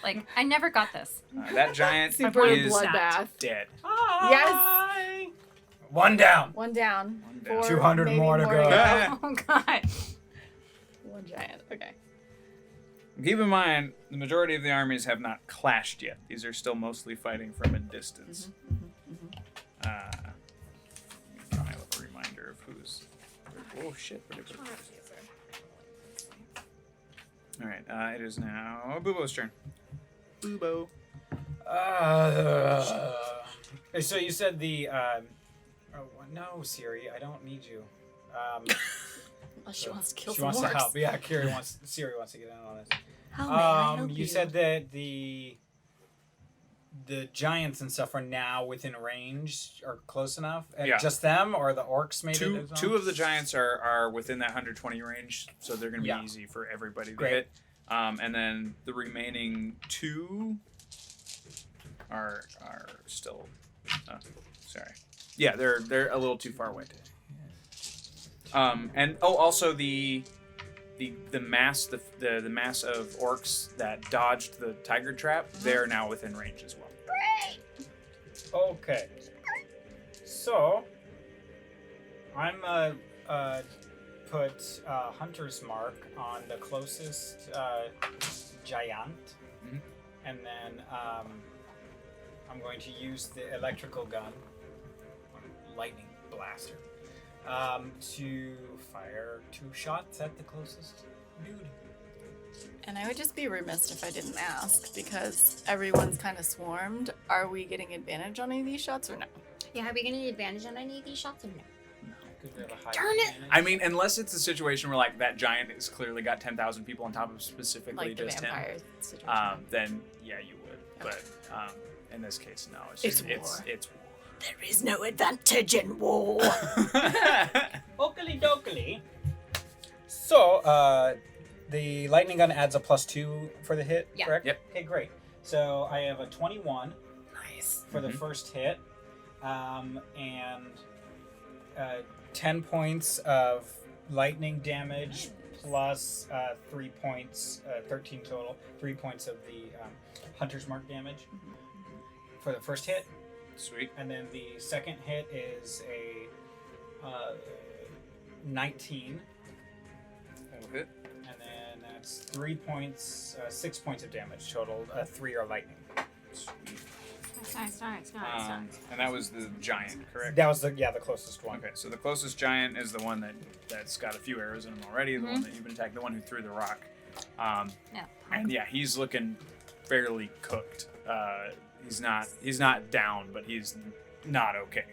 Like, I never got this. That giant Super is bloodbath. dead. Yes. One down. One down. One down. 200 maybe more to go. Oh, God. One giant. Okay. Keep in mind, the majority of the armies have not clashed yet. These are still mostly fighting from a distance. Let me have a reminder of who's. Oh shit! Where did it go? All right, it is now Bubo's turn. Bubo. So you said the. No, Siri, I don't need you. Unless she wants to kill She some wants to orcs. help. Yeah, Siri wants to get in on this. How may I help You said that the giants and stuff are now within range or close enough. And Yeah. Just them, or the orcs made it as well? Two of the giants are within that 120 range, so they're going to be Yeah. easy for everybody to Great. hit. And then the remaining two are still. Sorry. Yeah, they're a little too far away. And also the mass the mass of orcs that dodged the tiger trap, they're now within range as well. Okay. So, I'm put Hunter's Mark on the closest giant, and then I'm going to use the electrical gun, lightning blaster, to fire 2 shots at the closest dude. And I would just be remiss if I didn't ask, because everyone's kind of swarmed. Are we getting advantage on any of these shots or no? Yeah, are we getting advantage on any of these shots or no? Darn it! I mean, unless it's a situation where like that giant has clearly got 10,000 people on top of specifically Like the just him, vampire situation. then yeah, you would. Okay. But in this case, no. It's It's war. There is no advantage in war. Oakley dokley. So, the lightning gun adds a +2 for the hit, Yeah. correct? Yep. Okay, great. So I have a 21 Nice. for the first hit, and 10 points of lightning damage plus 3 points, 13 total, 3 points of the Hunter's Mark damage for the first hit. Sweet. And then the second hit is a 19. That'll hit. And then that's 3 points, 6 points of damage total. 3 are lightning. Sweet. Nice. And that was the giant, correct? That was the closest one. Okay, so the closest giant is the one that's got a few arrows in him already. The one that you've been attacking, the one who threw the rock. Yeah. And yeah, he's looking fairly cooked. He's not down, but he's not okay.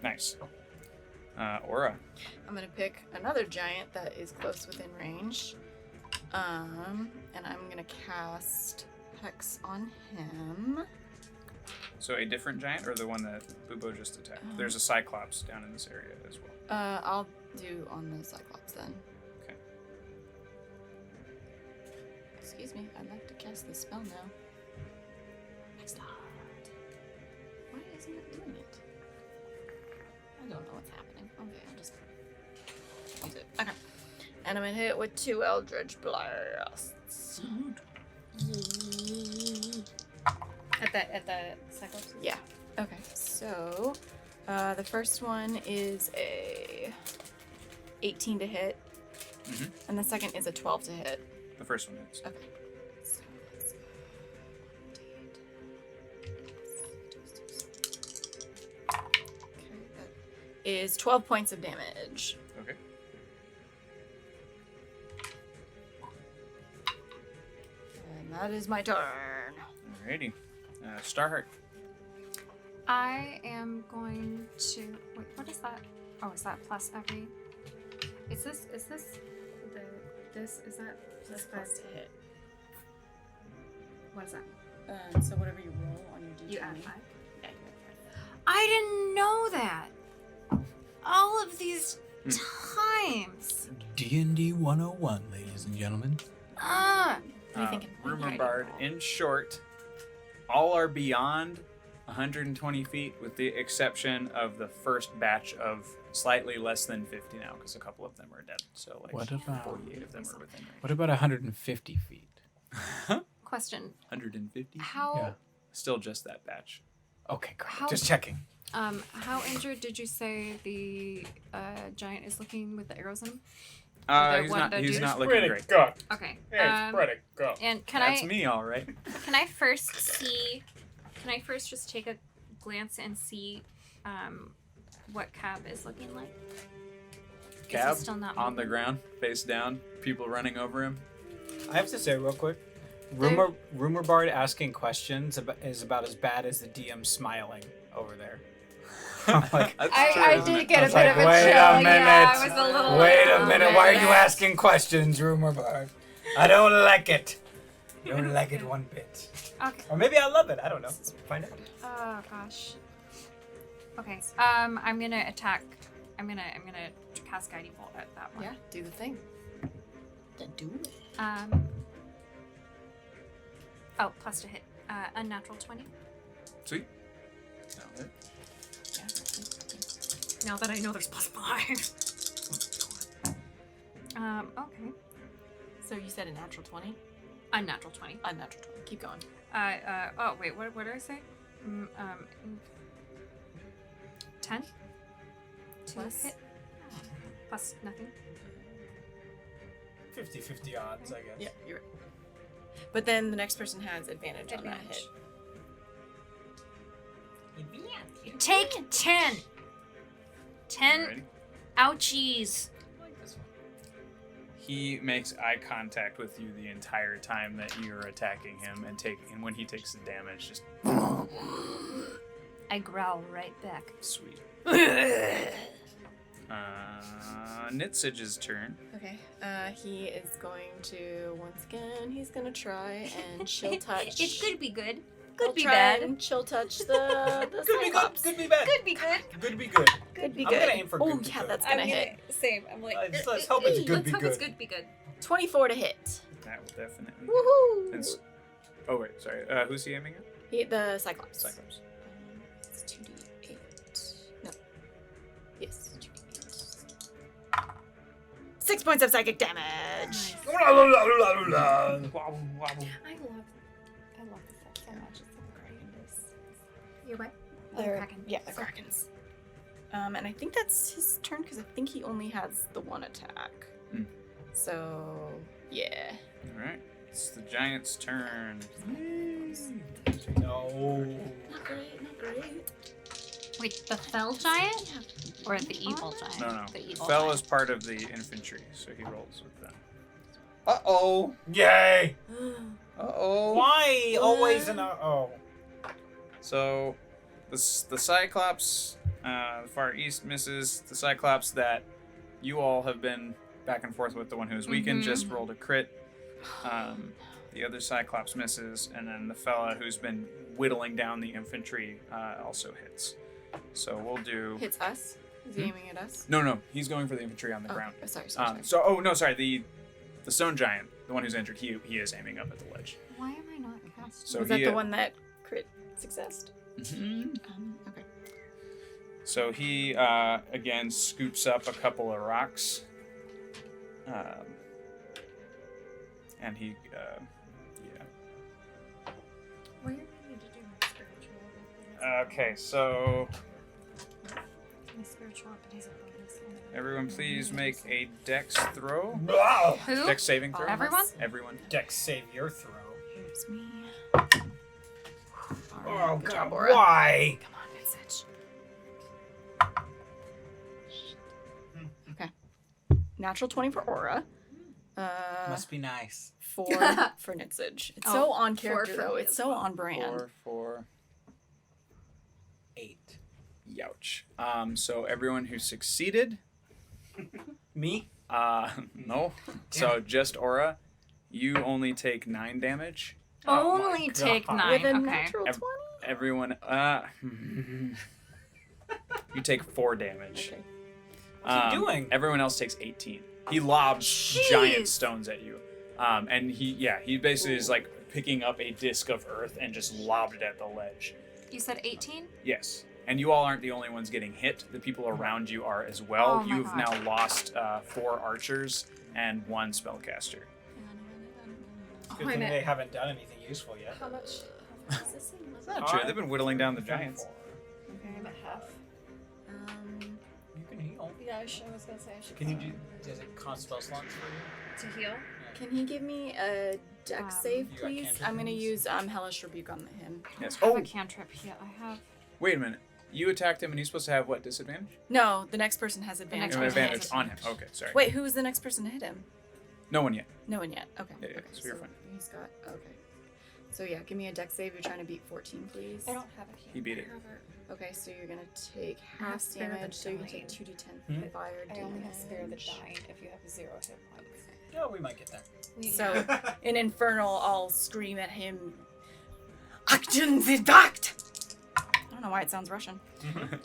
Nice. Aura. I'm gonna pick another giant that is close within range. And I'm gonna cast Hex on him. So a different giant, or the one that Bubo just attacked? There's a Cyclops down in this area as well. I'll do on the Cyclops then. Okay. Excuse me, I'd like to cast the spell now. Next heart. Why isn't it doing it? I don't know what's happening. Okay, I'll do it. Okay. And I'm gonna hit it with 2 Eldritch Blasts. At the Cyclops? Yeah. Okay, so the first one is a 18 to hit, and the second is a 12 to hit. The first one is. Okay. So that's okay, that is 12 points of damage. Okay. And that is my turn. Alrighty. Starheart. I am going to wait. What is that? Oh, is that plus every? Is that Plus 5 to hit. What is that? So whatever you roll on your d20. You add 5. Yeah, you add 5. I didn't know that. All of these times. D&D 101, ladies and gentlemen. What are you thinking? Rumor Bard. In short, all are beyond 120 feet, with the exception of the first batch of slightly less than 50 now, because a couple of them are dead. So like What about 48 of them are within range. what about 150 feet? Question. 150? How Yeah. Still just that batch. Okay, great. How- Just checking. how injured did you say the giant is looking with the arrows in him? He's not looking Pretty great. good. Okay. Yeah, it's pretty good. And That's me, all right. Can I first just take a glance and see what Cab is looking like? Is he Cab still not on the moving? ground, face down, people running over him. I have to say real quick, Rumor Bard asking questions is about as bad as the DM smiling over there. I'm like, That's true, I isn't did it? get a was bit like, of a wait chill. a minute. Yeah, I was a little. Wait a minute, why are you nervous. asking questions, Rumor Bard? I don't like it. Don't like it one bit. Okay. Or maybe I love it. I don't know. Find out. Oh gosh. Okay. I'm gonna attack. I'm gonna cast Guiding Bolt at that one. Yeah, do the thing. Then do it. Oh, plus to hit. Unnatural 20. Sweet. No, Now that I know there's plus 5. Okay. So you said a natural 20? Unnatural 20. Unnatural 20. Keep going. Oh, wait, what did I say? 10? Plus? Hit? Plus nothing. 50-50 odds, I guess. Yeah, you're right. But then the next person has advantage on that hit. Take 10. 10 Alrighty. ouchies. He makes eye contact with you the entire time that you're attacking him, and when he takes the damage, just I growl right back. sweet. Nitsage's turn. Okay. He is going to, once again, he's going to try and chill touch. It could be good. He'll Could be try bad. and chill touch the Could be good. Cyclops. Could be bad. Could be good. Could be good. Could be I'm good. gonna aim for oh, good be yeah, good. that's going to hit. Same. I'm like, Let's hope it's good let's be hope good. it's good be good. 24 to hit. That will definitely. Woohoo! Oh wait, sorry. Who's he aiming at? The Cyclops. Cyclops. It's 2d8. No. Yes, 2d8. 6 points of psychic damage. I love the fall so much. It's so great. You're what? They're- Kraken. Yeah, the Krakens. And I think that's his turn because I think he only has the one attack. Hmm. So, yeah. All right. It's the giant's turn. No. Not great, not great. Wait, the fell giant or the evil giant? No. The evil Fell giant. is part of the infantry, so he rolls with them. Uh-oh. Yay! Uh-oh. Why always an oh? So, the Cyclops, the far east misses. The Cyclops that you all have been back and forth with, the one who was weakened, just rolled a crit. The other Cyclops misses, and then the fella who's been whittling down the infantry also hits. So we'll do... Hits us? Is he aiming at us? No, he's going for the infantry on the ground. Oh, sorry. The stone giant, the one who's injured, he is aiming up at the ledge. Why am I not cast? So Was that the one that crit successed? Mhm. Okay. So he, again, scoops up a couple of rocks. And he, yeah. What do you need to do my spiritual? Okay, so My spiritual abilities are bonus. everyone please make a dex throw. Wow. Who? Dex saving throw. Everyone? Everyone. Dex save your throw. Here's me. Oh Good God! job, Aura. Why? Come on, Vincent. Okay. Natural 20 for Aura. Must be nice. 4 for Nitsage. It's so on 4 character for though. me It's as so well. on brand. 4. 8. Youch. So everyone who succeeded, Me? no. So just Aura, you only take 9 damage. Oh my Only take God. 9. With a Okay. natural 20? Everyone, you take 4 damage. Okay. What's he doing? Everyone else takes 18. He lobs giant stones at you. And he basically is like picking up a disc of earth and just lobbed it at the ledge. You said 18? Yes. And you all aren't the only ones getting hit. The people around you are as well. Oh my You've God. now lost 4 archers and 1 spellcaster. Good thing they haven't done anything useful yet. How much? Is this thing It's not true. They've been whittling down the giants. Okay, I'm at half. You can heal. Yeah, I was gonna say I should. Can you do? Is it con spell slots for you? to heal? Can he give me a dex save, You got please? cantrip I'm gonna moves? use Hellish Rebuke on him. Yes. I have Oh, a cantrip. Yeah, I have. wait a minute. You attacked him and he's supposed to have what, disadvantage? No, the next person has next You advantage. have person has advantage on him. Okay, sorry. Wait, who was the next person to hit him? No one yet. No one yet. Okay. Yeah, okay. so you're fine. He's got. Okay. So yeah, give me a dex save. You're trying to beat 14, please. I don't have it here. He beat it. Okay, so you're gonna take I have half Spare the damage. So you can take Dying. 2d10 fire I damage. only have spare the dying if you have 0 hit points. Yeah, we might get there. So in Infernal, I'll scream at him. Actions deduct. I don't know why it sounds Russian.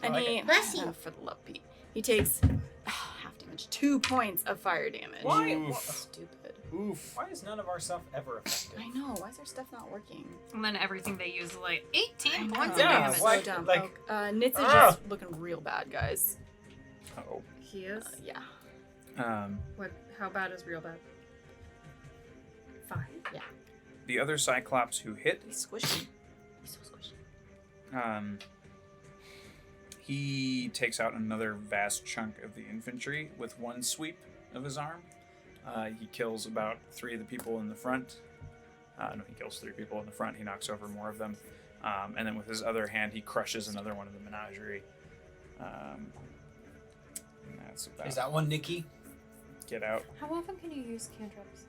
And like he, Bless you. for the love, Pete. He takes half damage, 2 points of fire damage. Why? Oof. Stupid. Oof. Why is none of our stuff ever effective? I know. Why is their stuff not working? And then everything they use is like 18 I points know. of Yeah, damage. So like- dumb. like- Nitz is just looking real bad, guys. Oh. He is? Yeah. What? How bad is real bad? 5? Yeah. The other Cyclops who hit, He's squishy. He's so squishy. he takes out another vast chunk of the infantry with one sweep of his arm. He kills about 3 of the people in the front. No, he kills 3 people in the front. He knocks over more of them. And then with his other hand, he crushes another one of the menagerie. And that's about Is that one Nikki? get out. How often can you use cantrips?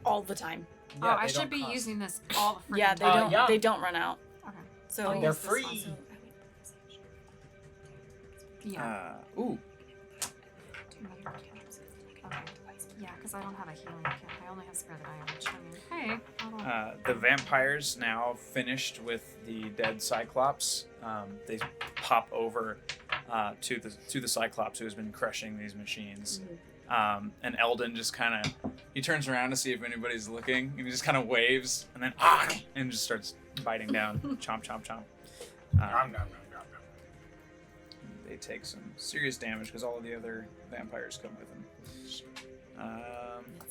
All the time. Oh, Yeah, I they should don't be cost. using this all the freaking Yeah, they time. don't. yeah. They don't run out. Okay. So They're free. Yeah. Ooh. Okay. Yeah, because I don't have a healing kit. I only have spare the iron, which I mean, hey, I don't... The vampires now finished with the dead Cyclops. They pop over to the Cyclops who has been crushing these machines. And Eldon just kind of he turns around to see if anybody's looking, and he just kind of waves, and then and just starts biting down, chomp, chomp, chomp. Nom, nom, nom, nom, nom. They take some serious damage because all of the other vampires come with them.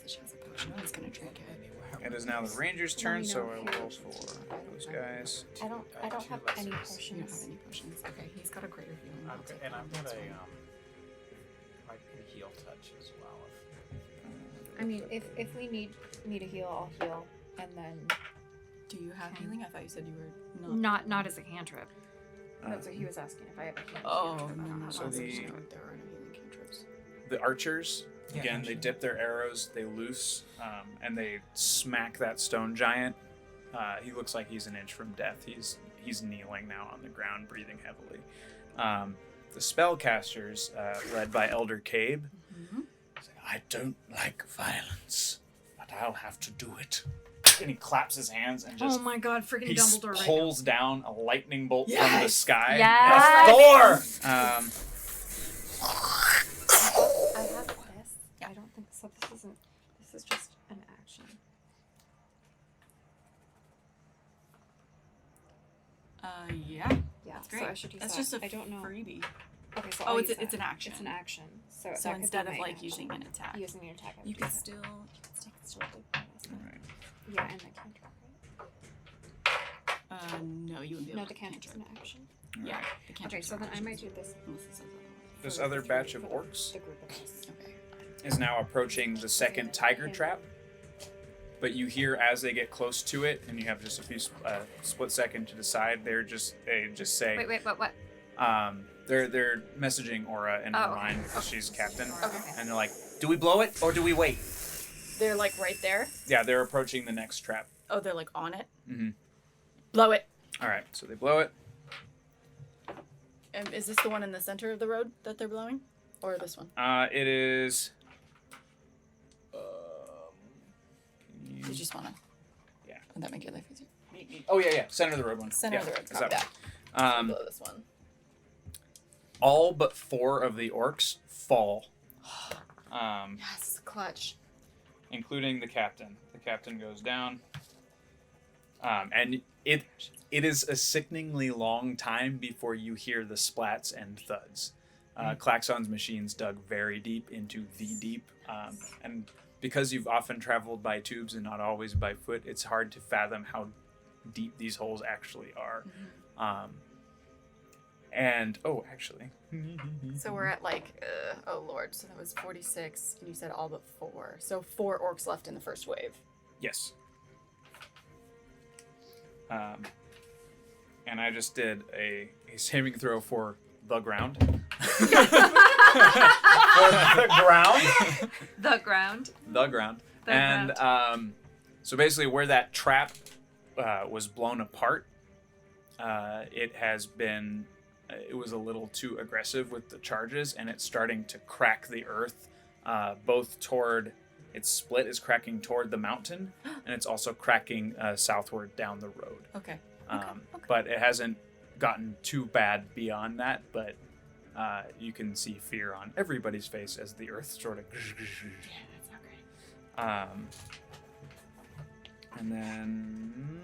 He's gonna drink it. It is now the Rangers' turn, you so know, I will roll for those guys. I don't have any You don't have potions. any potions. Okay, he's got a greater healing. I'll Okay, take and that. I've got That's a fine. I can heal touch as well. I mean, if we need me to heal, I'll heal, and then Do you have Okay. healing? I thought you said you were not. Not as a cantrip. that's what he was asking if I have a healing. Oh, cantrip. no, I don't no, have So one. no. the- There are no healing cantrips. The archers, Yeah, again, they actually. dip their arrows, they loose, and they smack that stone giant. He looks like he's an inch from death. He's kneeling now on the ground, breathing heavily. The spellcasters, led by Elder Cabe, say, I don't like violence, but I'll have to do it. And he claps his hands and just Oh my god, freaking he Dumbledore right now. pulls down a lightning bolt from the Yes! sky. Yes! Thor! I have this. I don't think so. This isn't. This is just an action. Yeah. Yeah. That's great. So I should use That's that. just a I don't know. freebie. Okay, so Oh, I'll it's use it's that. an action. It's an action. So, So that could instead be of my like action. using an attack, using the attack, I you would could use it. still Still do bonus. Alright. Yeah, and the cantrip. no, you wouldn't be able No, to the cantrip's an cantrip. action. Yeah. The Okay, cantrips so are then I actions. might do this. Unless it says otherwise. This for other the- batch of for orcs The group of us. Okay. is now approaching the second tiger trap. But you hear as they get close to it, and you have just a few split second to decide. They just say, Wait, what? they're messaging Aura in her Oh, mind because she's captain, Okay. and they're like, do we blow it or do we wait? They're like right there. Yeah, they're approaching the next trap. Oh, they're like on it. Mhm. Blow it. All right, so they blow it. And is this the one in the center of the road that they're blowing, or this one? It is. Did you just wanna? Yeah. Would that make your life easier? Oh yeah, center of the road one. Center Yeah, of the road. is that Copy one. that. Blow this one. All but 4 of the orcs fall, Yes, clutch. including the captain. The captain goes down, and it is a sickeningly long time before you hear the splats and thuds. Klaxon's machines dug very deep into the deep, and because you've often traveled by tubes and not always by foot, it's hard to fathom how deep these holes actually are. And actually, So we're at like, oh lord, so that was 46, and you said all but 4. So 4 orcs left in the first wave. yes. And I just did a saving throw for the ground. For the ground? The ground. The ground. The And so basically where that trap was blown apart, it has been, it was a little too aggressive with the charges, and it's starting to crack the earth, both toward, its split is cracking toward the mountain, and it's also cracking southward down the road. Okay. But it hasn't gotten too bad beyond that, but you can see fear on everybody's face as the earth sort of... Yeah, that's not great. And then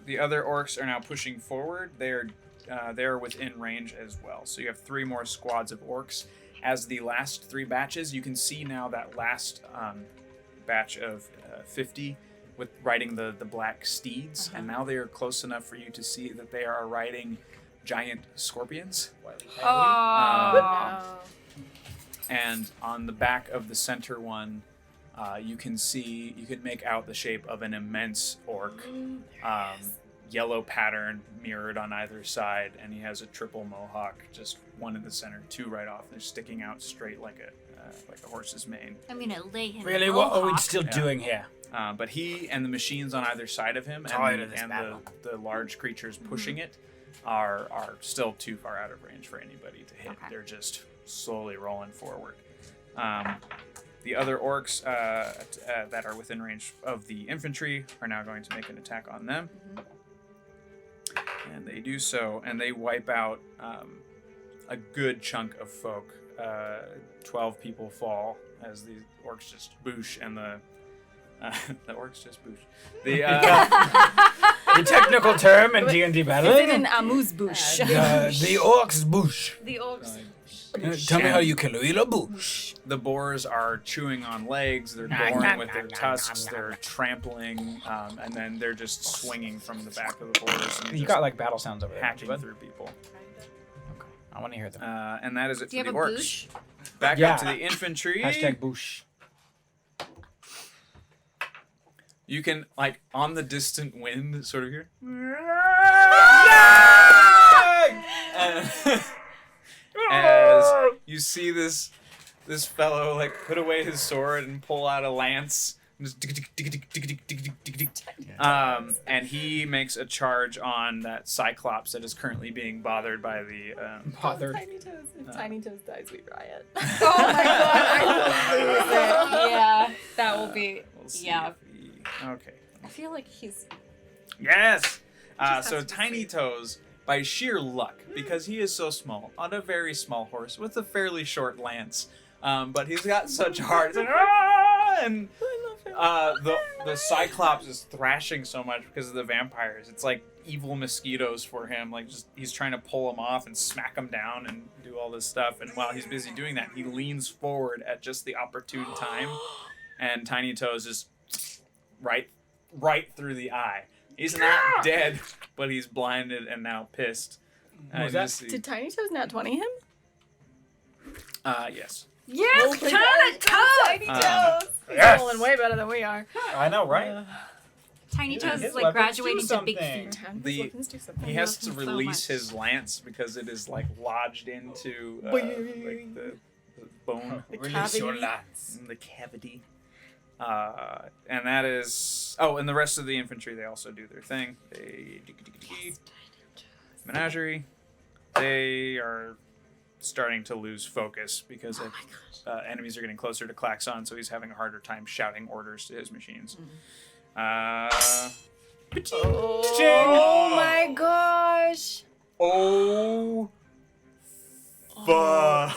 the other orcs are now pushing forward. They're within range as well. So you have 3 more squads of orcs. As the last 3 batches, you can see now that last batch of 50 with riding the black steeds, and now they are close enough for you to see that they are riding giant scorpions. And on the back of the center one, you can make out the shape of an immense orc, yellow pattern mirrored on either side, and he has a triple mohawk, just one in the center, 2 right off. They're sticking out straight like a horse's mane. I'm gonna lay him. Really, what are we still doing here? But he and the machines on either side of him, and the large creatures pushing it, are still too far out of range for anybody to hit. Okay. They're just slowly rolling forward. The other orcs that are within range of the infantry are now going to make an attack on them. And they do so, and they wipe out a good chunk of folk. 12 people fall as the orcs just boosh, and the orcs just boosh. The technical term in D&D Is it battling? an amuse-bouche? The orcs bush. The orcs. Tell me how you kill a bush. The boars are chewing on legs, they're goring with their tusks, they're trampling, and then they're just swinging from the back of the boars. And You got like battle sounds over there. hacking through people. Okay. I want to hear them. And that is it Do you for have the a orcs. boosh? Back Yeah. up to the infantry. Hashtag bush. You can, like, on the distant wind, sort of hear. As you see this fellow, like, put away his sword and pull out a lance. And he makes a charge on that Cyclops that is currently being bothered by the Bothered. Tiny Toes. If Tiny Toes dies, we riot. Oh my god, I will lose it. Yeah, that will be. We'll see Yeah. if he- okay. I feel like he's. Yes. has So to be Tiny Toes, by sheer luck, because he is so small, on a very small horse with a fairly short lance, but he's got such heart. And the Cyclops is thrashing so much because of the vampires. It's like evil mosquitoes for him. Like, just he's trying to pull them off and smack them down and do all this stuff. And while he's busy doing that, he leans forward at just the opportune time, and Tiny Toes is right through the eye. He's not dead, but he's blinded and now pissed. Was that- Did Tiny Toes not 20 him? Yes. Yes, Tiny Toes! He's Yes! rolling way better than we are. I know, right? Tiny Toes his is like weapons do graduating to big something. feet. The- Weapons do something. He has to love him so release much. his lance because it is like lodged into like the bone Release your cavity. lance. in the cavity. And that is. Oh, and the rest of the infantry, they also do their thing. They menagerie. They are starting to lose focus because enemies are getting closer to Klaxon, so he's having a harder time shouting orders to his machines. Oh my gosh! Oh. Fuck.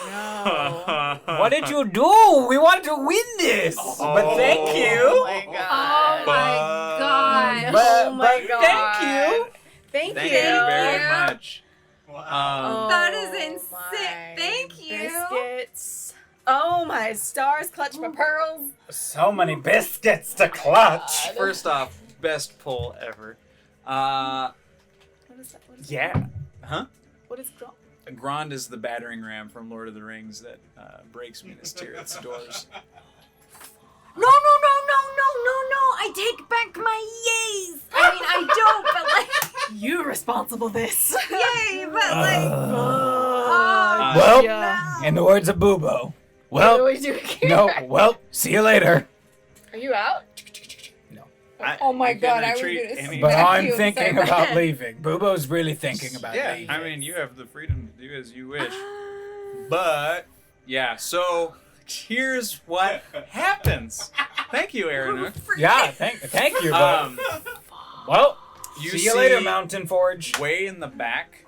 What did you do? We want to win this. But thank Oh you. my Oh god! my god. But- Oh my but god! thank you. Thank Thank you. you very much. Wow. That is Oh insane. my Thank you. Biscuits. Oh my stars! Clutch my pearls. So many biscuits to clutch. First off, best pull ever. What is that? What is Yeah. Huh? What is Gromp? Grond is the battering ram from Lord of the Rings that breaks Minas Tirith's doors. No. I take back my yays. I mean, I don't, but like, You responsible this. yay, but like, Well, yeah. in the words of Boobo. What do Well, we do here? no, well, see you later. Are you out? Oh my You can god, I was retreat gonna any- But smack I'm you thinking inside about my- leaving. Boobo's really thinking about Yeah, leaving. I mean, you have the freedom to do as you wish. But, yeah, so here's what happens. Thank you, Aaron. Yeah, thank you. But, well, You see you later, see Mountain Forge. way in the back,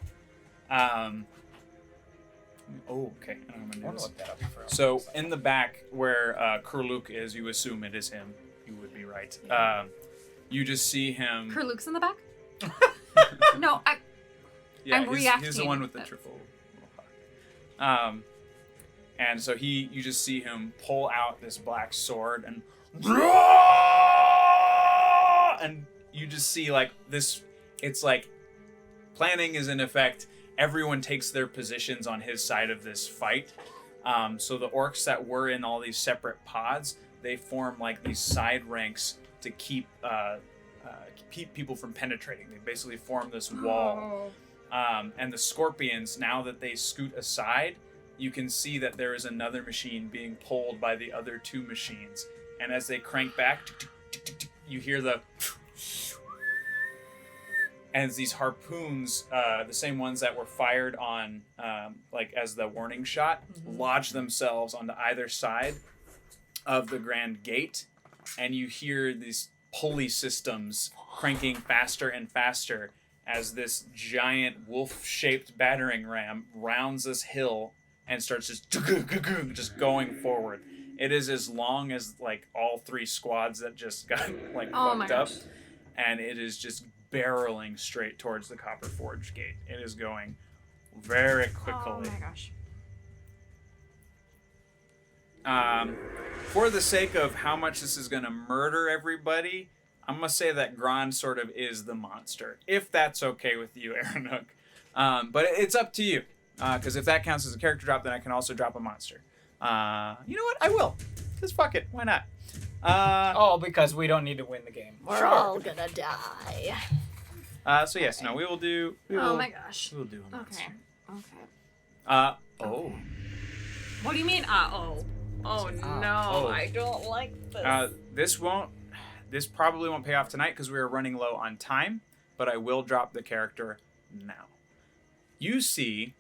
Okay. I don't know I what want it to is. look that up for a So second. in the back where Kurluk is, you assume it is him. You would be right. You just see him. Kurluk's in the back? No, Yeah, I'm he's the reacting. one with the triple. And so you just see him pull out this black sword and you just see like this. It's like planning is in effect. Everyone takes their positions on his side of this fight. So the orcs that were in all these separate pods, they form like these side ranks to keep people from penetrating. They basically form this wall. And the scorpions, now that they scoot aside, you can see that there is another machine being pulled by the other two machines. And as they crank back, you hear the... And these harpoons, the same ones that were fired on, like as the warning shot, lodge themselves onto either side of the grand gate. And you hear these pulley systems cranking faster and faster as this giant wolf-shaped battering ram rounds this hill and starts just going forward. It is as long as like all three squads that just got like fucked up, and it is just barreling straight towards the Copper Forge gate. It is going very quickly. Oh my gosh. For the sake of how much this is going to murder everybody, I'm going to say that Grond sort of is the monster, if that's okay with you, Aranuk. But it's up to you, because if that counts as a character drop, then I can also drop a monster. You know what? I will, because fuck it. Why not? Because we don't need to win the game. We're all gonna die. So yes, no, we will do... Oh my gosh. We will do a monster. Okay. Oh. What do you mean, oh? Oh no, I don't like this. This probably won't pay off tonight because we are running low on time, but I will drop the character now. You see,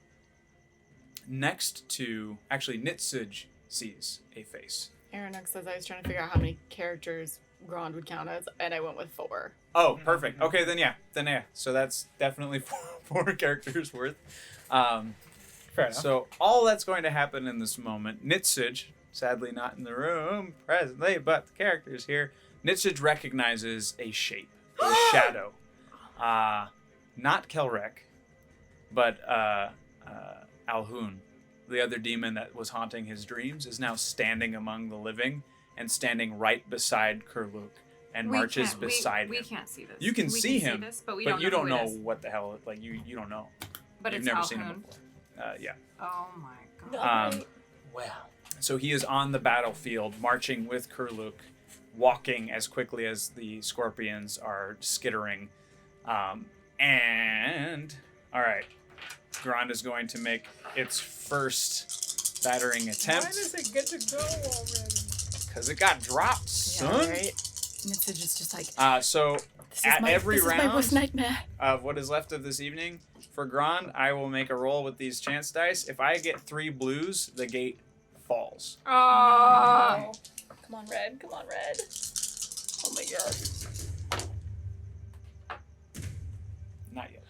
next to... Actually, Nitsuj sees a face. Aranuk says I was trying to figure out how many characters Grond would count as, and I went with 4. Oh, perfect. Okay, then yeah. So that's definitely four characters worth. Fair enough. So all that's going to happen in this moment, Nitsuj, sadly not in the room presently, but the character's here. Nitsuj recognizes a shape, a shadow. Not Kelrek, but Alhun, the other demon that was haunting his dreams, is now standing among the living and standing right beside Kurluk and marches beside him. We can't see this. You can see him, this, but you don't know who it is. what the hell, like you don't know. But You've it's never Alhun. seen him before. Yeah. Oh my god. Well. So he is on the battlefield, marching with Kurluk, walking as quickly as the scorpions are skittering. And, all right, Grond is going to make its first battering attempt. Why does it get to go already? Because it got dropped, son. Right? Nitsuj is just like, So this at is every this round is my worst nightmare. of what is left of this evening, for Grond, I will make a roll with these chance dice. If I get 3 blues, the gate falls. Oh. Come on, red. Come on, red. Oh my god. Not yet.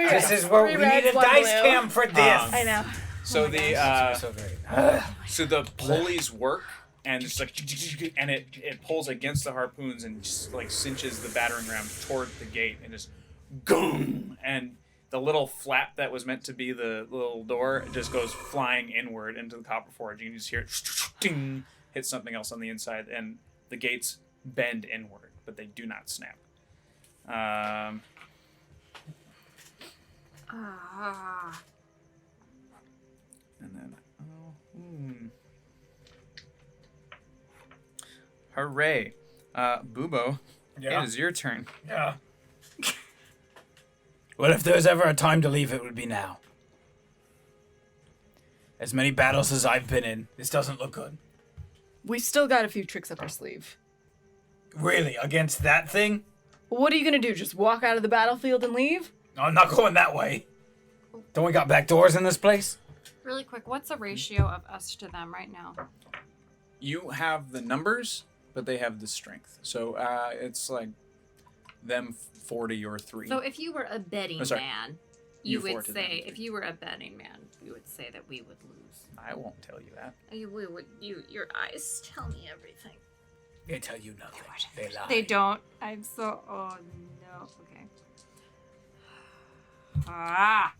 This is where we need a dice cam for this. I know. So So great. so the pulleys work, and it's like, and it pulls against the harpoons and just like cinches the battering ram toward the gate, and just goom, and the little flap that was meant to be the little door just goes flying inward into the Copper Forge. You can just hear it ding, hit something else on the inside, and the gates bend inward, but they do not snap. And then, hooray. Bubo, Yeah. it is your turn. Yeah. Well, if there's ever a time to leave, it would be now. As many battles as I've been in, this doesn't look good. We've still got a few tricks up our sleeve. Really? Against that thing? What are you gonna do? Just walk out of the battlefield and leave? No, I'm not going that way. Don't we got back doors in this place? Really quick, what's the ratio of us to them right now? You have the numbers, but they have the strength. So it's like them 40 or 3. So if you were a betting Oh, sorry. man, you four would to say them. if you were a betting man, you would say that we would lose. I won't tell you that. Your eyes tell me everything. They tell you nothing. They lie. They don't. I'm so. Oh no. Okay. Ah.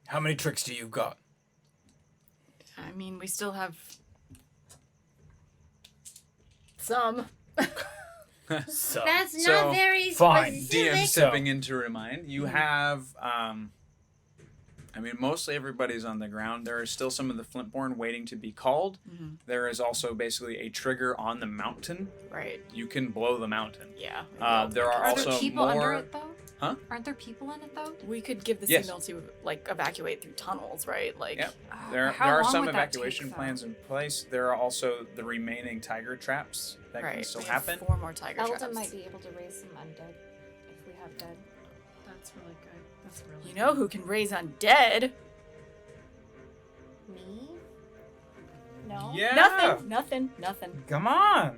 How many tricks do you got? I mean, we still have some. So, That's So, not very fine. specific. DM stepping in to remind you have. I mean, mostly everybody's on the ground. There are still some of the Flintborn waiting to be called. Mm-hmm. There is also basically a trigger on the mountain. Right. You can blow the mountain. Yeah. There are Are also there people under more. it though? Huh? Aren't there people in it though? We could give the Yes. signal to like evacuate through tunnels, right? Like. Yep. There How are long some would that evacuation take, plans in place. There are also the remaining tiger traps that can Right. still we have happen. 4 more tiger Elda traps. might be able to raise some undead if we have dead. That's really good. That's really. You know who can raise undead? Me? No. yeah. Nothing. Come on.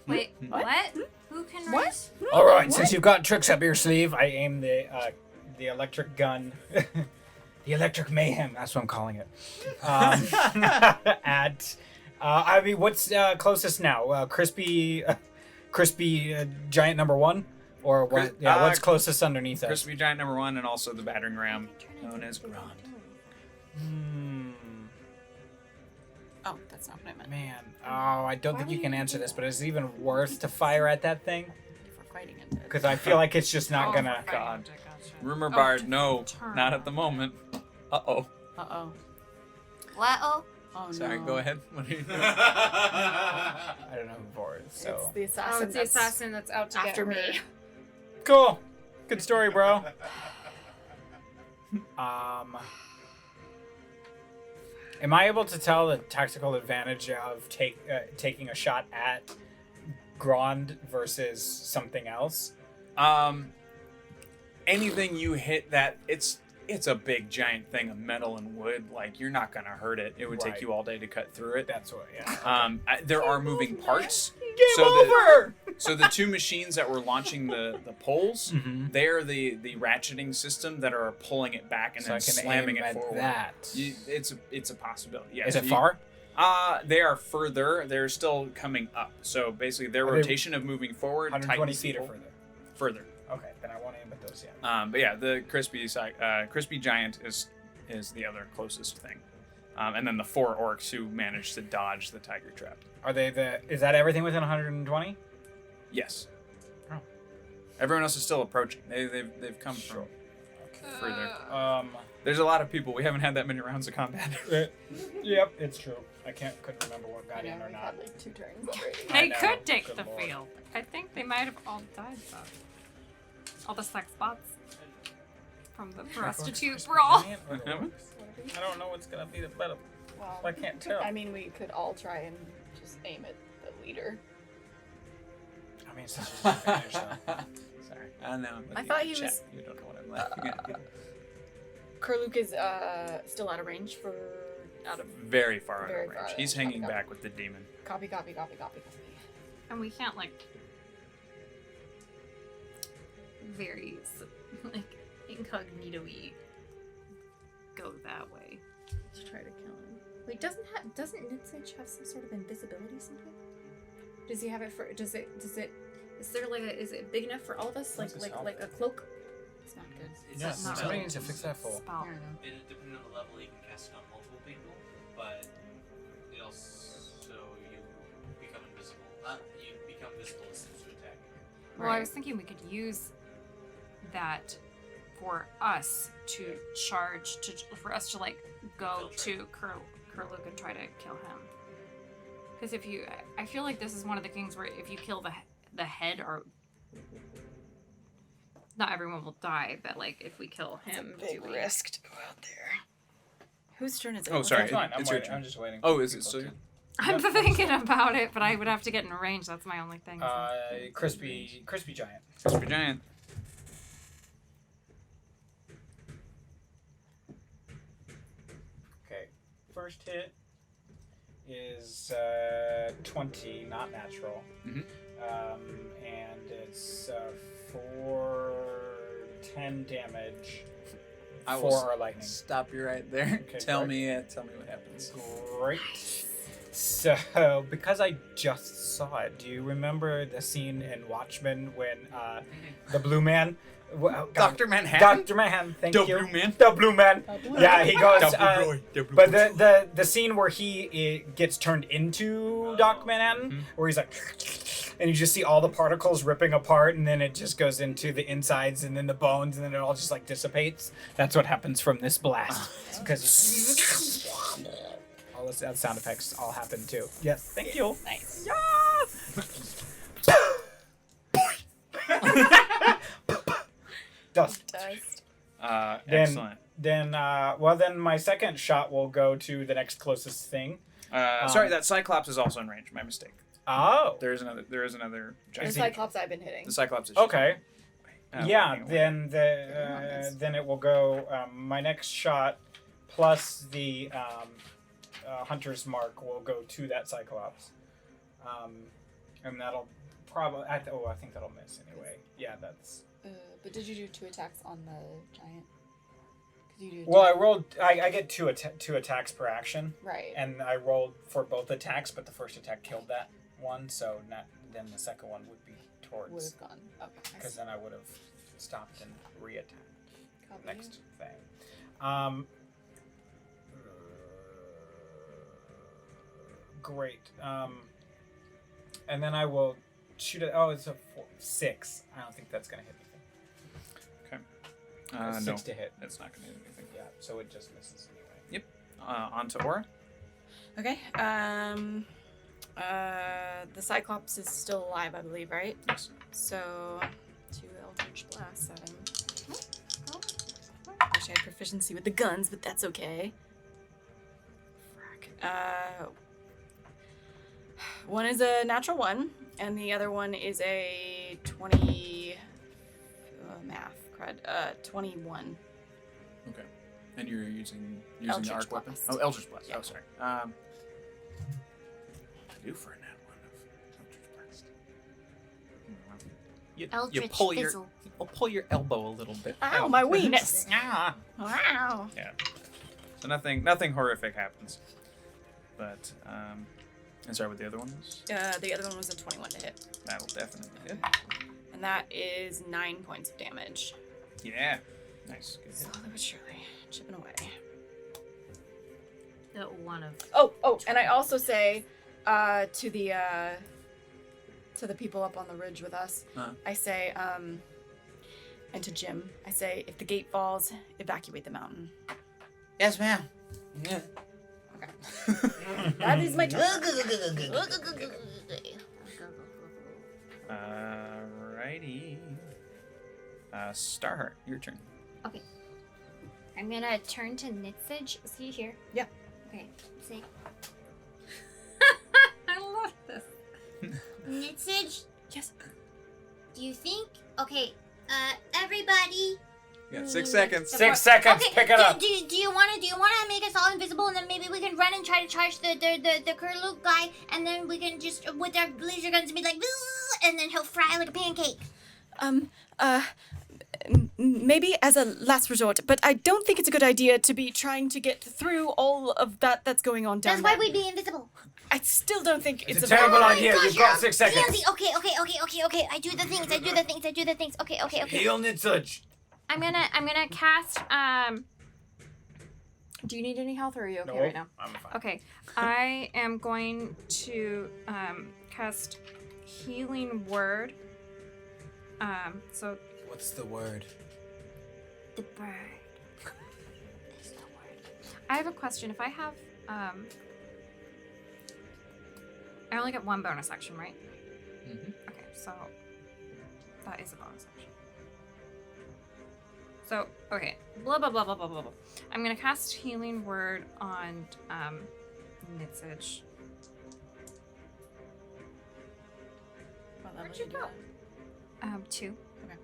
Wait, What? what? Who can What? raise? All right. Since you've got tricks up your sleeve, I aim the electric gun, the electric mayhem. That's what I'm calling it. At. I mean, what's closest now? Crispy giant number 1, or what? Yeah, what's closest underneath us? Crispy Giant number 1 and also the battering ram known as Grand. Oh, that's not what I meant. Man, I don't think you can answer this, but is it even worth to fire at that thing? If we're fighting undead. Because I feel like it's just not gonna. God. Gotcha. Rumor Oh, bard, no, turn. not at the moment. Uh-oh. Uh-oh. What-oh? Oh, Sorry, no. go ahead. What are you doing? I don't know who Vor is, It's so. the assassin. Oh, it's the that's assassin that's out to after get her. me. Cool. Good story, bro. Am I able to tell the tactical advantage of taking a shot at Grand versus something else? Anything you hit that it's a big giant thing of metal and wood. Like you're not gonna hurt it. It would Right. take you all day to cut through it. That's what. Yeah. There are moving parts. Game over. So the 2 machines that were launching the poles, Mhm. they're the ratcheting system that are pulling it back and So I then can slamming aim it at forward. that. It's a possibility. Yeah. Is so it far? They are further. They're still coming up. So basically, their Are they rotation of moving forward 120 tightens feet or the further. further. Okay, then I won't aim at those yet. But yeah, the crispy giant is the other closest thing, and then the 4 orcs who managed to dodge the tiger trap. Are they the? Is that everything within 120? Yes. Oh. Everyone else is still approaching. They've come from further. There's a lot of people. We haven't had that many rounds of combat. Yep, it's true. Couldn't remember what got in or We've not. had like 2 turns already. I They know, could take good the lord. field. I think they might have all died though. All the sex bots from the prostitute brawl. I don't know what's gonna be the better. Well, I can't tell. I mean, we could all try and just aim at the leader. I mean, since it's advantage, though. Sorry. I know. I thought he was- You don't know what I'm laughing at. Kurluk is still out of range for Very far out Very of far range. out. He's hanging Copy. back with the demon. copy. And we can't like very like incognito-y go that way to try to kill him. Wait, doesn't Nitsage have some sort of invisibility something? Does he have it for? Does it? Is there like a? Is it big enough for all of us? Like What's this help? a cloak? It's not good. It's Yeah, a not somebody spell. needs to fix that full. Spell. Depending on the level, you can cast it on multiple people, but it also you become invisible. You become visible as soon as you attack. Well, I was thinking we could use that for us to charge for us to like go to Kurluk and try to kill him. Because if you, I feel like this is one of the things where if you kill the head, or not everyone will die, but like if we kill him, Big do we? risk to go out there. Whose turn is it? Oh, sorry. It's fine. It's your I'm turn. just waiting. Oh, for is it people still to- you? I'm thinking about it, but I would have to get in range. That's my only thing. so. Crispy giant. Crispy giant. Okay, first hit is 20, not natural. Mhm. and it's 4 10 damage. I for will our lightning. Stop you right there. Okay, tell great. me what happens. Great. So, because I just saw it, do you remember the scene in Watchmen when the blue man, Dr. Manhattan? Dr. Manhattan, thank The you. Blue Man? The blue man. Yeah, he goes. But the the scene where he gets turned into Doc Manhattan, where he's like, and you just see all the particles ripping apart, and then it just goes into the insides, and then the bones, and then it all just like dissipates. That's what happens from this blast, because all the sound effects all happen too. Yes, thank you. Nice. Dust. Dust. Excellent. Then my second shot will go to the next closest thing. Sorry, that Cyclops is also in range. My mistake. Oh. There is another The giant. Cyclops I've been hitting. The Cyclops is Okay. Yeah. hang on. Then it will go. My next shot plus the Hunter's Mark will go to that Cyclops, and that'll probably. I think that'll miss anyway. Yeah, that's. But did you do 2 attacks on the giant? 'Cause you do Well, I rolled. I get two attacks per action, right. and I rolled for both attacks, but the first attack killed that one, so then the second one would be Would towards, have gone. Okay. because then I would have stopped and re-attacked Copy. next thing. Great. And then I will shoot it. Oh, it's a 6. I don't think that's gonna hit anything. No, 6 to hit. it's not going to do anything. Yeah, so it just misses anyway. On to Aura. Okay. The Cyclops is still alive, I believe, right? Yes. So, 2 Eldritch Blasts at him. Wish I had proficiency with the guns, but that's okay. Frack. One is a natural 1, and the other one is a 20. Math crud. 21. Okay. And you're using Eldritch the arc weapon? Blast. Oh, Eldritch Blast. Yeah. Oh, sorry. Do for a nat 1 of Eldritch Blast. You Eldritch pull fizzle. you'll pull your elbow a little bit. Ow, my weenus! Ah. Wow. Yeah. So nothing horrific happens. But and sorry, what the other one was? The other one was a 21 to hit. That'll definitely hit. And that is 9 points of damage. Yeah. Nice. Good hit. Slowly but surely, chipping away. One of. Oh, and I also say to the people up on the ridge with us, I say, and to Jim, I say, if the gate falls, evacuate the mountain. Yes, ma'am. Yeah. Okay. That is my turn. Alrighty. Starheart, your turn. Okay. I'm gonna turn to Nitsage. Is he here? Yeah. Okay. See. I love this. Nitsage, Yes. do you think? Okay. Everybody. You got 6 seconds. 6 seconds. Okay. Pick it up. Do you wanna make us all invisible, and then maybe we can run and try to charge the Kurluk guy, and then we can just with our laser guns be like, and then he'll fry like a pancake. Maybe as a last resort, but I don't think it's a good idea to be trying to get through all of that's going on down That's why there. we'd be invisible. I still don't think It's it's a terrible Oh my idea. gosh, You've you're got a 6 seconds. pansy. Okay. I do the things. Okay. Heal Nitsage. I'm gonna cast. Do you need any health, or are you okay right now? I'm fine. Okay, I am going to cast Healing Word. So What's the word? The bird is the word. I have a question. If I have, I only get 1 bonus action, right? Mm-hmm. Okay, so that is a bonus action. So, okay, blah, blah, blah, blah, blah, blah, blah. I'm gonna cast Healing Word on, Nitsage. Where'd you go? 2. Okay.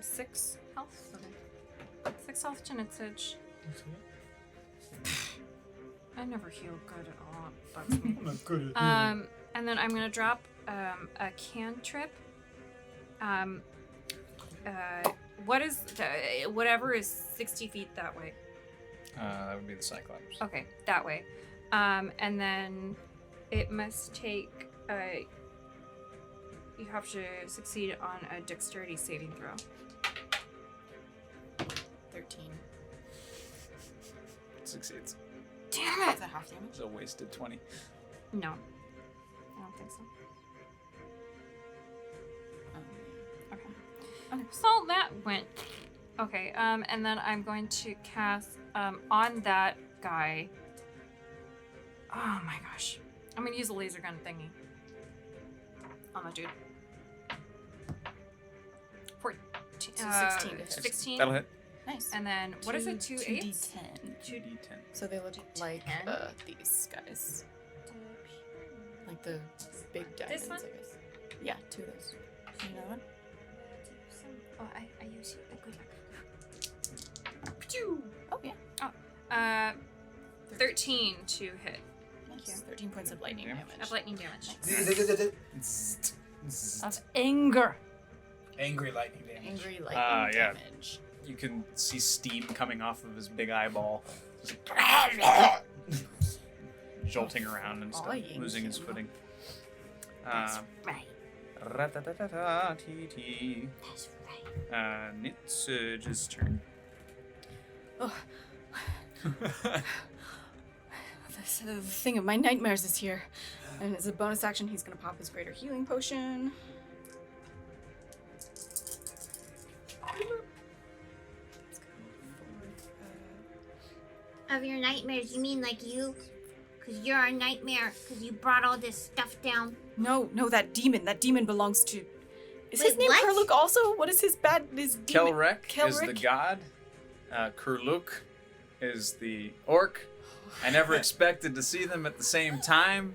6 health. Okay. 6 health to Nitsage. I never heal good at all. It bugs me. I'm not good at And then I'm gonna drop a cantrip. What is whatever is 60 feet that way? That would be the Cyclops. Okay, that way. And then it must take. You have to succeed on a dexterity saving throw. 13. Succeeds. Damn Is that half damage? It's a wasted 20. No, I don't think so. Okay. So that went. Okay, and then I'm going to cast on that guy. Oh my gosh. I'm gonna use a laser gun thingy. On the dude. 14. So 16 to hit. 16. That'll hit. Nice. And then, what is it? 2 8s? 2d10. 2d10. So they look like 10? these guys. Like the big diamonds, This one? I guess. Yeah, 2 of those. You know one? Oh, I use you. Good luck. Oh, yeah. 13 to hit. Nice. 13 points of lightning Damage. damage. Of lightning damage. it. Of anger. Angry lightning damage. Angry lightning Yeah. damage. You can see steam coming off of his big eyeball. Jolting around and stuff, Annoying losing his him. footing. That's right. Ra-ta-ta-ta-ta-ti-ti. That's right. Nitsurge's turn. Oh. The thing of my nightmares is here. And as a bonus action, he's going to pop his greater healing potion. Of your nightmares, you mean like you? Because you're a nightmare, because you brought all this stuff down. No, that demon. That demon belongs to... Is his Wait, name what? Kerluk also? What is his demon? Kelrek is the god. Kurluk is the orc. I never expected to see them at the same time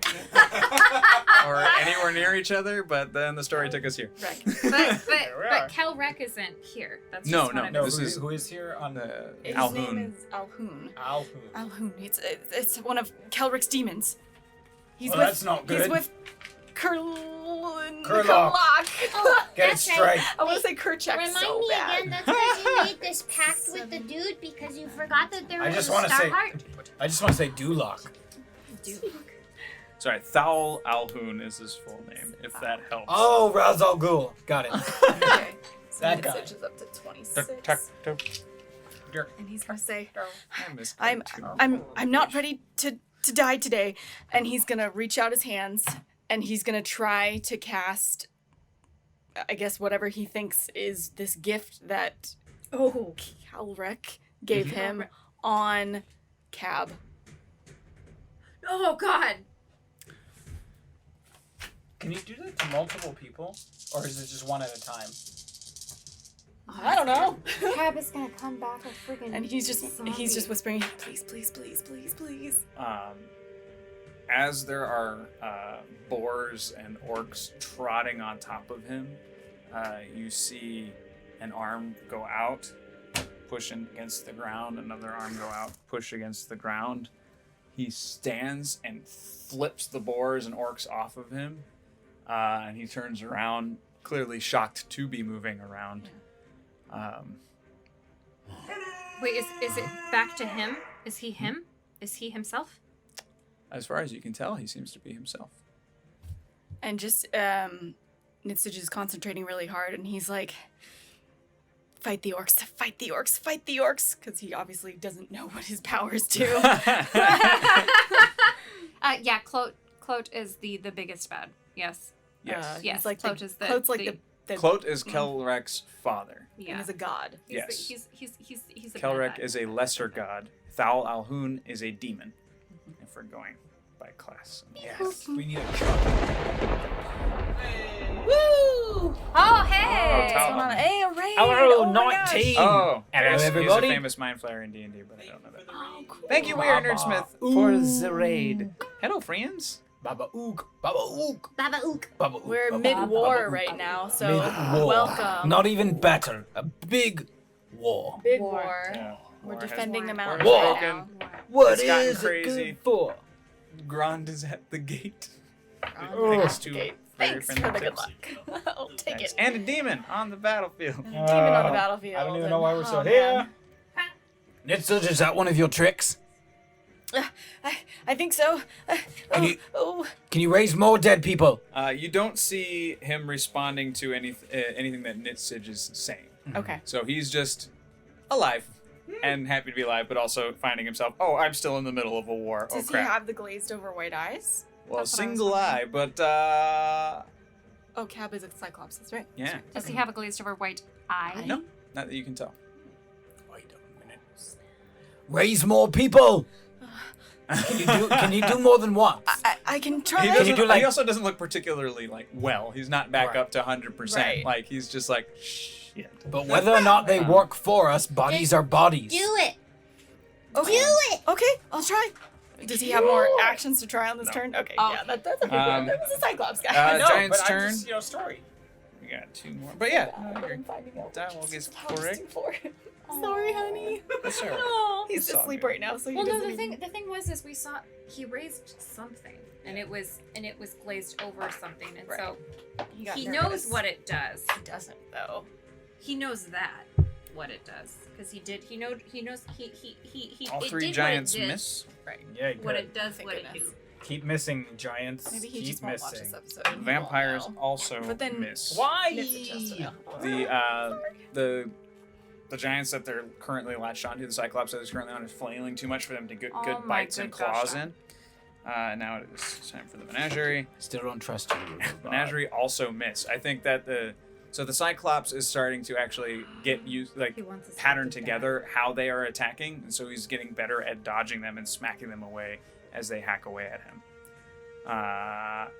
or anywhere near each other, but then the story took us here. Wreck. But Kelrek isn't here. That's No, just no, what I'm no. No, This is- who is here on the His Alhun. name is Alhun. Alhun? Alhun. It's one of Kelrick's demons. He's Well, with, that's not He's good. with Kurlok. Kurlok. Oh, Get it that's right. straight. I want to say Kerchak Remind so me bad. again, that's because you made this pact with the dude because you forgot that there I was just a want to star say, heart. I just want to say Duloc. Sorry, Thal Alhun is his full name, if that helps. Oh, Ra's al Ghul. Got it. Okay. So That it guy. switches up to 26. And he's gonna say, I missed I'm him too. I'm not ready to die today. And he's gonna reach out his hands and he's gonna try to cast, I guess, whatever he thinks is this gift that Kelrek gave him on Cab. Oh God. Can you do that to multiple people? Or is it just one at a time? I don't know. Cab is gonna come back a freaking. And he's just zombie. whispering, please, please, please, please, please. As there are boars and orcs trotting on top of him, you see an arm go out, push against the ground, another arm go out, push against the ground. He stands and flips the boars and orcs off of him, and he turns around, clearly shocked to be moving around. Wait, is it back to him? Is he him? Is he himself? As far as you can tell, he seems to be himself. And just Nitsuj is concentrating really hard, and he's like, fight the orcs, fight the orcs, fight the orcs, because he obviously doesn't know what his powers do. Yeah, Clote is the biggest bad. Yes. Yes. Yes, he's like Clote the, is the- Clote's like the- the Clote is Kelrek's father. and Yeah. he's a god. Yes. He's a Kelrek bad is a lesser god. Thal Alhun is a demon. If we're going by class. Yes. We need a truck. Woo! Oh hey! What's going on? Hey, a raid! Hello, Oh my gosh. 19. Oh, Hello, yes, everybody. He's a famous mind flayer in D&D, but I don't know that. Oh, cool. Thank you, We Are Baba. Nerdsmith, for the raid. Hello, friends. Baba Ook. Baba Ook. Baba Ook. Baba Ook. We're Baba mid-war Ook. right now, so Mid-war. welcome. Not even better. A big war. Big war. Yeah. We're War has- defending the War mountain has right broken. now. What It's gotten is it crazy. good for? Grond is at the gate. Oh, Thanks the to gate. very Thanks friendly for the good tips. luck. I'll take Thanks. it. And a demon on the battlefield. And a demon on the Uh, battlefield. I don't even and- know why we're still oh, here. man. Nitsuj, is that one of your tricks? I think so. Can you raise more dead people? You don't see him responding to anything that Nitsij is saying. Okay. So he's just alive and happy to be alive, but also finding himself, oh, I'm still in the middle of a war. Does oh, crap. he have the glazed over white eyes? Well, That's what I was single eye, but Oh, Cab is a Cyclops. That's right. yeah. Does he have a glazed over white eye? No, not that you can tell. Wait a minute. Raise more people. Can you do more than once? I can try. He, Can doesn't, you do, like- he also doesn't look particularly well. He's not back Right. up to 100%. Right. Like he's just like shit. But whether or not they work for us, bodies are bodies. Do it. Okay. Do it. Okay, I'll try. Does he have more actions to try on this No. turn? Okay, Oh. yeah, that's a big Um, one. That was a Cyclops guy. no, Giant's but turn. I'm just, story. We got two more. But yeah, no, I agree. I'm finding out. Dialogue is How does correct. he for it? Sorry, honey. That's all right. No. He's It's all asleep good. right now, so he Well, no, doesn't the even- thing was is we saw he raised something, and it was glazed over something, and Right. so got he nervous. knows what it does. He doesn't though. He knows that what it does because he knows he All it three did giants what it did, miss. Yeah, what good. it does Thank what it goodness. do. Keep missing, giants. Maybe he Keep just won't watch missing. this episode. and he won't Vampires know. also But then- miss. Why? Nipsey just will. The giants that they're currently latched onto, the Cyclops that is currently on, is flailing too much for them to get Oh good my bites and good gosh. claws in. Now it is time for the menagerie. Still don't trust you. Menagerie also miss. I think that the Cyclops is starting to actually get used, like He wants us to pattern get together how they are attacking, and so he's getting better at dodging them and smacking them away as they hack away at him.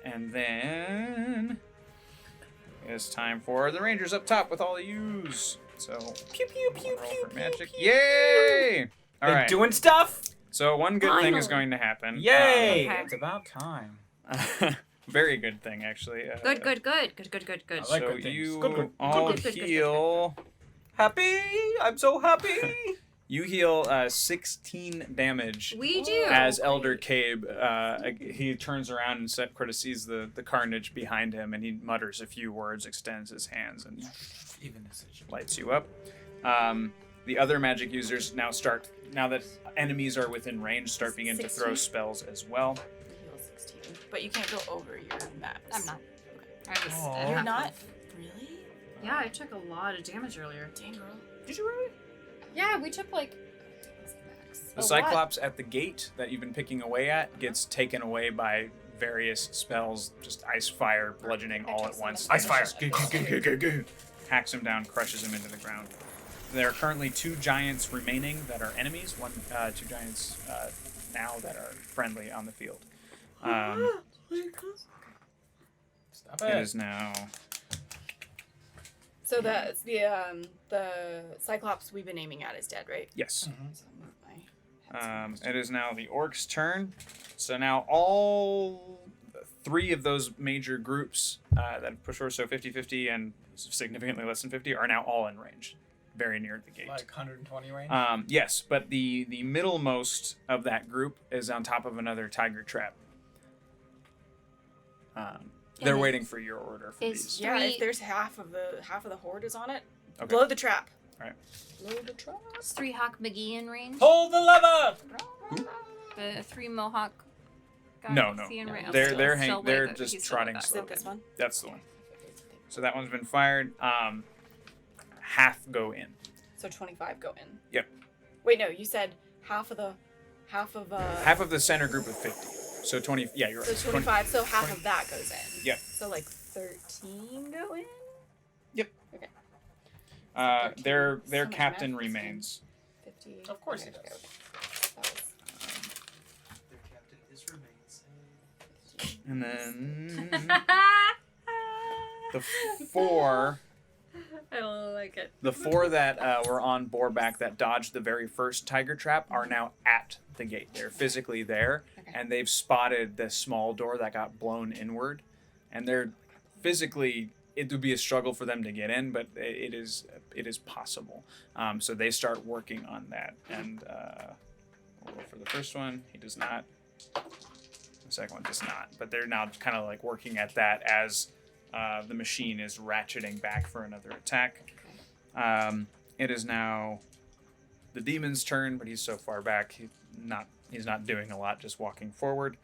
And then it's time for the Rangers up top with all the U's. So pew pew pew pew magic. Yay! All They right. doing stuff? So one good thing is Finally. going to happen. Yay! Okay. It's about time. Very good thing, actually. Good. I like so good things. you Good. all Good. heal. Happy! I'm so happy! You heal 16 damage. We do. As Elder Cabe, he turns around and Crota sees the carnage behind him, and he mutters a few words, extends his hands, and lights you up. The other magic users now that enemies are within range, begin to throw 16? spells as well. Heal 16. But you can't go over your max. I'm not. I was. Aw. at You're half not? of- Really? Yeah, I took a lot of damage earlier. Dang, girl. Did you really? Yeah, we took like The Cyclops at the gate that you've been picking away at gets taken away by various spells, just ice, fire, bludgeoning all at once. Ice, fire. Hacks him down, crushes him into the ground. There are currently 2 giants remaining that are enemies. 2 giants now that are friendly on the field. Stop It is now. So the Cyclops we've been aiming at is dead, right? Yes. So my It is now the orcs' turn. So now all 3 of those major groups that have pushed forward, so 50-50 and significantly less than 50, are now all in range, very near the gate. Like 120 range? Yes, but the middlemost of that group is on top of another tiger trap. They're And waiting for your order for is- these. yeah, 3 if there's half of the horde is on it, Okay. blow the trap. Alright. Blow the trap. Is 3 Hawk McGee in range? Pull the lever! The 3 Mohawk guys No. in range? They're Still- they're still they're with it. just He's still trotting with us. slow. Is it this one? That's the one. So that one's been fired. Half go in. So 25 go in. Yep. Wait, no, you said half of Half of the center group of 50. So 20. Yeah, you're right. So 25. So half of that goes in. Yep. So like 13 go in. Yep. Okay. Their So much captain math. remains. 50. Of course he Okay, does. that was- Their captain is remains. And then the 4. I like it. The 4 that were on Boarback that dodged the very first tiger trap are now at the gate. They're physically there, and they've spotted the small door that got blown inward, and they're physically it would be a struggle for them to get in, but it is possible. So they start working on that, and we'll go for the first one. He does not. The second one does not. But they're now kind of like working at that as the machine is ratcheting back for another attack. It is now the demon's turn, but he's so far back, he's not doing a lot, just walking forward.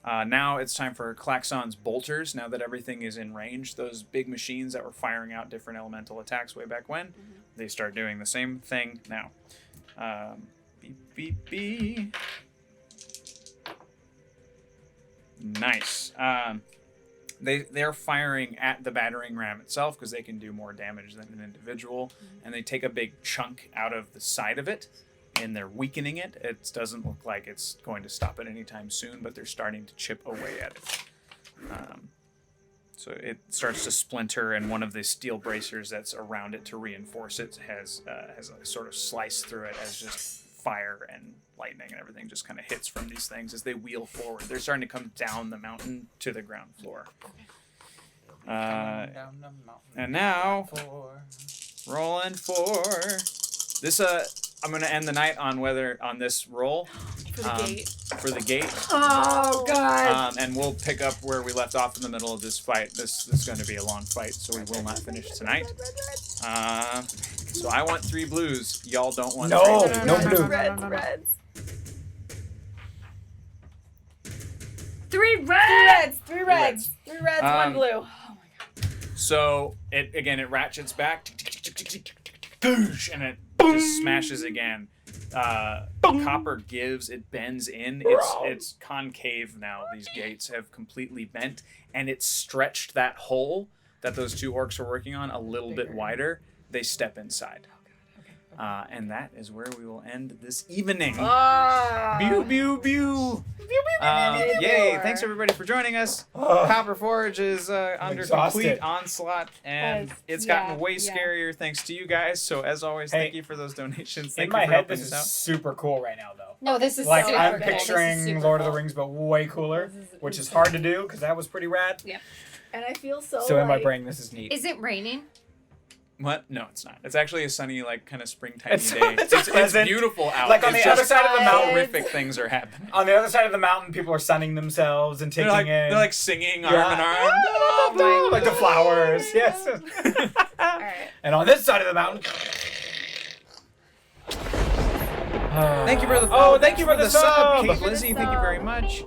Now it's time for Klaxon's bolters. Now that everything is in range, those big machines that were firing out different elemental attacks way back when, they start doing the same thing now. Beep, beep, beep. Nice. They're firing at the battering ram itself because they can do more damage than an individual, and they take a big chunk out of the side of it, and they're weakening it. It doesn't look like it's going to stop it anytime soon, but they're starting to chip away at it. So it starts to splinter, and one of the steel bracers that's around it to reinforce it has a sort of slice through it as just fire and lightning and everything just kind of hits from these things as they wheel forward. They're starting to come down the mountain to the ground floor. And now, rolling for this. I'm gonna end the night on this roll For the gate. For the gate. Oh god. And we'll pick up where we left off in the middle of this fight. This is going to be a long fight, so we will not finish tonight. So I want 3 blues. Y'all don't want 3 blues. No blue. Reds. 3 reds. 3 reds. 3 reds, 1 blue. Oh my god. So it ratchets back, and it just smashes again. Copper gives, it bends in. It's concave now. These gates have completely bent, and it's stretched that hole that those 2 orcs are working on a little bit wider. They step inside. And that is where we will end this evening. Pew, pew, pew. Yay, thanks everybody for joining us. Copper Forge is under complete onslaught, and it's gotten way scarier thanks to you guys. So as always, thank you for those donations. Thank In you my for head, helping this is us out. super cool right now, though. No, this is Like, super I'm cool. This is picturing super Lord of the cool. Rings, but way cooler, which is hard to do because that was pretty rad. Yep. And I feel so So in my like, brain, this is neat. Is it raining? What? No, it's not. It's actually a sunny, like, kind of springtime It's- day. it's pleasant. beautiful out. Like, on It's the other just side of the mountain- horrific things are happening. On the other side of the mountain, people are sunning themselves and taking They're in. like singing Yeah. arm in arm. Like the flowers, yes. Alright. And on this side of the mountain. Thank you for the thank you for the sub, sub. Kate Lizzie. Thank you very much.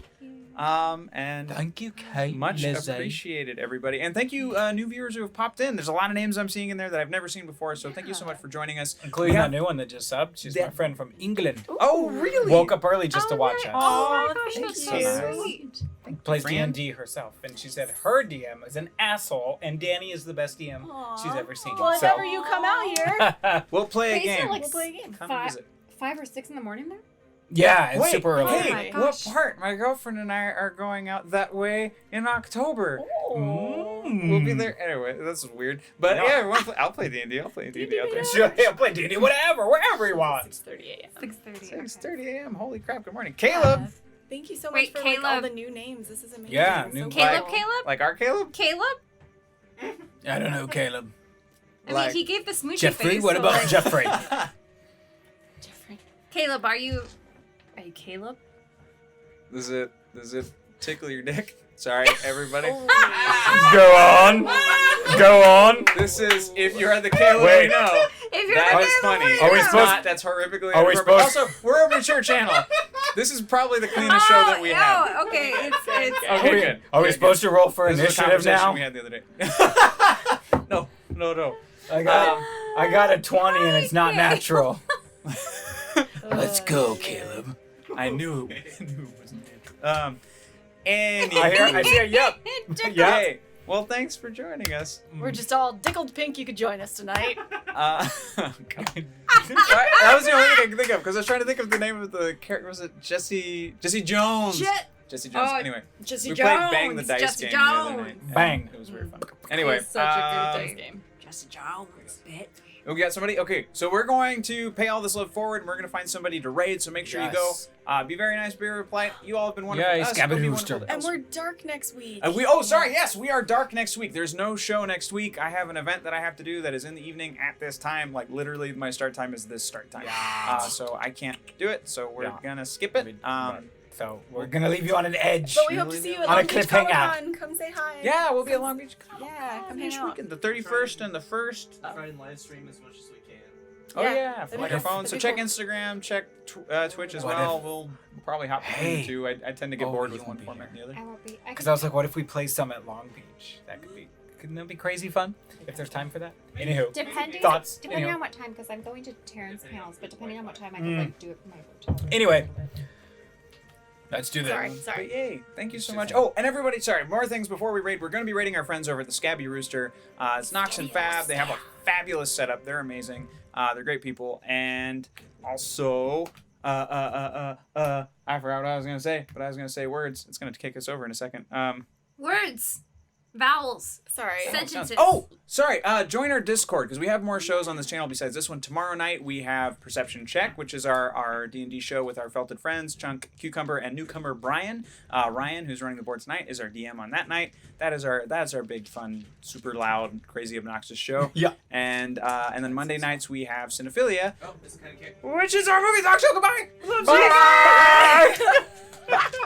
And Thank you, Kate. much Lizzie. appreciated, everybody. And thank you, new viewers who have popped in. There's a lot of names I'm seeing in there that I've never seen before. So thank you so much for joining us. Including We that have- new one that just subbed. She's my friend from England. Oh, really? Woke up early just to watch us. Oh, gosh, thank that's you. so sweet. Plays Fran? D&D herself. And she said her DM is an asshole and Danny is the best DM she's ever seen. Well, if So- ever you come out here, We'll play a Wait, is it game. like we'll play a game. Come Five- visit. 5 or 6 in the morning there? yeah, it's Wait, super early. Hey, my what gosh. part? My girlfriend and I are going out that way in October. Mm. We'll be there anyway. This is weird, but yeah, everyone play, I'll play D&D. I'll play D&D out there. Sure, yeah, play D&D, whatever, wherever you want. 6:30 a.m. 6:30. 6:30 a.m. Holy crap! Good morning, Caleb. Thank you so much Wait, for like, all Caleb. the new names. This is amazing. Yeah, So new- cool. Caleb, Like- Caleb? Like our Caleb? Caleb? I don't know, Caleb. I Like- mean, he gave the smoochy Jeffrey, face. what so, about like- Jeffrey? Jeffrey. Caleb, are you Caleb? Does it tickle your dick? Sorry, everybody. Go on. Go on. This is if you're the Caleb Wait. we know. If you're That the is Caleb, funny. we Are we know. It's supposed- not. That's horrifically Are we inappropriate. supposed- Also, we're a mature channel. This is probably the cleanest show that we have. Oh, okay. It's Okay, good. Are we Good, supposed to roll for This is a initiative conversation now? we had the other day. No. I got a 20 and it's not Okay. natural. Let's go, Caleb. I knew it wasn't it. I see a yep. Yeah. Hey, well, thanks for joining us. We're just all dickled pink. You could join us tonight. God. That was the only thing I could think of because I was trying to think of the name of the character. Was it Jesse Jones? Jesse Jones. Oh, Anyway, Jesse we Jones. played Bang the Dice Jesse game the other Jones. night. and Bang. It was very fun. Anyway, It's such a good dice game. Jesse Jones, bitch. We got somebody? Okay, so we're going to pay all this love forward, and we're going to find somebody to raid, so make sure you go. Be very nice, be very polite. You all have been wonderful. Yay, to us. Scabby It'll be Rooster. wonderful to And us. we're dark next week. Yes, we are dark next week. There's no show next week. I have an event that I have to do that is in the evening at this time. Like, literally, my start time is this start time. So I can't do it, so we're going to skip it. So we're gonna leave you on an edge. But we hope to see you at On a Long Beach cliffhanger. Comic-Con. Come say hi. Yeah, we'll be at Long Beach. Yeah, come hang Next out. weekend, the 31st and the 1st. Try and live stream as much as we can. Oh Yeah, yeah, that'd from be like our cool. phone. So That'd check be cool. Instagram, check Twitch as What well. if- We'll probably hop Hey. between the two. I tend to get Oh, bored you with won't one be format than the other. I won't be. Because I was like, what if we play some at Long Beach? Couldn't that be crazy fun? If there's time for that. Anywho, Depending thoughts. depending Anywho. on what time, because I'm going to Terrence panels, but depending on what time I can like do it from my hotel. Anyway, let's do this. But yay, thank you so much. Oh, and everybody, sorry, more things before we raid. We're going to be raiding our friends over at the Scabby Rooster. It's Nox and Fab. They have a fabulous setup. They're amazing. They're great people. And also, I forgot what I was going to say, but I was going to say words. It's going to kick us over in a second. Words. Vowels. Sorry. Sentences. Oh, sorry. Join our Discord because we have more shows on this channel besides this one. Tomorrow night we have Perception Check, which is our D&D show with our felted friends, Chunk, Cucumber, and newcomer Brian. Ryan, who's running the board tonight, is our DM on that night. That's our big, fun, super loud, crazy, obnoxious show. Yeah. And then Monday nights we have Cinephilia, Oh, this kind of kick. which is our movie talk show. Goodbye. Bye.